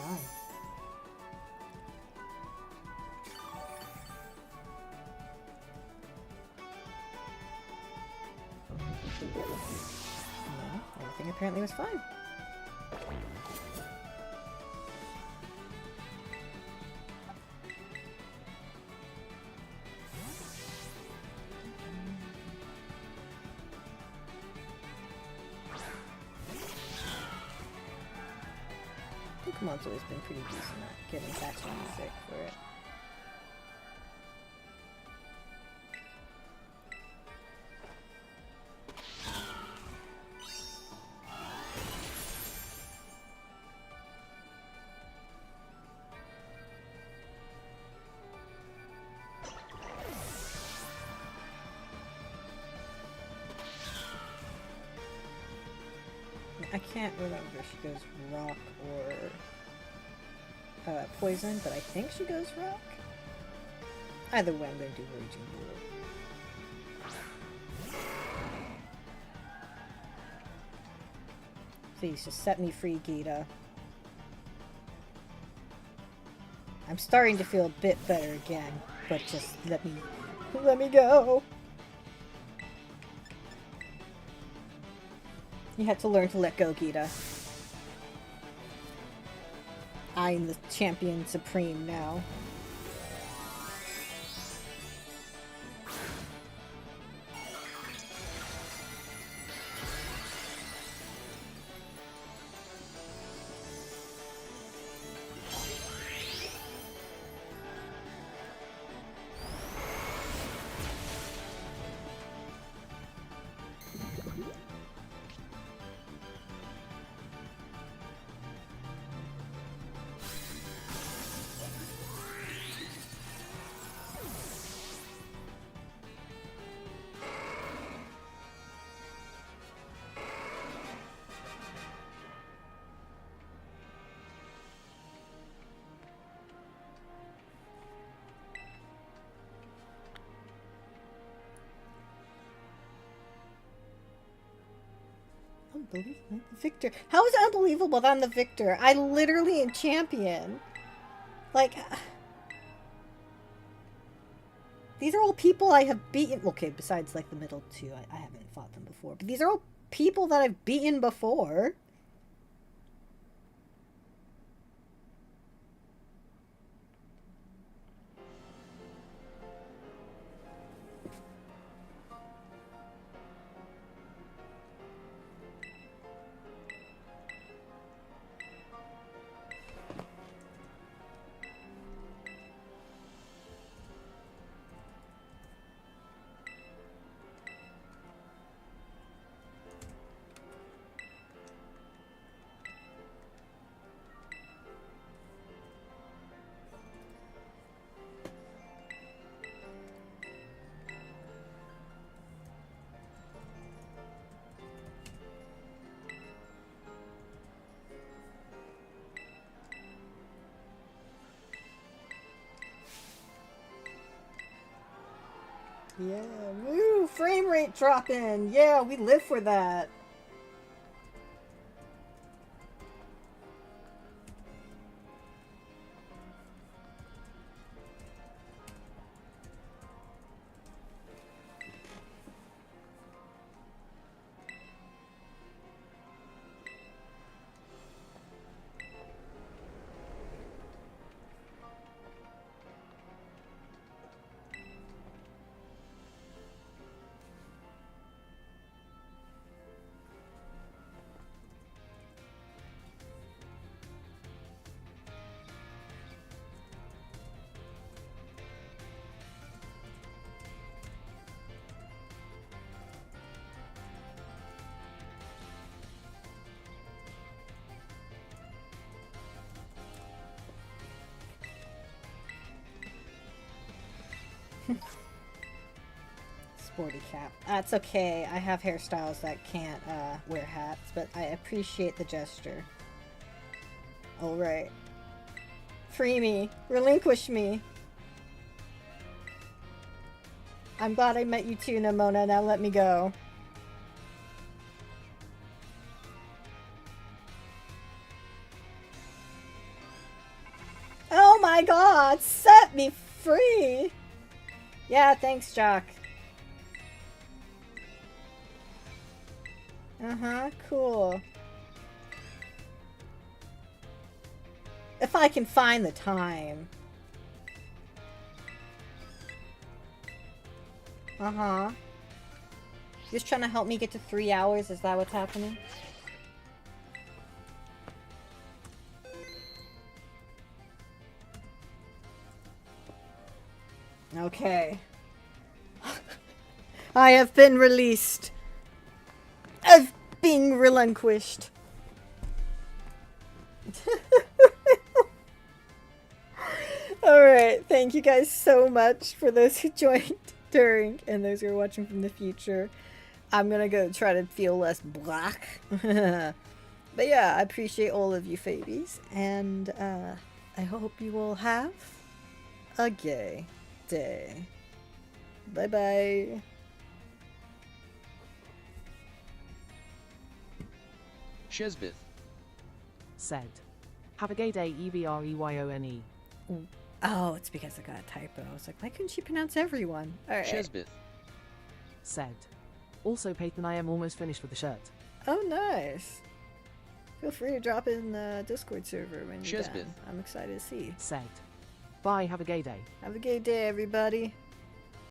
No, everything apparently was fine. Pokemon's always been pretty decent at getting catchy music for it. I can't remember if she goes rock or poison, but I think she goes rock. Either way, I'm going to do Raging Bull. Please, just set me free, Gita. I'm starting to feel a bit better again, but just let me go. You have to learn to let go, Gita. I'm the champion supreme now. Unbelievable. Victor. How is it unbelievable that I'm the victor? I literally am champion. Like... These are all people I have beaten. Okay, besides like the middle two. I haven't fought them before. But these are all people that I've beaten before. Yeah, woo! Frame rate dropping! Yeah, we live for that! Sporty cap. That's okay. I have hairstyles that can't wear hats, but I appreciate the gesture. Alright. Free me. Relinquish me. I'm glad I met you too, Nimona. Now let me go. Oh my god! Set me free! Yeah, thanks, Jock. Uh-huh, cool. If I can find the time. Uh-huh. Just trying to help me get to 3 hours? Is that what's happening? Okay. I have been released. Of being relinquished. Alright, thank you guys so much for those who joined during and those who are watching from the future. I'm gonna go try to feel less black. But yeah, I appreciate all of you fabies, and I hope you will have a gay day. Bye bye. Shesbith. Said. Have a gay day, Evreyon. Oh, it's because I got a typo. I was like, why couldn't she pronounce everyone? Alright. Shesbith. Said. Also, Peyton, I am almost finished with the shirt. Oh, nice. Feel free to drop in the Discord server when you're done. I'm excited to see. Said. Bye, have a gay day. Have a gay day, everybody.